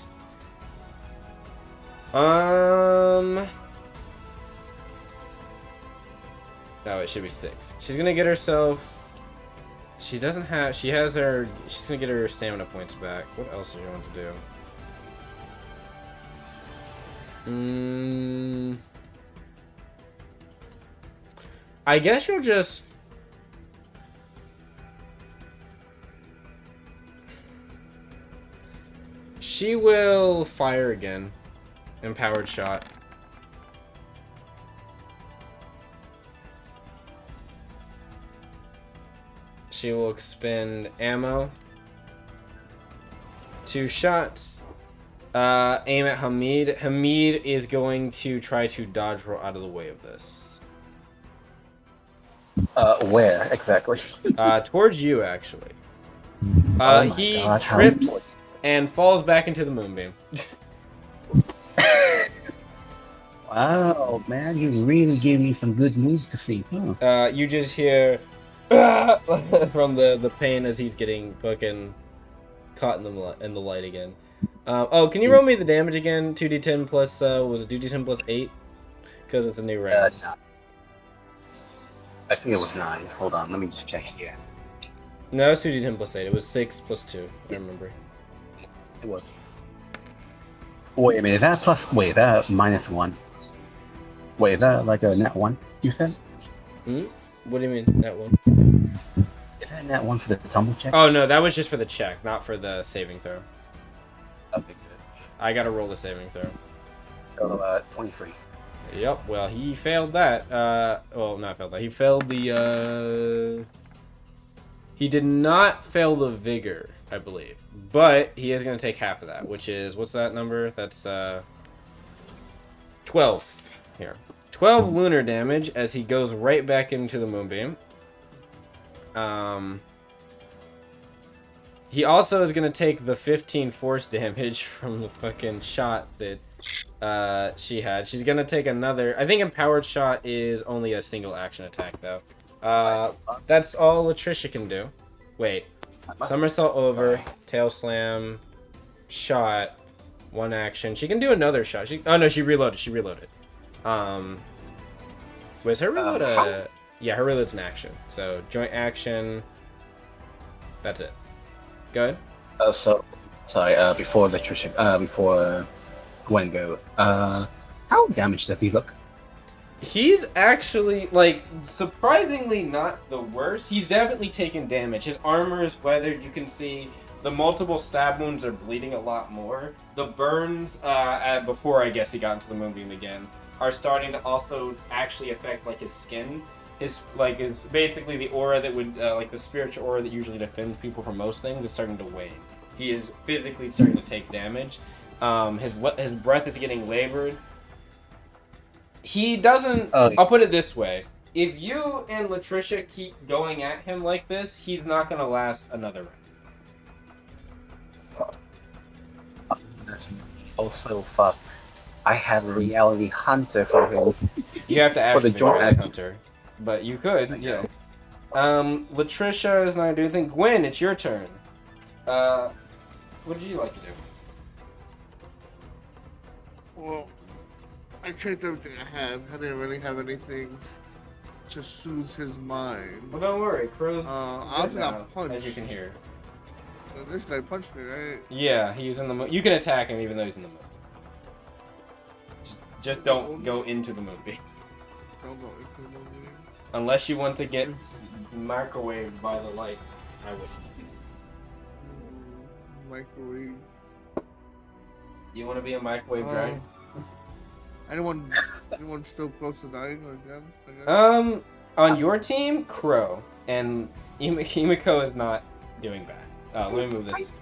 No, it should be 6. She's gonna get herself. She doesn't have. She has her. She's gonna get her stamina points back. What else do you want to do? I guess you'll just. She will fire again. Empowered shot. She will expend ammo. 2 shots. Aim at Hamid. Hamid is going to try to dodge roll out of the way of this. Where exactly? Towards you, actually. Oh my He God, trips and falls back into the moonbeam. Wow, man, you really gave me some good moves to see, huh? You just hear from the pain as he's getting fucking caught in the light again. Oh, can you roll me the damage again? 2d10 plus, was it 2d10 plus 8? Because it's a new round. No. I think it was 9. Hold on, let me just check here. No, it's 2d10 plus 8. It was 6 plus 2, I remember. It was. Wait a minute, that plus. Wait, that -1. Wait, is that like a net 1, you said? What do you mean, that one? Is that net 1 for the tumble check? Oh, no, that was just for the check, not for the saving throw. Okay, good. I gotta roll the saving throw. So, 23. Yep, well, he failed that. Well, not failed that. He failed the, He did not fail the vigor, I believe. But he is going to take half of that, which is... What's that number? That's, 12. Here. 12 lunar damage as he goes right back into the moonbeam. He also is going to take the 15 force damage from the fucking shot that she had. She's going to take another... I think empowered shot is only a single action attack, though. That's all Latricia can do. Wait. Somersault over, tail slam, shot, 1 action. She can do another shot. Oh, no, she reloaded. She reloaded. Was her reload Yeah, her reload's an action. So, joint action. That's it. Go ahead. Sorry, before before Gwen goes, how damaged does he look? He's actually, like, surprisingly not the worst. He's definitely taken damage. His armor is weathered. You can see the multiple stab wounds are bleeding a lot more. The burns, before I guess he got into the moonbeam again, are starting to also actually affect, like, his skin. It's basically the aura that would, like, the spiritual aura that usually defends people from most things is starting to wane. He is physically starting to take damage. His breath is getting labored. He doesn't... I'll put it this way. If you and Latricia keep going at him like this, he's not going to last another round. Also, fuck. I have a reality hunter for him. You have to activate the joint reality hunter. But you could, yeah. Latricia is not going to do anything. Gwen, it's your turn. What would you like to do? Well, I checked everything I had. I didn't really have anything to soothe his mind. Well, don't worry. Crow's I also now, got punched. as you can hear. This guy punched me, right? Yeah, he's in the moon. You can attack him even though he's in the moon. Just don't go into the moonbeam. Don't go into the moonbeam. Unless you want to get microwaved by the light, I would. Microwave. You want to be a microwave dragon? Anyone still close to dying again? On your team, Crow, and Himiko is not doing bad. Let me move this.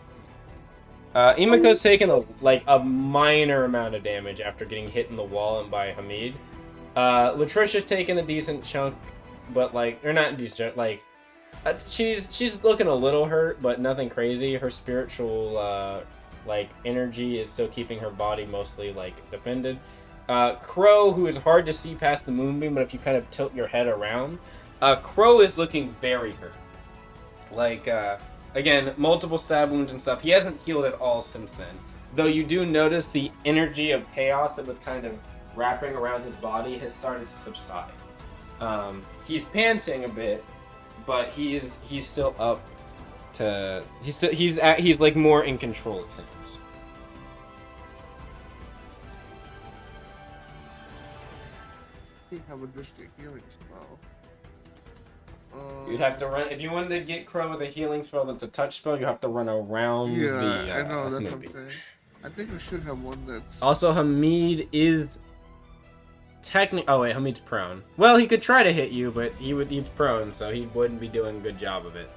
Imiko's taken a minor amount of damage after getting hit in the wall and by Hamid. Latricia's taken a decent chunk, but or not decent, she's looking a little hurt, but nothing crazy. Her spiritual energy is still keeping her body mostly defended. Crow, who is hard to see past the moonbeam, but if you kind of tilt your head around, Crow is looking very hurt. Again, multiple stab wounds and stuff. He hasn't healed at all since then. Though you do notice the energy of chaos that was kind of wrapping around his body has started to subside. He's panting a bit, but he's still up to he's more in control, it seems. I have a distinct healing spell. You'd have to run if you wanted to get Crow with a healing spell that's a touch spell. You have to run around. Yeah, I know that's what I'm saying. I think we should have one that's. Also, Hamid is technically. Oh wait, Hamid's prone. Well, he could try to hit you, but he's prone, so he wouldn't be doing a good job of it.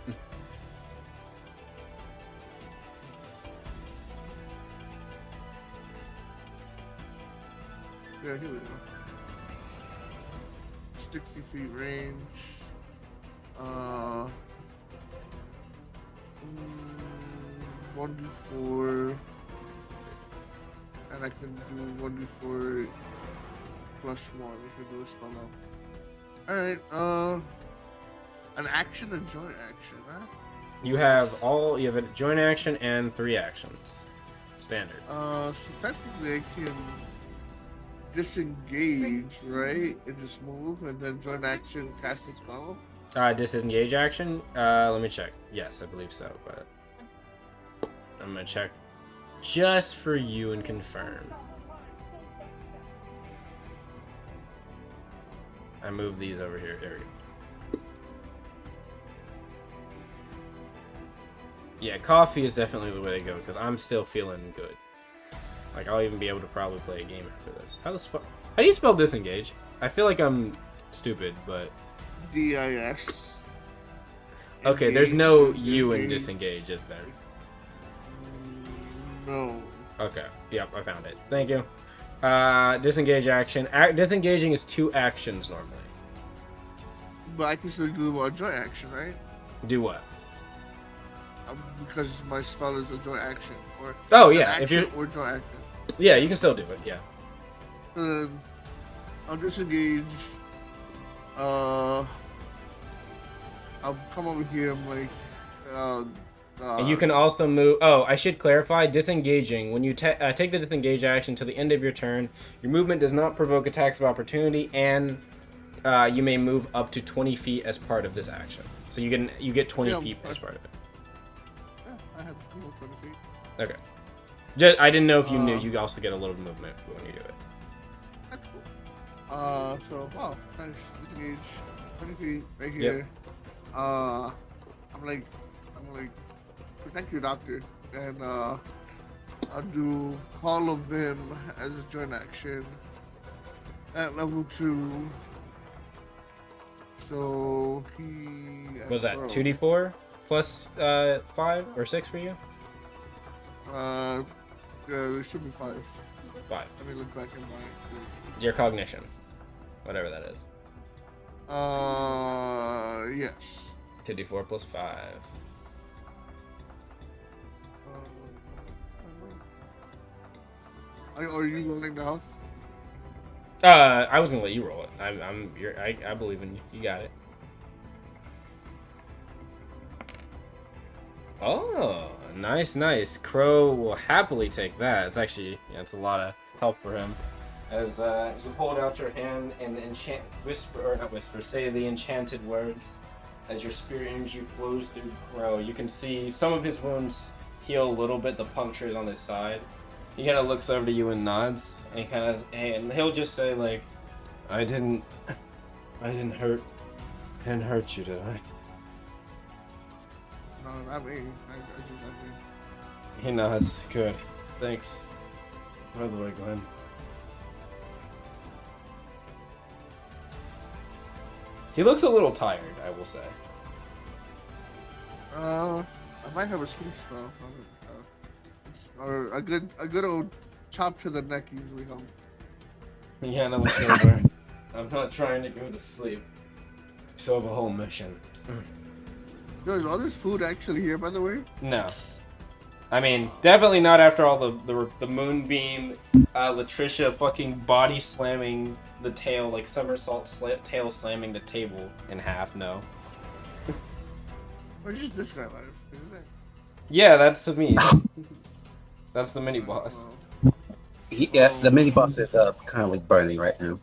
Yeah, here we go. 60 feet range. 1d4, and I can do 1d4 plus 1 if I do a spell up. Alright, an action and joint action, huh? You have a joint action and 3 actions. Standard. So technically I can disengage, right? And just move, and then joint action cast a spell. Disengage action? Let me check. Yes, I believe so, but I'm gonna check just for you and confirm. I moved these over here. There we go. Yeah, coffee is definitely the way to go because I'm still feeling good. I'll even be able to probably play a game after this. How do you spell disengage? I feel like I'm stupid, but D-I-S. okay, there's no U in disengage, is there? No. Okay, yep, I found it. Thank you. Disengage action. Disengaging is 2 actions normally. But I can still do a joint action, right? Do what? Because my spell is a joint action. Or oh, it's yeah. an If you or joint action. Yeah, you can still do it, yeah. I'll disengage. I'll come over here. I'm like, and you can also move. Oh, I should clarify. Disengaging. When you take the disengage action till the end of your turn, your movement does not provoke attacks of opportunity, and you may move up to 20 feet as part of this action. So you get 20 feet as part of it. Yeah, I have 20 feet. Okay. I didn't know if you knew. You also get a little movement when you do it. That's cool. So wow, nice. Disengage. 20 feet right here. Yep. I'm like, protect your doctor, and I'll do Call of Vim as a joint action at level 2. So he Was that 2d4 plus 5 or 6 for you? It should be 5. 5. Let me look back in my. Your cognition, whatever that is. Yes. 2d4 plus 5. Are you rolling the house? I was gonna let you roll it. I believe in you. You got it. Oh, nice. Crow will happily take that. It's actually, it's a lot of help for him. As you hold out your hand and say the enchanted words. As your spirit energy flows through Crow, you can see some of his wounds heal a little bit. The punctures on his side. He kind of looks over to you and nods, and he'll just say I didn't hurt you, did I? No, not me. I do not me. He nods. Good. Thanks. By the way, Glenn. He looks a little tired, I will say. I might have a sleep spell. Or a good old chop to the neck usually helps. Yeah, no, it's over. I'm not trying to go to sleep. So have a whole mission. Yo, is all this food actually here, by the way? No. I mean, definitely not after all the moonbeam, Latricia fucking body slamming the tail, like somersault tail slamming the table in half, no. Or just this guy life? Isn't it? Yeah, that's to me. That's the mini boss. Yeah, the mini boss is currently burning right now.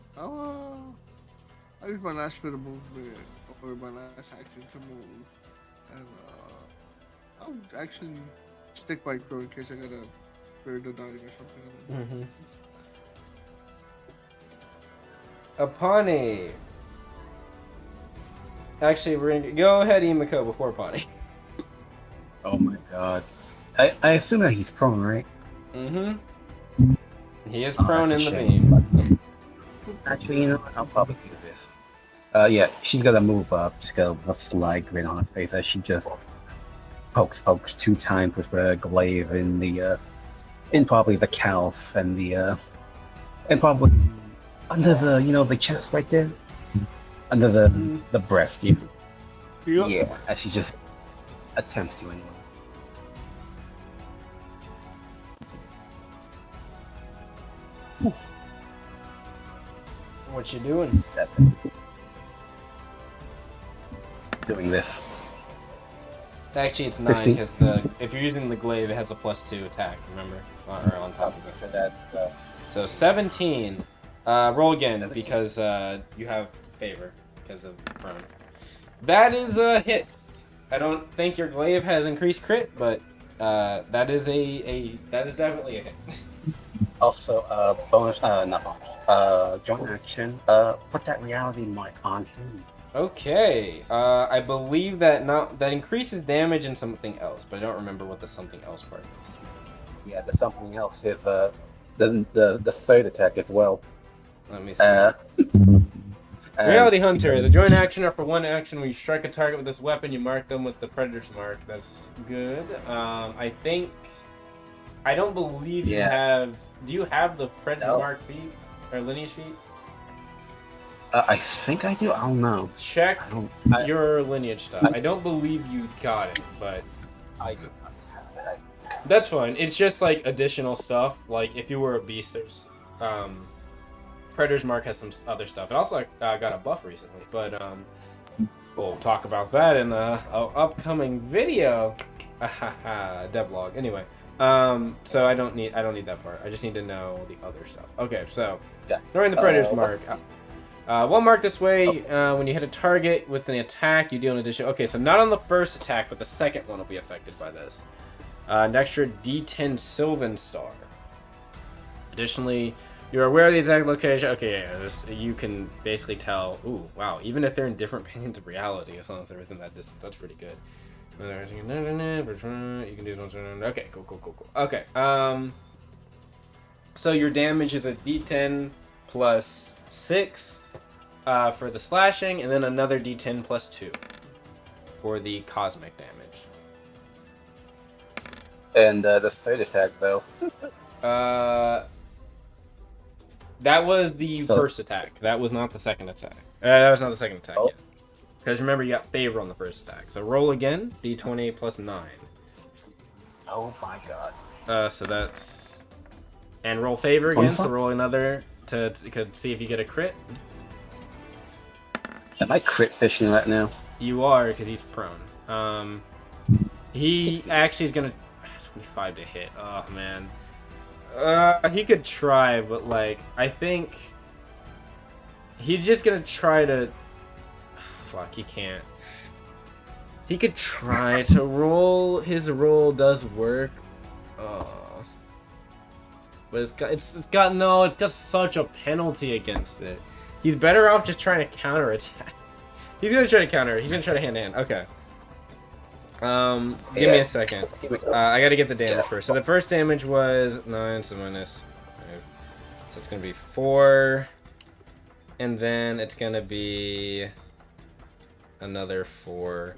I use my last bit of movement or my last action to move, and I'll actually stick my crow in case I gotta fear the dotting or something. Apani. Actually, we're gonna go ahead, Imiko, before Apani. Oh my god. I assume that he's prone, right? Mm-hmm. He is Oh, prone in that's a the shame. beam. Actually, you know what? I'll probably do this. Yeah, she's gonna move up, just got a sly grin on her face as she just pokes 2 times with the glaive in probably the calf and probably under the chest right there, under the breast, yeah, as she just attempts to anyway. What you doing? 7. Doing this. Actually, it's 9 15. because if you're using the glaive, it has a +2 attack. Remember, or on top of it. For that. So 17. Roll again 17. because you have favor because of prone. That is a hit. I don't think your glaive has increased crit, but that is that is definitely a hit. Also, bonus, not bonus, joint action, put that reality mark on him. Okay. I believe that that increases damage and something else, but I don't remember what the something else part is. Yeah, the something else is, the third attack as well. Let me see. And Reality Hunter is a joint action or for one action when you strike a target with this weapon, you mark them with the Predator's mark. That's good. I don't believe you have. Do you have the Predator mark feat or lineage feat? I think I do. I don't know. Check your lineage stuff. I don't believe you got it, but I do not have it. that's fine. It's just like additional stuff. Like if you were a beast, there's Predator's mark has some other stuff. It also got a buff recently, but we'll talk about that in a upcoming video. Devlog. Anyway, so I don't need that part. I just need to know the other stuff. Okay, so during the Predator's mark. One mark this way, when you hit a target with an attack, you deal an addition. Okay, so not on the first attack, but the second one will be affected by this. An extra D10 Sylvan Star. Additionally, you're aware of the exact location. Okay, yeah, you can basically tell. Ooh, wow. Even if they're in different planes of reality, as long as they're within that distance, that's pretty good. You can do something. Okay, cool. Okay, so your damage is a D10 plus 6 for the slashing, and then another D10 plus 2 for the cosmic damage. And the third attack, though. That was the first attack. That was not the second attack. That was not the second attack yet. Because remember, you got favor on the first attack. So roll again, D20 plus 9. Oh my god. So that's... And roll favor again, so roll another to see if you get a crit. Am I crit fishing right now? You are, because he's prone. He actually is gonna... 25 to hit. Oh, man. He could try, but, like, I think... He's just gonna try to... Fuck, he can't. He could try to roll. His roll does work. Oh. But it's got such a penalty against it. He's better off just trying to counter attack. He's gonna try to counter. He's gonna try to hand to hand. Okay. Give me a second. I gotta get the damage first. So the first damage was 9, so minus 5. So it's gonna be 4. And then it's gonna be another 4.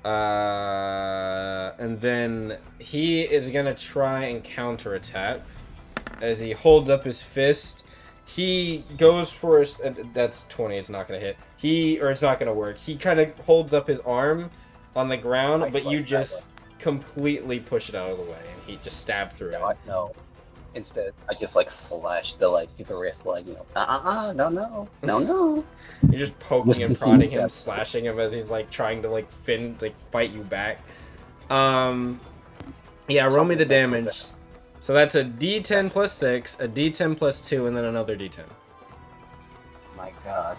And then he is gonna try and counterattack as he holds up his fist. He goes for his. That's 20. It's not gonna hit. It's not gonna work. He kind of holds up his arm on the ground, but you just completely push it out of the way, and he just stabbed through it. No. Instead, I just like slash the the wrist, no. You're just poking and prodding him, slashing him as he's like trying to fight you back. Yeah, roll me the damage. So that's a D10 plus 6, a D10 plus 2, and then another D10. My God.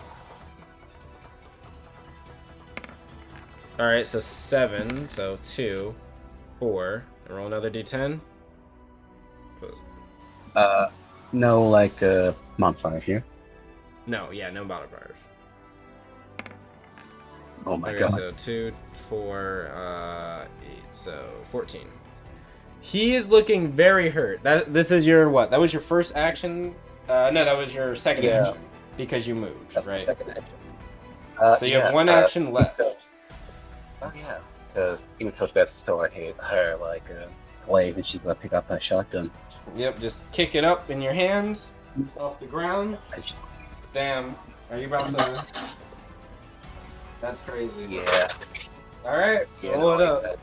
Alright, so 7, so 2, 4. And roll another D10. No, modifiers here. No, yeah, no modifiers. Oh my Okay, God. so 2, 4, 8, so 14. He is looking very hurt. This is your what? That was your first action? No, that was your second action. Because you moved, That's right? my second action. So you have one action left. Oh yeah, because even Coach Beth still hit her blade, and she's gonna pick up a shotgun. Yep, just kick it up in your hands off the ground. Damn, are you about to? That's crazy. Yeah. All right, Yeah. roll it up.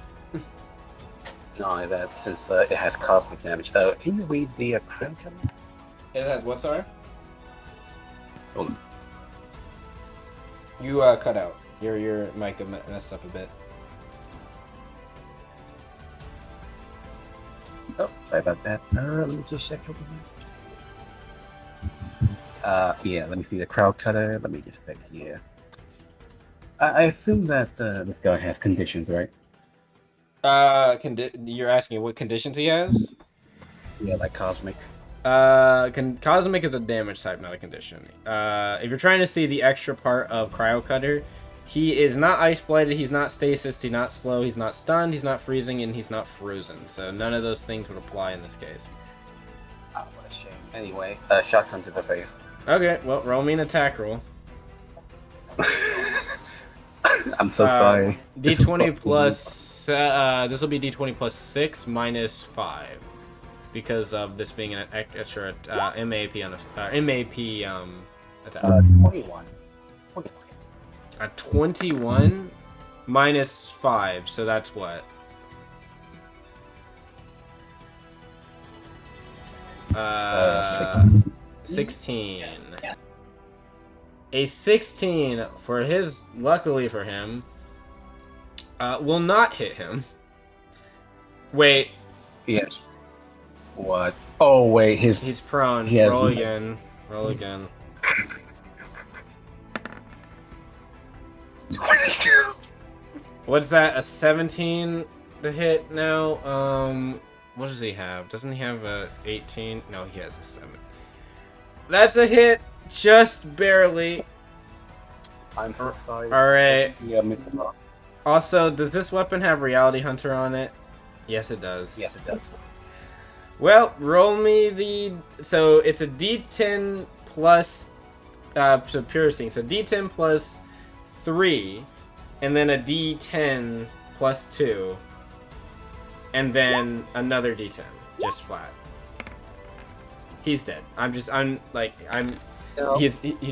Not only that, since it has cosmic damage. Can you read the critical? It has what, sorry? Oh. You cut out. Your mic messed up a bit. Oh, sorry about that. Let me just check over here. Yeah, let me see the crowd cutter. Let me just check here. I assume that this guy has conditions, right? You're asking what conditions he has? Yeah, like cosmic. Cosmic is a damage type, not a condition. If you're trying to see the extra part of Cryo Cutter, he is not ice blighted, he's not stasis, he's not slow, he's not stunned, he's not freezing, and he's not frozen. So none of those things would apply in this case. Oh, what a shame. Anyway, shotgun to the face. Okay, well, roll me an attack roll. I'm so sorry. D20 plus, this will be D20 plus 6 minus 5. Because of this being an extra MAP on MAP attack. 21. A 21 minus 5, so that's what? 16. A 16 for his, luckily for him, will not hit him. Wait. Yes. What? Oh wait, he's prone. Roll again. Roll again. 22. What's that? A 17 to hit now? What does he have? Doesn't he have a 18? No, he has a 7. That's a hit, just barely. I'm so sorry. All right. Yeah, also, does this weapon have Reality Hunter on it? Yes, it does. Yes, it does. Well, roll me the... So, it's a D10 plus... so, piercing. So, D10 plus 3, and then a D10 plus 2, and then another D10. Just flat. He's dead. He's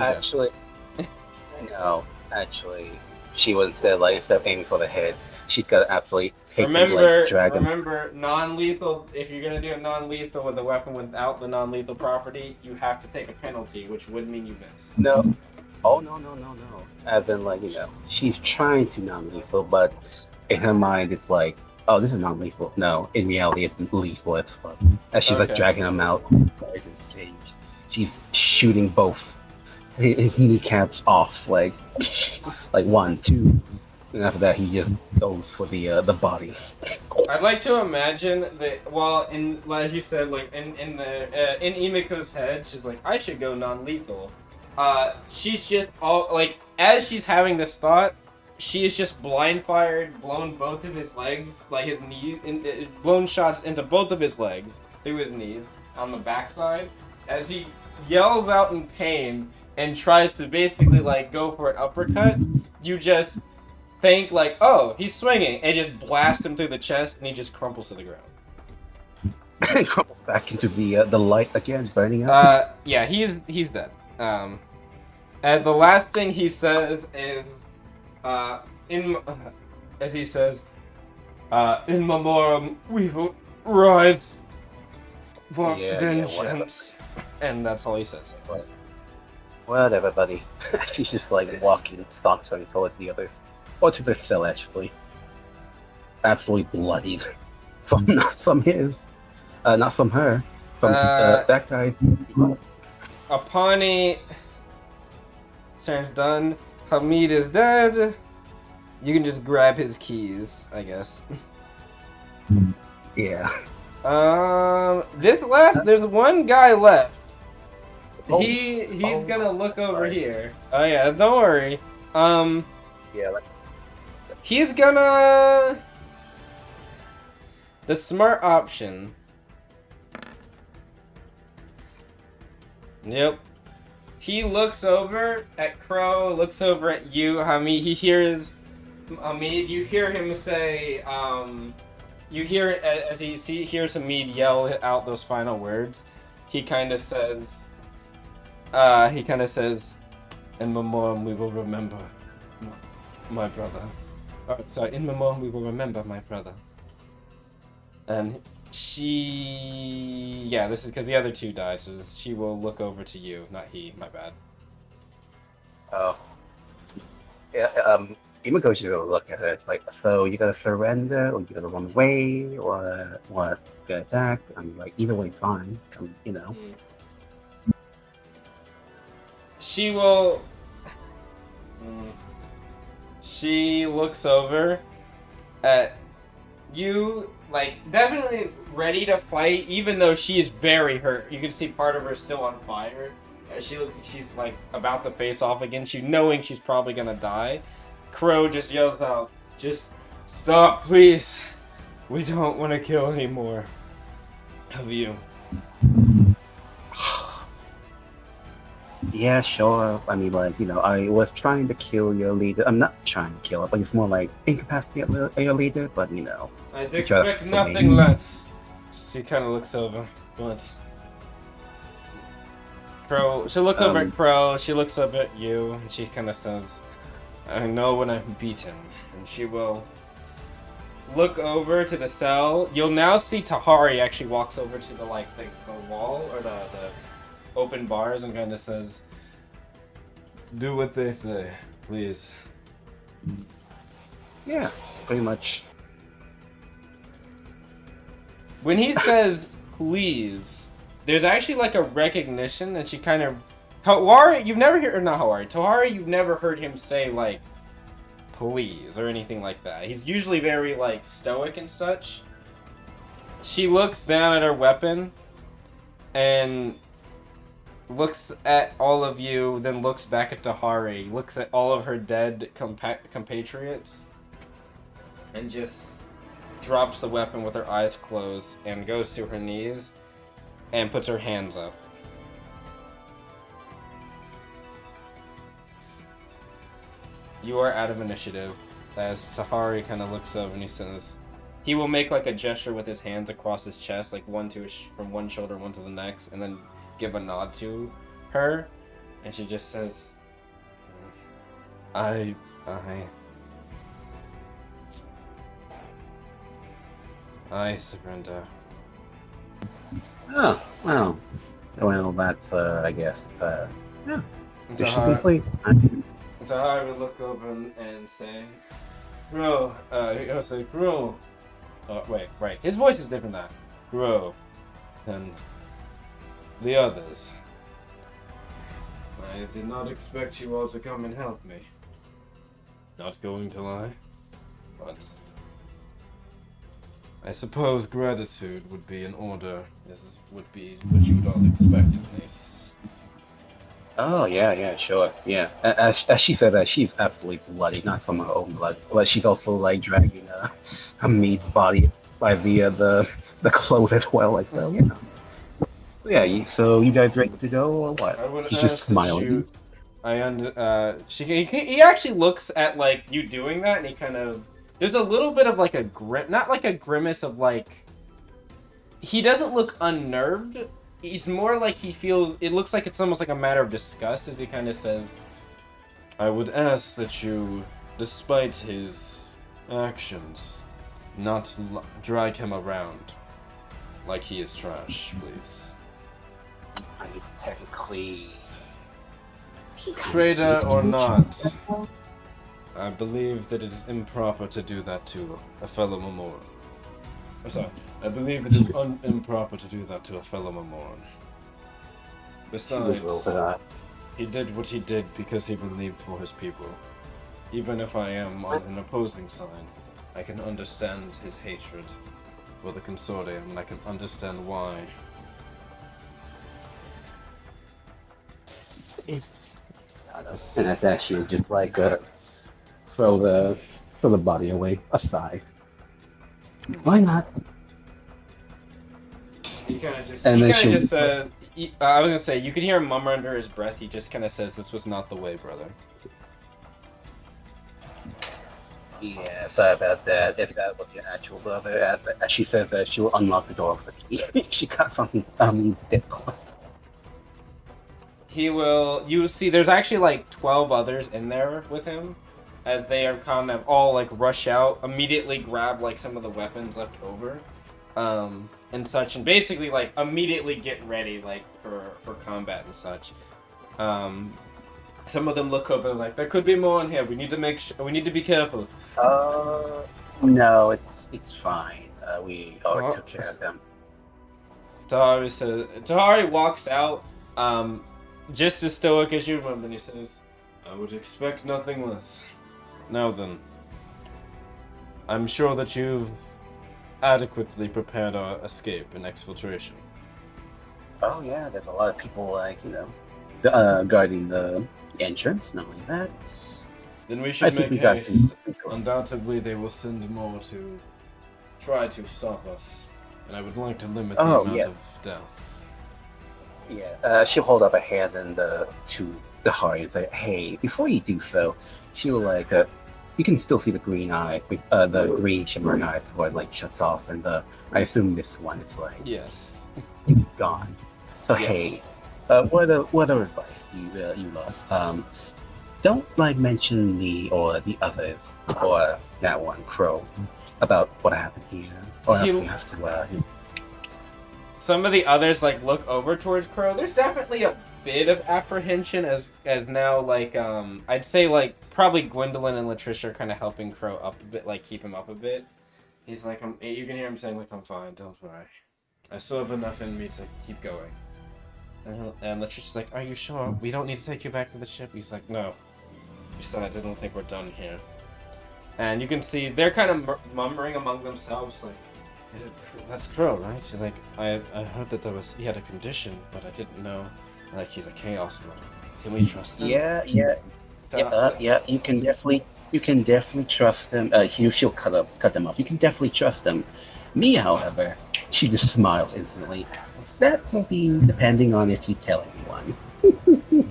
actually, dead. No, actually, she was instead of aiming for the head, she's got to absolutely take dragon. Remember, non-lethal. If you're gonna do a non-lethal with a weapon without the non-lethal property, you have to take a penalty, which would mean you miss. No. Oh no. As in, she's trying to non-lethal, but in her mind, it's like, oh, this is non-lethal. No, in reality, it's lethal as fuck. As she's dragging him out. She's shooting both his kneecaps off, like 1, 2, and after that he just goes for the body. I'd like to imagine that, well, as you said, in Emiko's head, she's like, I should go non-lethal. She's just as she's having this thought, she is just blind fired, blown both of his legs, his knees, blown shots into both of his legs through his knees on the backside, as he yells out in pain and tries to basically go for an uppercut. You just think like, oh, he's swinging, and just blast him through the chest, and he just crumples to the ground. Crumbles back into the light again, burning up. Yeah, he's dead. And the last thing he says is, in as he says, in Memorem we will rise for Yeah, vengeance, and that's all he says. Whatever, buddy. She's just like walking, sauntering towards the others, or to their cell actually. Absolutely bloodied from not from his, not from her, from that guy. Upon it, turn done. Hamid is dead. You can just grab his keys, I guess. Yeah. There's one guy left. Oh. He's Oh. gonna look over Sorry. here. Oh yeah, don't worry. Yeah. He's gonna. The smart option. Yep. He looks over at Crow, looks over at you, Hamid. He hears Hamid. You hear him say, you hear as he hears Hamid yell out those final words. He kind of says, in memoriam we will remember my brother. Sorry, in memoriam we will remember my brother. And yeah, this is because the other two died, so she will look over to you, not he. My bad. Oh. Yeah. Imago's just gonna look at it like, so you gonna surrender, or you gonna run away, or what? You gonna attack? I mean, like either way, fine. You know. She will. She looks over at you, like definitely ready to fight, even though she's very hurt. You can see part of her still on fire. She looks, she's like about to face off again. She knowing she's probably gonna die. Crow just yells out, "Just stop, please. We don't want to kill any more of you." Yeah, sure. I mean, like, you know, I was trying to kill your leader. I'm not trying to kill her, but it's more like incapacitate your leader, but, you know. I'd just expect for nothing me. less. She kind of looks over once. Crow, she'll look over at Crow, she looks up at you, and she kind of says, "I know when I'm beaten." And she will look over to the cell. You'll now see Tahari actually walks over to the, like, the wall, or the open bars, and kind of says, "Do what they say, please." Yeah, pretty much. When he says "please," there's actually like a recognition, and she kind of Hawari. You've never heard, or not Hawari, Tahari. You've never heard him say like "please" or anything like that. He's usually very like stoic and such. She looks down at her weapon and looks at all of you, then looks back at Tahari, looks at all of her dead compatriots, and just drops the weapon with her eyes closed and goes to her knees and puts her hands up. You are out of initiative as Tahari kind of looks over and he says, he will make like a gesture with his hands across his chest, like one to from one shoulder, one to the next, and then give a nod to her, and she just says, I surrender. Oh, well, that's, I guess, yeah. Mission complete. Tahari would look over and say, "Bro, he'll say, bro." Wait, right. His voice is different now. Bro, and the others. I did not expect you all to come and help me. Not going to lie, but I suppose gratitude would be in order. This would be what you'd all expect, at least. Oh, yeah, sure, yeah. As she said that, she's absolutely bloody, not from her own blood, but she's also like dragging Hamid's body by the clothes as well, like, so, you know. So, yeah, so you guys ready to go, or what? I would He's ask just smiling. he actually looks at like you doing that, and he kind of there's a little bit of like a not like a grimace of like he doesn't look unnerved. It's more like he feels. It looks like it's almost like a matter of disgust as he kind of says, "I would ask that you, despite his actions, not drag him around like he is trash, please." I mean, technically. Traitor or not, I believe that it is improper to do that to a fellow Memorem. I'm sorry, I believe it is improper to do that to a fellow Memorem. Besides, he did what he did because he believed for his people. Even if I am on an opposing side, I can understand his hatred for the Consortium, and I can understand why. And that's actually just like throw the body away aside. Why not? He kind of just. And He then kind of she'll- just. I was gonna say you could hear him murmur under his breath. He just kind of says, "This was not the way, brother." Yeah, sorry about that. If that was your actual brother, as she says that she will unlock the door for the key she got from Dick. He will. You see, there's actually like 12 others in there with him, as they are kind of all like rush out, immediately grab like some of the weapons left over, and such, and basically like immediately get ready like for combat and such. Some of them look over like there could be more in here. We need to we need to be careful. No, it's fine. We already took care of them. Tahari walks out, just as stoic as you remember, and he says, "I would expect nothing less. Now then, I'm sure that you've adequately prepared our escape and exfiltration." Oh yeah, there's a lot of people like guarding the entrance. Not only that. Then we I should think make we got haste. some. Undoubtedly, they will send more to try to stop us, and I would like to limit the Oh, amount yeah. of death. Yeah, she'll hold up a hand and to the heart and say, "Hey, before you do so," she'll like you can still see the green eye, the green shimmering eye before it like shuts off, and I assume this one is like Yes. gone. So Yes. hey, what advice you love? Don't like mention me or the others or that one Crow about what happened here, or else You- we have to. Some of the others like look over towards Crow. There's definitely a bit of apprehension as now like I'd say like probably Gwendolyn and Latricia are kind of helping Crow up a bit, like keep him up a bit. He's like, you can hear him saying like, "I'm fine, don't worry. I still have enough in me to keep going." And Latricia's like, "Are you sure? We don't need to take you back to the ship." He's like, "No. Besides, I don't think we're done here." And you can see they're kind of murmuring among themselves like, "That's Crow, right?" She's like, I heard that he had a condition, but I didn't know. Like, he's a chaos model. Can we trust him?" Yeah. Ta- Yeah. You can definitely trust them. She'll cut them off. You can definitely trust them. Me, however, she just smiled instantly. That will be depending on if you tell anyone.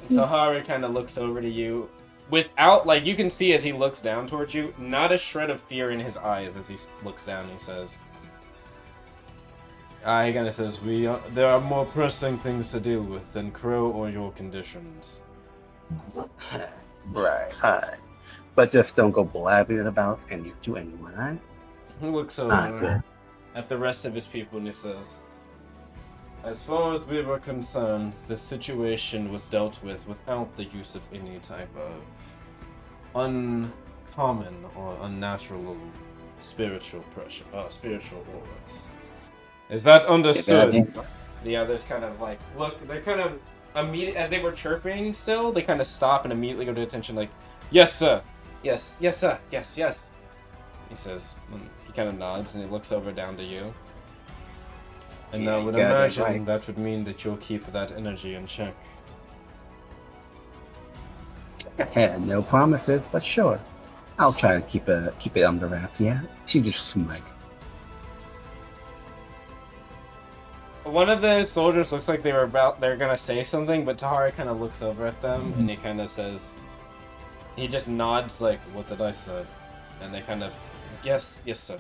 Tahari kind of looks over to you, without like you can see as he looks down towards you, not a shred of fear in his eyes as he looks down. And he says, he kind of says, there are more pressing things to deal with than Crow or your conditions." Right. Hi. But just don't go blabbing about to anyone, right? He looks Good. over at the rest of his people and he says, "As far as we were concerned, the situation was dealt with without the use of any type of uncommon or unnatural spiritual pressure, spiritual auras. Is that understood?" The others kind of like look. They're kind of immediate as they were chirping. Still, they kind of stop and immediately go to attention. Like, "Yes, sir. Yes, yes, sir. Yes, yes." He says. He kind of nods and he looks over down to you. "And Yeah, I you would got it imagine right. that would mean that you'll keep that energy in check." No promises, but sure. I'll try to keep it under wraps. Yeah. She just smiled. one of the soldiers looks like they're gonna say something, but Tahari kind of looks over at them and he kind of says, he just nods like, "What did I say?" And they kind of, yes, sir.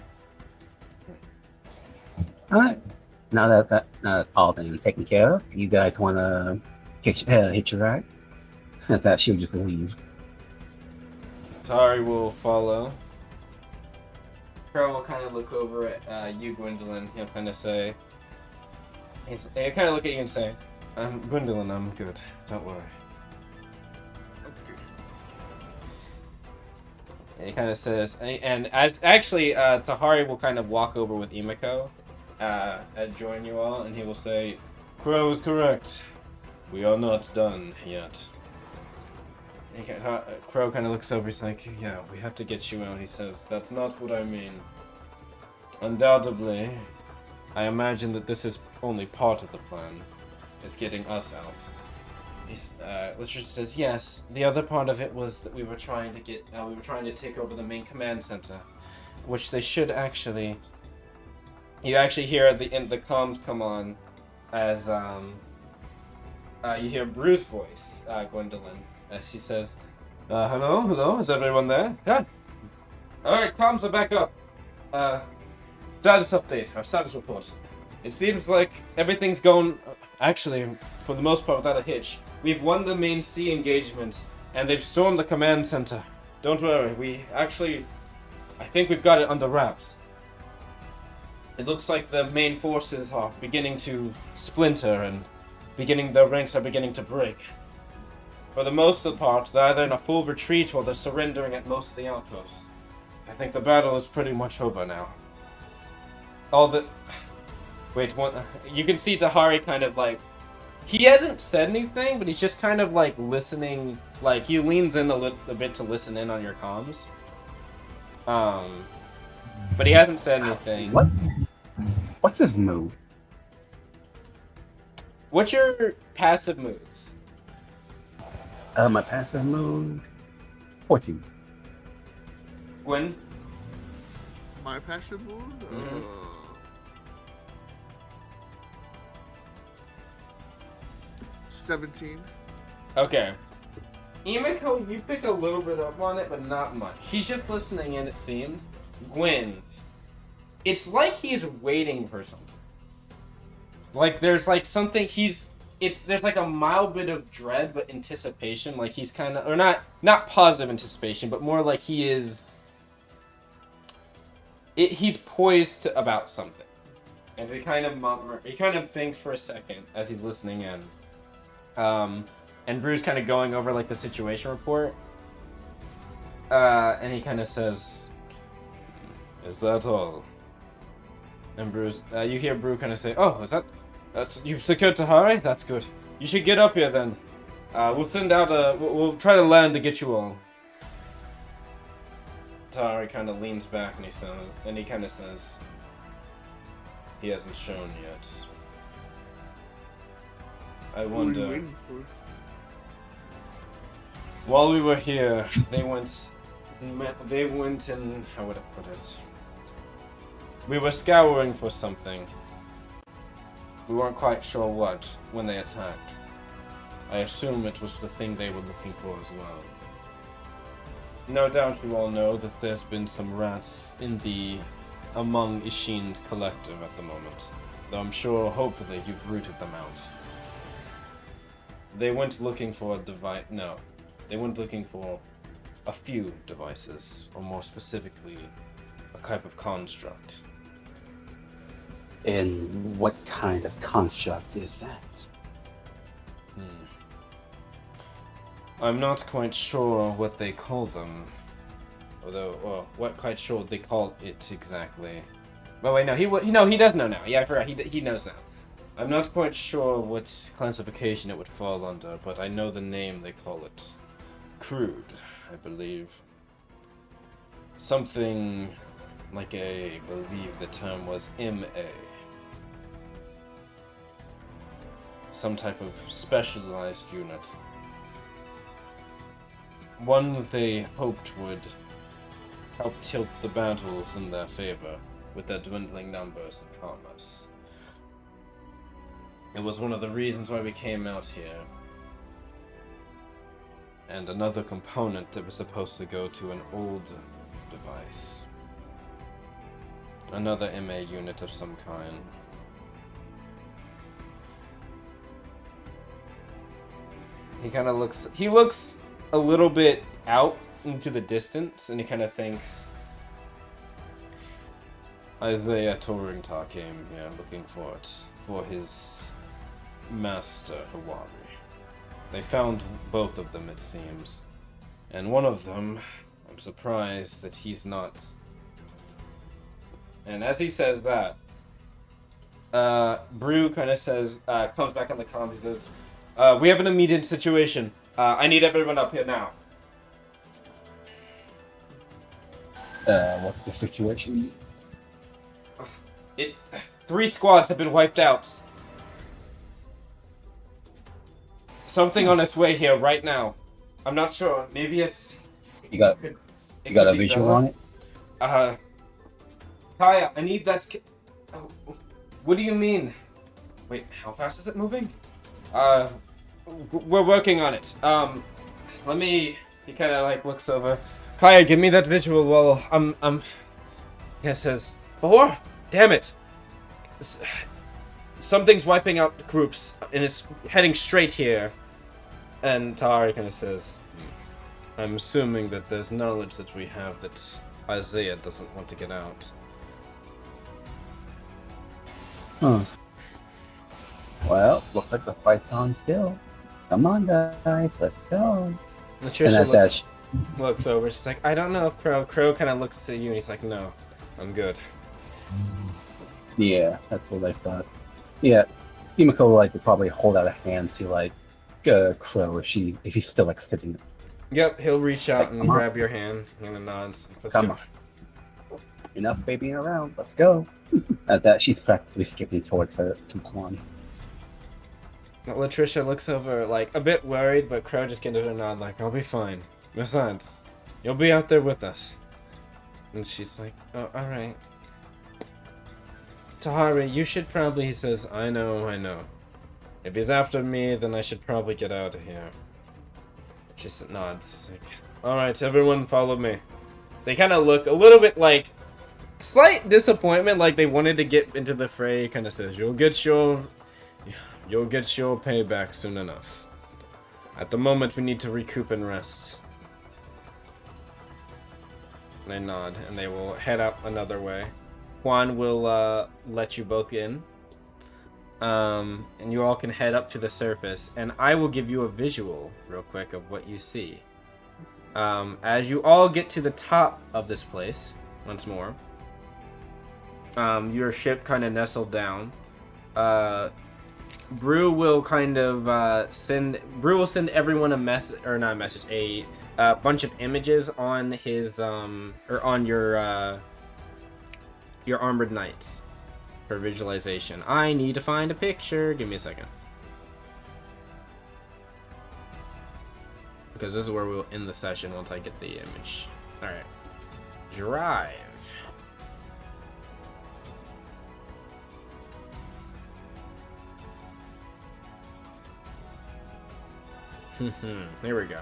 All right. Now that all been taken care of, you guys want to hitch a ride? I thought she would just leave. Tahari will follow. Crow will kind of look over at you, Gwendolyn. He'll kind of say, he'll kind of look at you and say, Gwendolyn, I'm good. Don't worry. Okay. And he kind of says, and actually, Tahari will kind of walk over with Imiko, and join you all, and he will say, Crow is correct. We are not done yet. Crow kind of looks over, he's like, yeah, we have to get you out. He says, that's not what I mean. Undoubtedly, I imagine that this is only part of the plan, is getting us out. Richard says, yes, the other part of it was that we were trying to take over the main command center, which they should actually... You actually hear the comms come on as, you hear Bruce's voice, Gwendolyn, as he says, hello, is everyone there? Yeah. Alright, comms are back up. Status update, our status report. It seems like everything's going, actually, for the most part without a hitch. We've won the main sea engagement, and they've stormed the command center. Don't worry, I think we've got it under wraps. It looks like the main forces are beginning to splinter, and their ranks are beginning to break. For the most of the part, they're either in a full retreat or they're surrendering at most of the outposts. I think the battle is pretty much over now. You can see Tahari kind of like, he hasn't said anything, but he's just kind of like listening, like he leans in a bit to listen in on your comms. But he hasn't said anything. What's his move? What's your passive moves? My passive move, 14. Gwen? My passion mode? Mhm. 17. Okay. Imiko, you pick a little bit up on it, but not much. He's just listening in, it seems. Gwen, it's like he's waiting for something. Like there's like something there's like a mild bit of dread, but anticipation. Like he's kind of, or not positive anticipation, but more like he's poised about something. And he kind of thinks for a second as he's listening in. And Bruce kind of going over like the situation report. And he kind of says, "Is that all?" And Bruce, you hear Brew kind of say, "Oh, you've secured Tahari? That's good. You should get up here then. We'll send out we'll try to land to get you all." Tahari kind of leans back and he kind of says, "He hasn't shown yet. I What are you wonder." waiting for? While we were here, they went and, how would I put it? We were scouring for something. We weren't quite sure what when they attacked. I assume it was the thing they were looking for as well. No doubt you all know that there's been some rats among Ishin's collective at the moment, though I'm sure, hopefully, you've rooted them out. They went looking for a device. No, they went looking for a few devices, or more specifically, a type of construct. And what kind of construct is that? I'm not quite sure what they call them. Quite sure what they call it exactly. But wait, no, he does know now. Yeah, I forgot. He knows now. I'm not quite sure what classification it would fall under, but I know the name they call it. Crude, I believe. Something like I believe the term was MA. Some type of specialized unit. One that they hoped would help tilt the battles in their favor with their dwindling numbers and commerce. It was one of the reasons why we came out here. And another component that was supposed to go to an old device. Another MA unit of some kind. He kind of looks... He looks a little bit out into the distance, and he kind of thinks... Isaiah Turingtar came here looking for it, for his master, Hawari. They found both of them, it seems. And one of them, I'm surprised that he's not... And as he says that, Brew kind of says, comes back on the comm, he says, we have an immediate situation. I need everyone up here now. What's the situation? 3 squads have been wiped out. Something on its way here right now. I'm not sure. Maybe it's... You got a visual on it? Kaya, I need that... what do you mean? Wait, how fast is it moving? We're working on it. Let me... He kind of like looks over. Kaya, give me that visual while He says, oh, damn it. Something's wiping out groups, and it's heading straight here. And Tahari kind of says, I'm assuming that there's knowledge that we have that Isaiah doesn't want to get out. Huh. Well, looks like the fight's on still. Come on, guys, let's go. Latricia looks over. She's like, I don't know, Crow. Crow kind of looks at you, and he's like, no, I'm good. Yeah, that's what I thought. Yeah, Himiko would probably hold out a hand to Crow if he's still sitting. Yep, he'll reach out and Come grab on. your hand and nods. Let's Come go. on. Enough babying around. Let's go. At that, she's practically skipping towards her to Kwani. Latricia looks over, a bit worried, but Crow just gives her a nod, I'll be fine. Besides, you'll be out there with us. And she's like, oh, alright. Tahari, you should probably, he says, I know. If he's after me, then I should probably get out of here. She nods. She's like, alright, everyone follow me. They kind of look a little bit slight disappointment, they wanted to get into the fray. Kind of says, you'll get your payback soon enough. At the moment, we need to recoup and rest. They nod, and they will head up another way. Juan will let you both in. And you all can head up to the surface, and I will give you a visual real quick of what you see. As you all get to the top of this place, once more, your ship kind of nestled down. Brew will send everyone a message, or not a message, a bunch of images on his or on your armored knights for visualization. I need to find a picture. Give me a second, because this is where we'll end the session once I get the image. All right, drive. Here we go.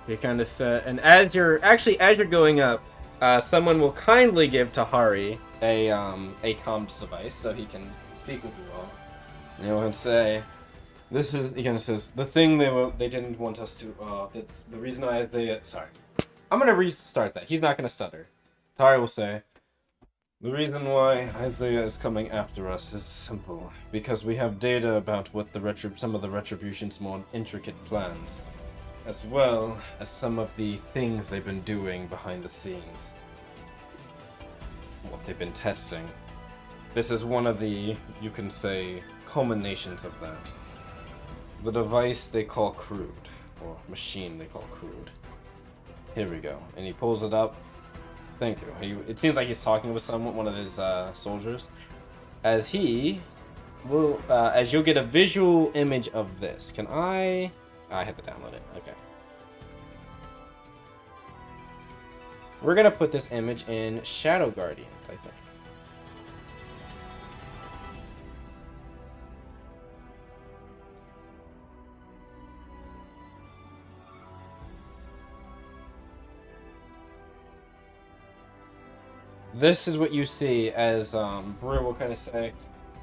You kind of set, and as you're going up, someone will kindly give Tahari a comms device so he can speak with you all. And he'll say, "This is," he kind of says, "the thing they didn't want us to. That's the reason sorry, I'm gonna restart that. He's not gonna stutter." Tahari will say, "The reason why Isaiah is coming after us is simple, because we have data about what some of the Retribution's more intricate plans, as well as some of the things they've been doing behind the scenes. What they've been testing. This is one of the, you can say, culminations of that. The device they call Crude, or machine they call Crude. Here we go." And he pulls it up. Thank you. It seems like he's talking with one of his soldiers. As he will, as you'll get a visual image of this. Can I have to download it. Okay. We're gonna put this image in Shadow Guardian, I think. this is what you see as Brew will kind of say,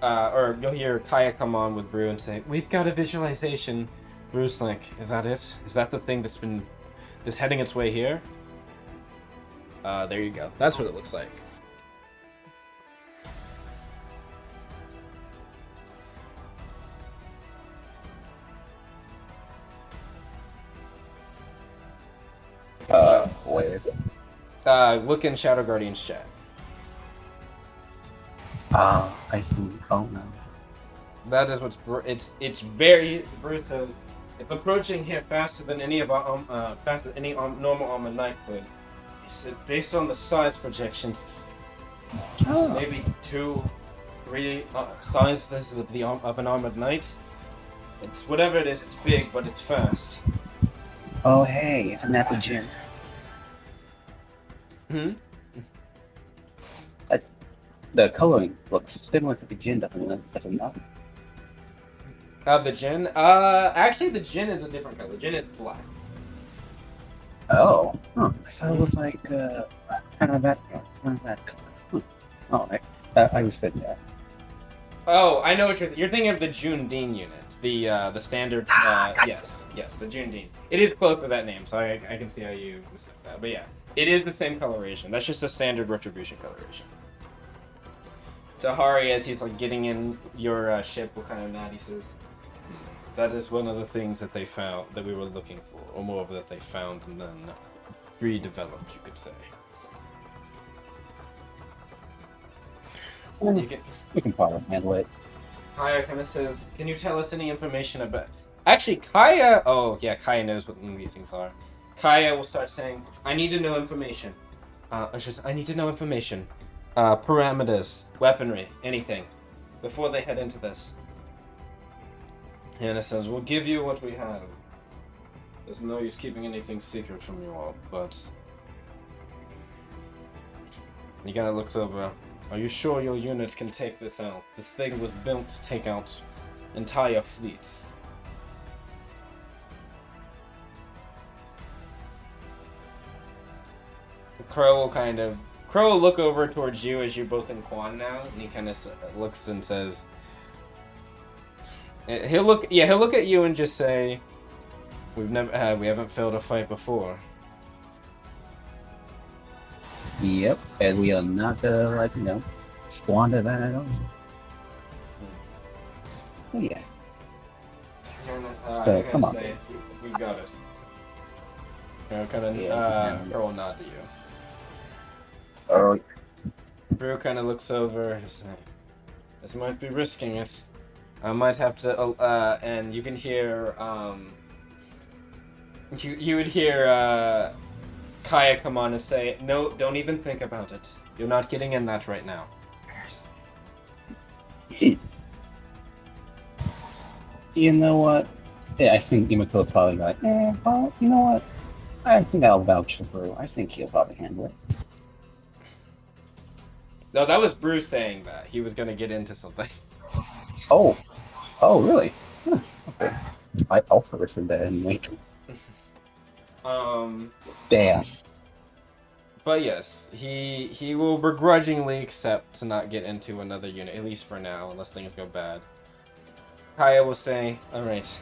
or you'll hear Kaya come on with Brew and say, "We've got a visualization." Brew's like, "Is that it? Is that the thing that's heading its way here?" There you go. That's what it looks like. Where is it? Look in Shadow Guardian's chat. I see. Oh no. That is what's it's very. Brew says it's approaching here faster than any normal armored knight could. He said, based on the size projections, it's Oh. maybe 2, 3 sizes of an armored knight. It's whatever it is. It's big, but it's fast. Oh hey, it's an apple gin. Hmm. The coloring looks similar to the gin, does it not? The gin. Actually, the gin is a different color. The gin is black. Oh. Huh. I thought it was like kind of that color. Oh, I was thinking that. Oh, I know what you're thinking of the June Dean units. The standard. Yes, the June Dean. It is close to that name, so I can see how you said that. But yeah, it is the same coloration. That's just a standard retribution coloration. Tahari, as he's like getting in your ship, will kind of nod. He says, "That is one of the things that they found that we were looking for, or more of that they found and then redeveloped, you could say." We can probably handle it. Kaya kind of says, "Can you tell us any information about?" Actually, Kaya. Oh yeah, Kaya knows what these things are. Kaya will start saying, "I need to know information. I need to know information. Parameters, weaponry, anything, before they head into this." Hannah says, "We'll give you what we have. There's no use keeping anything secret from you all, but..." He kind of looks over. "Are you sure your unit can take this out? This thing was built to take out entire fleets." Crow will look over towards you as you're both in Quan now, and he kind of looks and says, he'll look at you and just say, we haven't failed a fight before." Yep, and we are not gonna squander that at all. Oh, yeah. I come on. say, "We've got it." Crow will nod to you. Oh, Brew kind of looks over and says, "This might be risking it. I might have to." And you can hear. You would hear Kaya come on and say, "No, don't even think about it. You're not getting in that right now." you know what? Yeah, I think Imato's probably like, well, you know what? I think I'll vouch for Brew. I think he'll probably handle it. No, that was Bruce saying that. He was gonna get into something. Oh, really? Huh, okay. I'll first in there anyway. Damn. But yes, he will begrudgingly accept to not get into another unit, at least for now, unless things go bad. Kaya will say, "All right,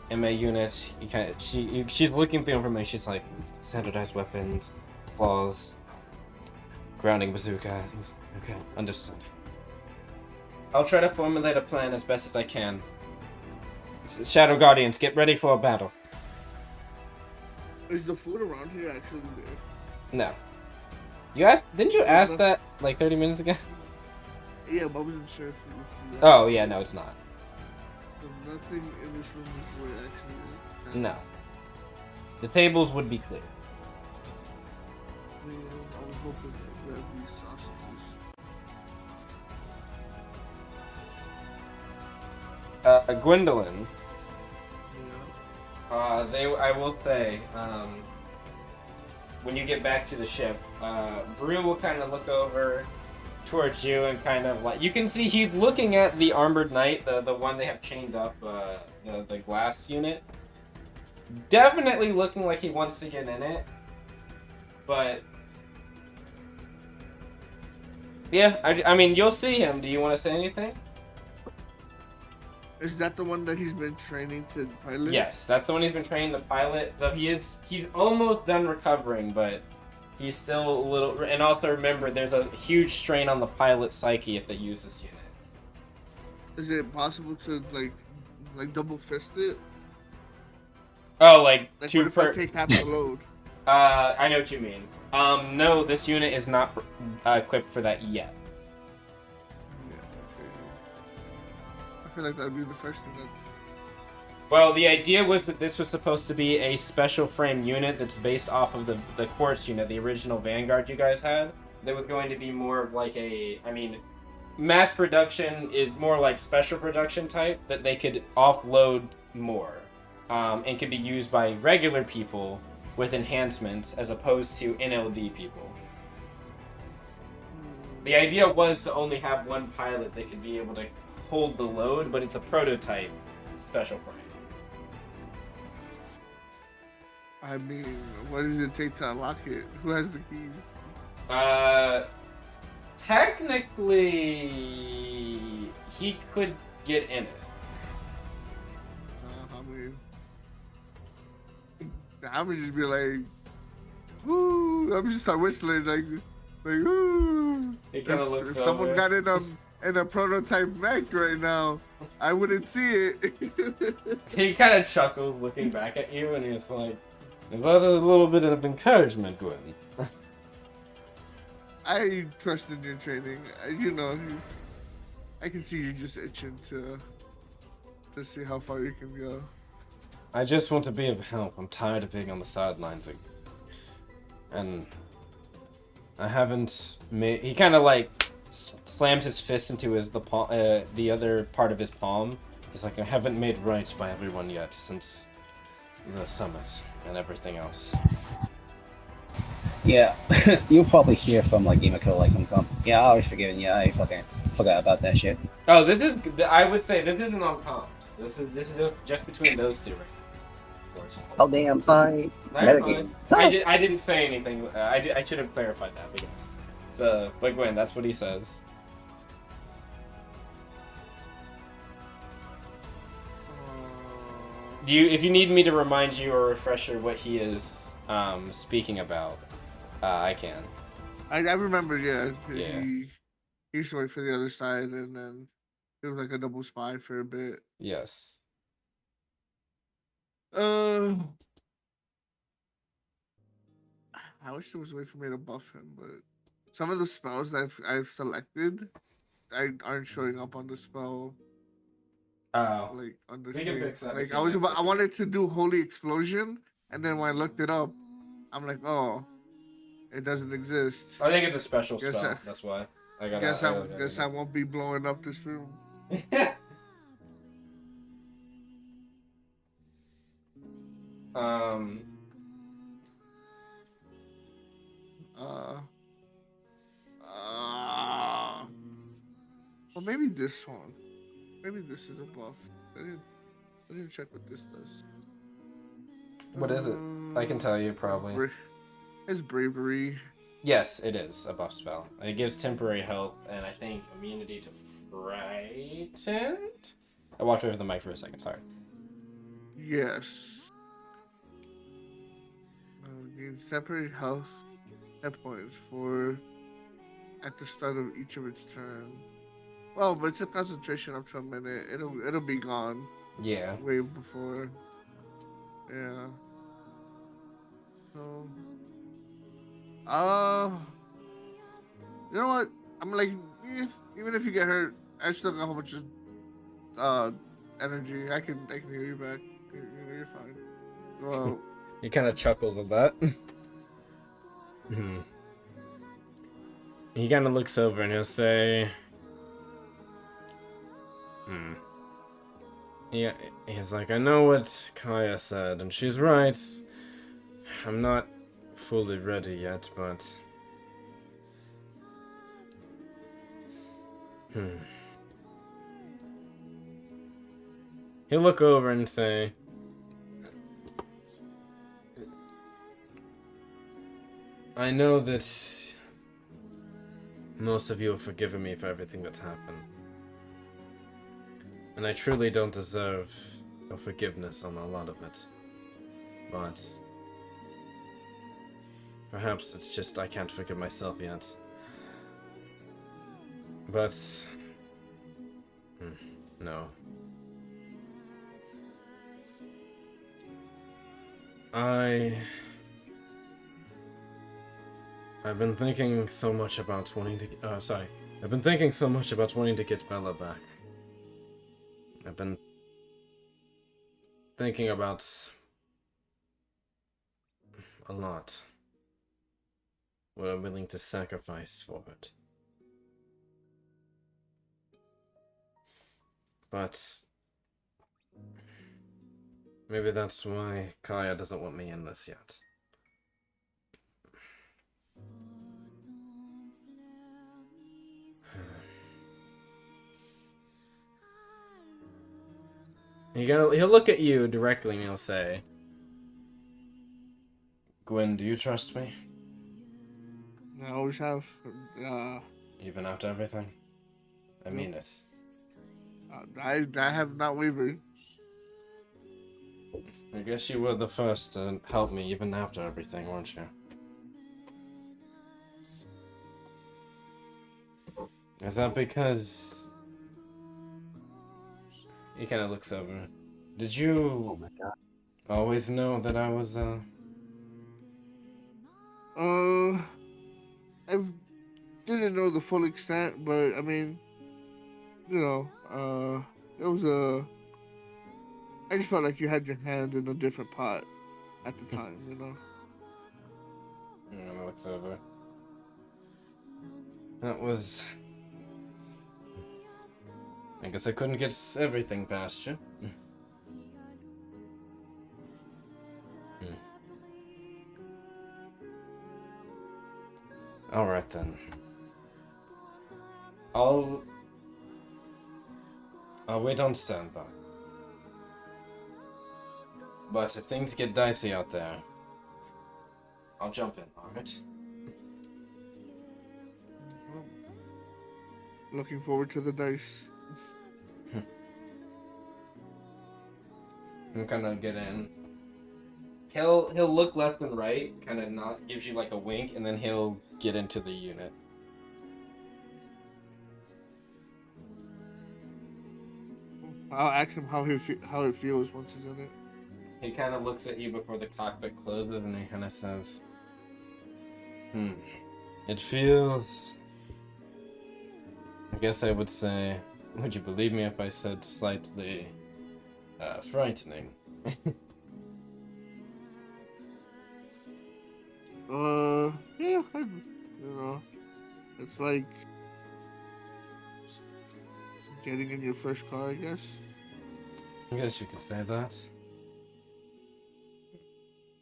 MA unit." She's looking through information. She's like, standardized weapons, claws, grounding bazooka, things. Okay, understood. I'll try to formulate a plan as best as I can. Shadow Guardians, get ready for a battle. Is the food around here actually there? No. Didn't you ask that like 30 minutes ago? Yeah, but I wasn't sure if you Oh, yeah, no, it's not. So nothing in this room is where it actually is. No. The tables would be clear. Man, I was hoping that there'd be sausages. Gwendolyn, Yeah. I will say, when you get back to the ship, Brew will kind of look over towards you and kind of like, you can see he's looking at the armored knight, the one they have chained up, the glass unit. Definitely looking like he wants to get in it, but Yeah, I mean, you'll see him. Do you want to say anything? Is that the one that he's been training to pilot? Yes, that's the one he's been training to pilot. Though he's almost done recovering, but he's still a little. And also remember, there's a huge strain on the pilot's psyche if they use this unit. Is it possible to like double fist it? Oh, like Like two what if I per. take half the load? I know what you mean. No, this unit is not equipped for that yet. Yeah, okay. I feel like that'd be the first thing that. Well, the idea was that this was supposed to be a special frame unit that's based off of the Quartz unit, the original Vanguard you guys had. That was going to be more of like a, I mean, mass production is more like special production type that they could offload more, and could be used by regular people with enhancements as opposed to NLD people. The idea was to only have one pilot that could be able to hold the load, but it's a prototype special frame. I mean, what did it take to unlock it? Who has the keys? Technically, he could get in it. I would just be like, woo! I would just start whistling like woo! He kind of looks If over. someone got in a prototype mech right now, I wouldn't see it. He kind of chuckles looking back at you, and he's like, "Is that a little bit of encouragement, Gwen?" I trust in your training. You know, I can see you just itching to see how far you can go. I just want to be of help. I'm tired of being on the sidelines, and I haven't made. He kind of like slams his fist into the other part of his palm. He's like, I haven't made right by everyone yet since the summit and everything else. Yeah, you'll probably hear from like Emiko like some yeah, I was forgiven. Yeah, I fucking forgot about that shit. Oh, this is. I would say this isn't on comms. This is just between those two. Right? Oh damn, sorry. I didn't say anything. I should have clarified that because so but Gwen, that's what he says. If you need me to remind you or refresher what he is speaking about, I can. I remember, yeah. Yeah. He used to wait for the other side, and then he was like a double spy for a bit. Yes. I wish there was a way for me to buff him, but some of the spells that I've selected, aren't showing up on the spell. Oh. Like on the We can thing. fix that. Like I wanted to do Holy Explosion, and then when I looked it up, I'm like, oh, it doesn't exist. I think it's a special spell. That's why. Guess I won't be blowing up this room. Well, maybe this one. Maybe this is a buff. I didn't check what this does. What is it? I can tell you probably. It's bravery. Yes, it is a buff spell. It gives temporary health and I think immunity to frightened. I walked away from the mic for a second. Sorry. Yes. Gains temporary health hit points for at the start of each of its turn. Well, but it's a concentration up to a minute. It'll be gone. Yeah. Way before. Yeah. So. You know what? I'm like, even if you get hurt, I still got a whole bunch of energy. I can heal you back. You're fine. Well. He kind of chuckles at that. He kind of looks over and he'll say, Yeah, he's like, I know what Kaya said, and she's right. I'm not fully ready yet, but... He'll look over and say, I know that... most of you have forgiven me for everything that's happened. And I truly don't deserve your forgiveness on a lot of it. But perhaps it's just I can't forgive myself yet. But no. I've been thinking so much about wanting to I've been thinking so much about wanting to get Bella back. I've been thinking about a lot. What I'm willing to sacrifice for it. But maybe that's why Kaya doesn't want me in this yet. He'll look at you directly and he'll say, Gwen, do you trust me? I always have. Even after everything? I mean it. I have not wavered. I guess you were the first to help me even after everything, weren't you? Is that because... He kind of looks over. Did Oh you my god. always know that I was, I didn't know the full extent, but I mean, you know, it was a. I just felt like you had your hand in a different pot at the time, you know. And he looks over. That was... I guess I couldn't get everything past you. Alright then. I'll wait on standby. But if things get dicey out there, I'll jump in, alright? Looking forward to the dice. He'll kind of get in. He'll look left and right, kind of not gives you like a wink, and then he'll get into the unit. I'll ask him how it feels once he's in it. He kind of looks at you before the cockpit closes, and he kind of says, It feels... I guess I would say, would you believe me if I said slightly, frightening? Yeah, you know, it's like getting in your first car, I guess. I guess you could say that.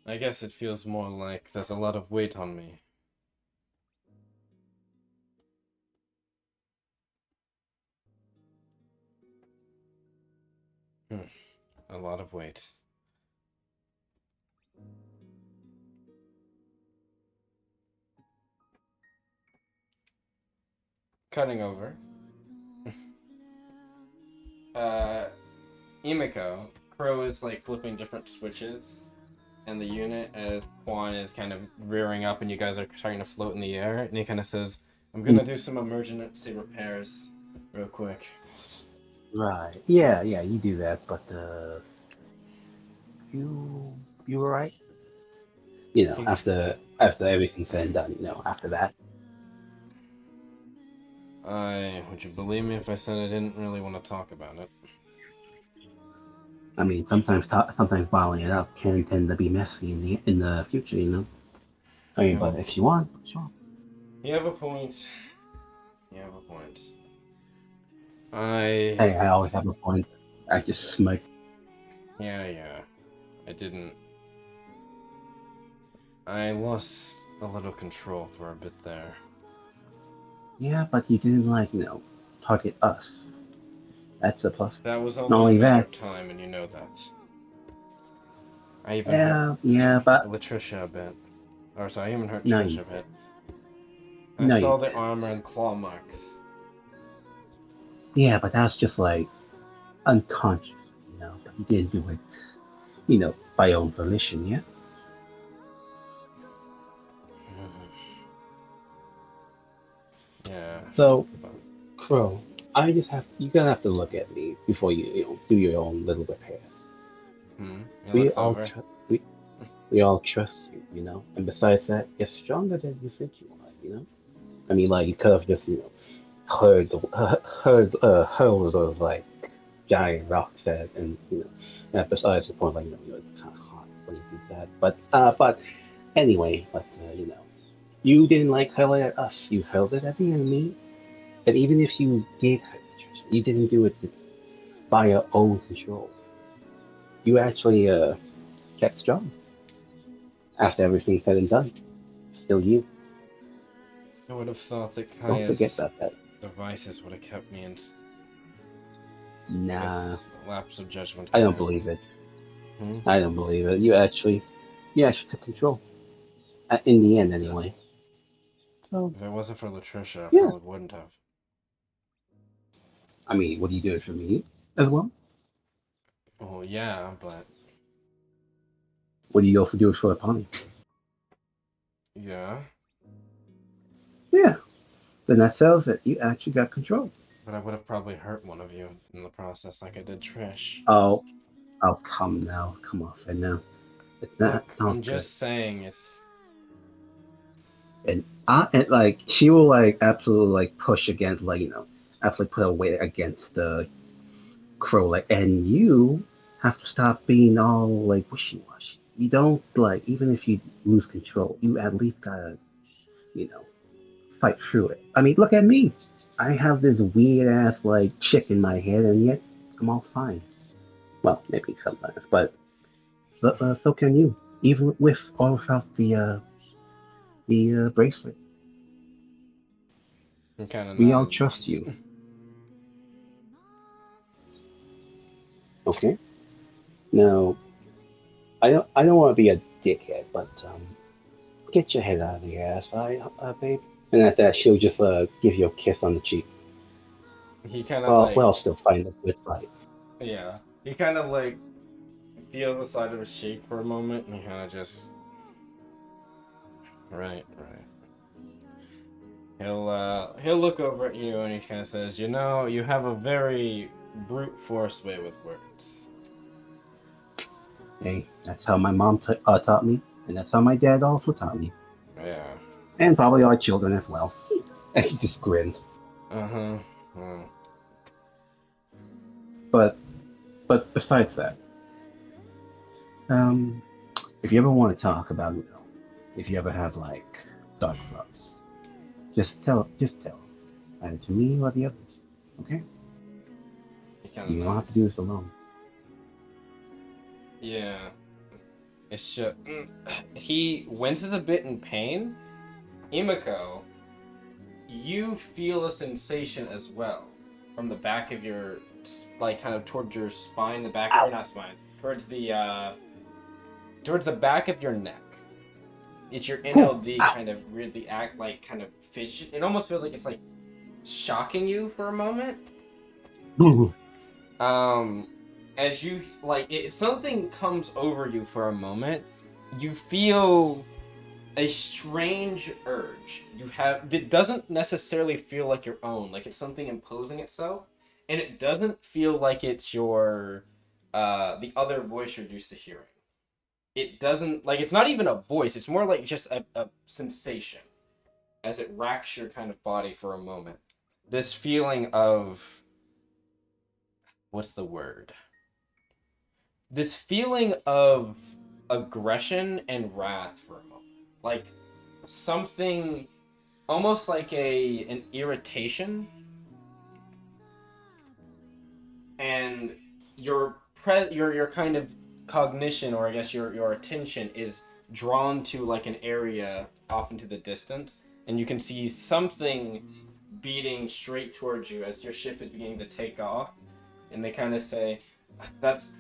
I guess it feels more like there's a lot of weight on me. A lot of weight. Cutting over. Imiko, Crow is like flipping different switches in the unit as Quan is kind of rearing up and you guys are starting to float in the air, and he kind of says, I'm gonna do some emergency repairs real quick. Right. Yeah, you do that, but you alright? You know, after everything's said and done, you know, after that. Would you believe me if I said I didn't really want to talk about it? I mean, sometimes following it up can tend to be messy in the future, you know. I mean, but if you want, sure. You have a point. You have a point. Hey, I always have a point. I just smirk. Yeah. I didn't... I lost a little control for a bit there. Yeah, but you didn't like, you know, target us. That's a plus. That was Not only a only matter that. of time, and you know that. I even hurt Yeah, but Latricia a bit. Or sorry, I even hurt no, Trish you a bit. I No, you saw the didn't. armor and claw marks. Yeah, but that's just like unconscious, But you didn't do it, by your own volition, yeah? Yeah. So, But, Crow, you're gonna have to look at me before you do your own little repairs. He We looks all over. we all trust you. And besides that, you're stronger than you think you are. I mean, like you could have just, hurled those like giant rocks and besides the point, it's kind of hot when you do that. But anyway, you didn't like hurl it at us. You hurled it at the enemy, and even if you did hurt the treasure, you didn't do it by your own control. You actually kept strong after everything said and done. Still you. I would have thought that Don't forget Kaya's about that. devices would have kept me in. I Nah, guess lapse of judgment, I don't Kaya. believe it. Hmm? I don't believe it. You actually took control. In the end, anyway. So, If it wasn't for Latricia, I yeah. probably wouldn't have. I mean, what do you do it for me as well? Oh yeah, but What do you also do it for Apani? yeah, Yeah. Then that sells it. You actually got control. but I would have probably hurt one of you in the process, like I did Trish. Oh, come now. Come off it now. Look, It's not I'm good. just saying it's. And like she will like absolutely like push against absolutely put her weight against the crow and you have to stop being all like wishy washy. You don't like even if you lose control, you at least gotta you know fight through it. I mean, look at me. I have this weird ass like chick in my head, and yet I'm all fine. Well, maybe sometimes, but so can you, even with or without the bracelet. I'm kind of We all not. trust you. Okay. Now, I don't want to be a dickhead, but get your head out of the ass, babe. And at that, she'll just give you a kiss on the cheek. He kind of Well, like, well, still find a good fight. yeah. He kind of like feels the side of his cheek for a moment, and he kind of just. Right, right. He'll look over at you and he kind of says, "You know, you have a very brute force way with words." Hey, that's how my mom taught me, and that's how my dad also taught me, Yeah. and probably our children as well. And she just grinned. Uh-huh. Well, But besides that, um, if you ever want to talk about if you ever have like dark thoughts, just tell, either to me or the others. Okay? he kind of You don't have to do nods. this alone. Yeah. It's just he winces a bit in pain. Imiko, you feel a sensation as well from the back of your like kind of towards your spine, the back or Ow! not spine, towards the back of your neck. It's your Ooh! NLD Ow! kind of weirdly act like kind of fidget. It almost feels like it's like shocking you for a moment. Ooh! Um, as you like it, something comes over you for a moment. You feel a strange urge. You have it doesn't necessarily feel like your own, like it's something imposing itself, and it doesn't feel like it's your the other voice you're used to hearing. It doesn't like it's not even a voice, it's more like just a sensation as it racks your kind of body for a moment. This feeling of what's the word? This feeling of aggression and wrath for a moment. Like something almost like an irritation and your kind of cognition or I guess your attention is drawn to like an area off into the distance and you can see something beating straight towards you as your ship is beginning to take off and they kind of say that's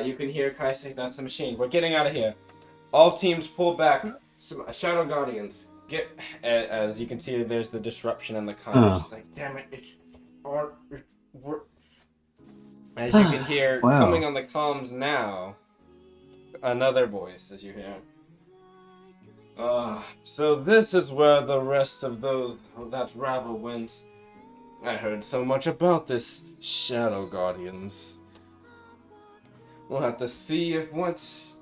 you can hear Kai say that's the machine, we're getting out of here, all teams pull back, shadow guardians as you can see, there's the disruption in the comms. She's like, damn it, we're... As you can hear, coming Well, on the comms now, another voice, as you hear. So this is where the rest of that rabble went. I heard so much about this Shadow Guardians. We'll have to see if what's...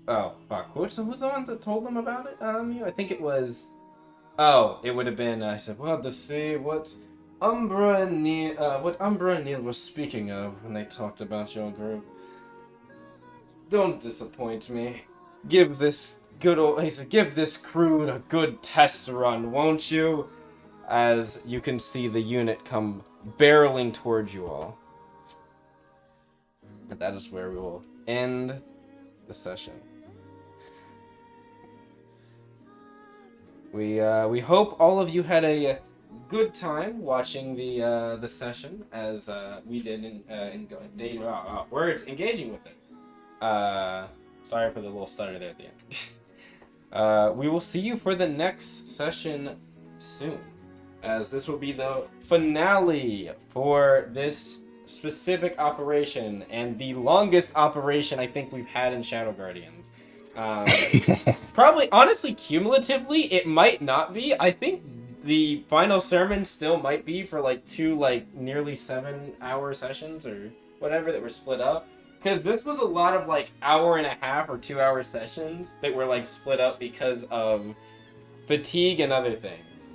Oh, fuck. Who's the one that told them about it? I think it was... Oh, it would have been, I said, we'll have to see what Umbra and Neil were speaking of when they talked about your group. Don't disappoint me. Give this give this crew a good test run, won't you? As you can see the unit come barreling towards you all. And that is where we will end the session. We hope all of you had a good time watching the session as we did engaging with it. Sorry for the little stutter there at the end. We will see you for the next session soon, as this will be the finale for this specific operation and the longest operation I think we've had in Shadow Guardians. Probably, honestly, cumulatively, it might not be. I think the final sermon still might be for like 2 nearly 7-hour sessions or whatever that were split up. Because this was a lot of 1.5 or 2-hour sessions that were split up because of fatigue and other things.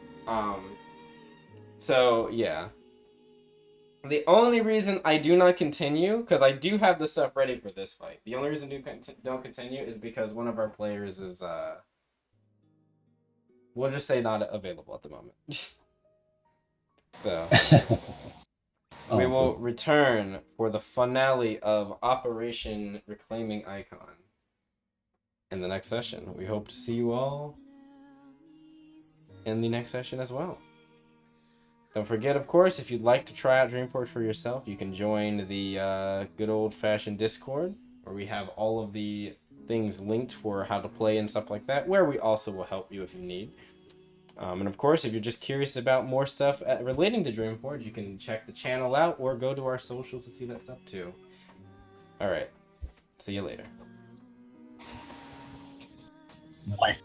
So yeah. The only reason I do not continue, because I do have the stuff ready for this fight. The only reason I don't continue is because one of our players is we'll just say not available at the moment. So we will return for the finale of Operation Reclaiming Icon in the next session. We hope to see you all in the next session as well. Don't forget, of course, if you'd like to try out Dreamforge for yourself, you can join the good old-fashioned Discord, where we have all of the things linked for how to play and stuff like that, where we also will help you if you need. And of course, if you're just curious about more stuff relating to Dreamforge, you can check the channel out or go to our socials to see that stuff too. Alright, see you later. Bye.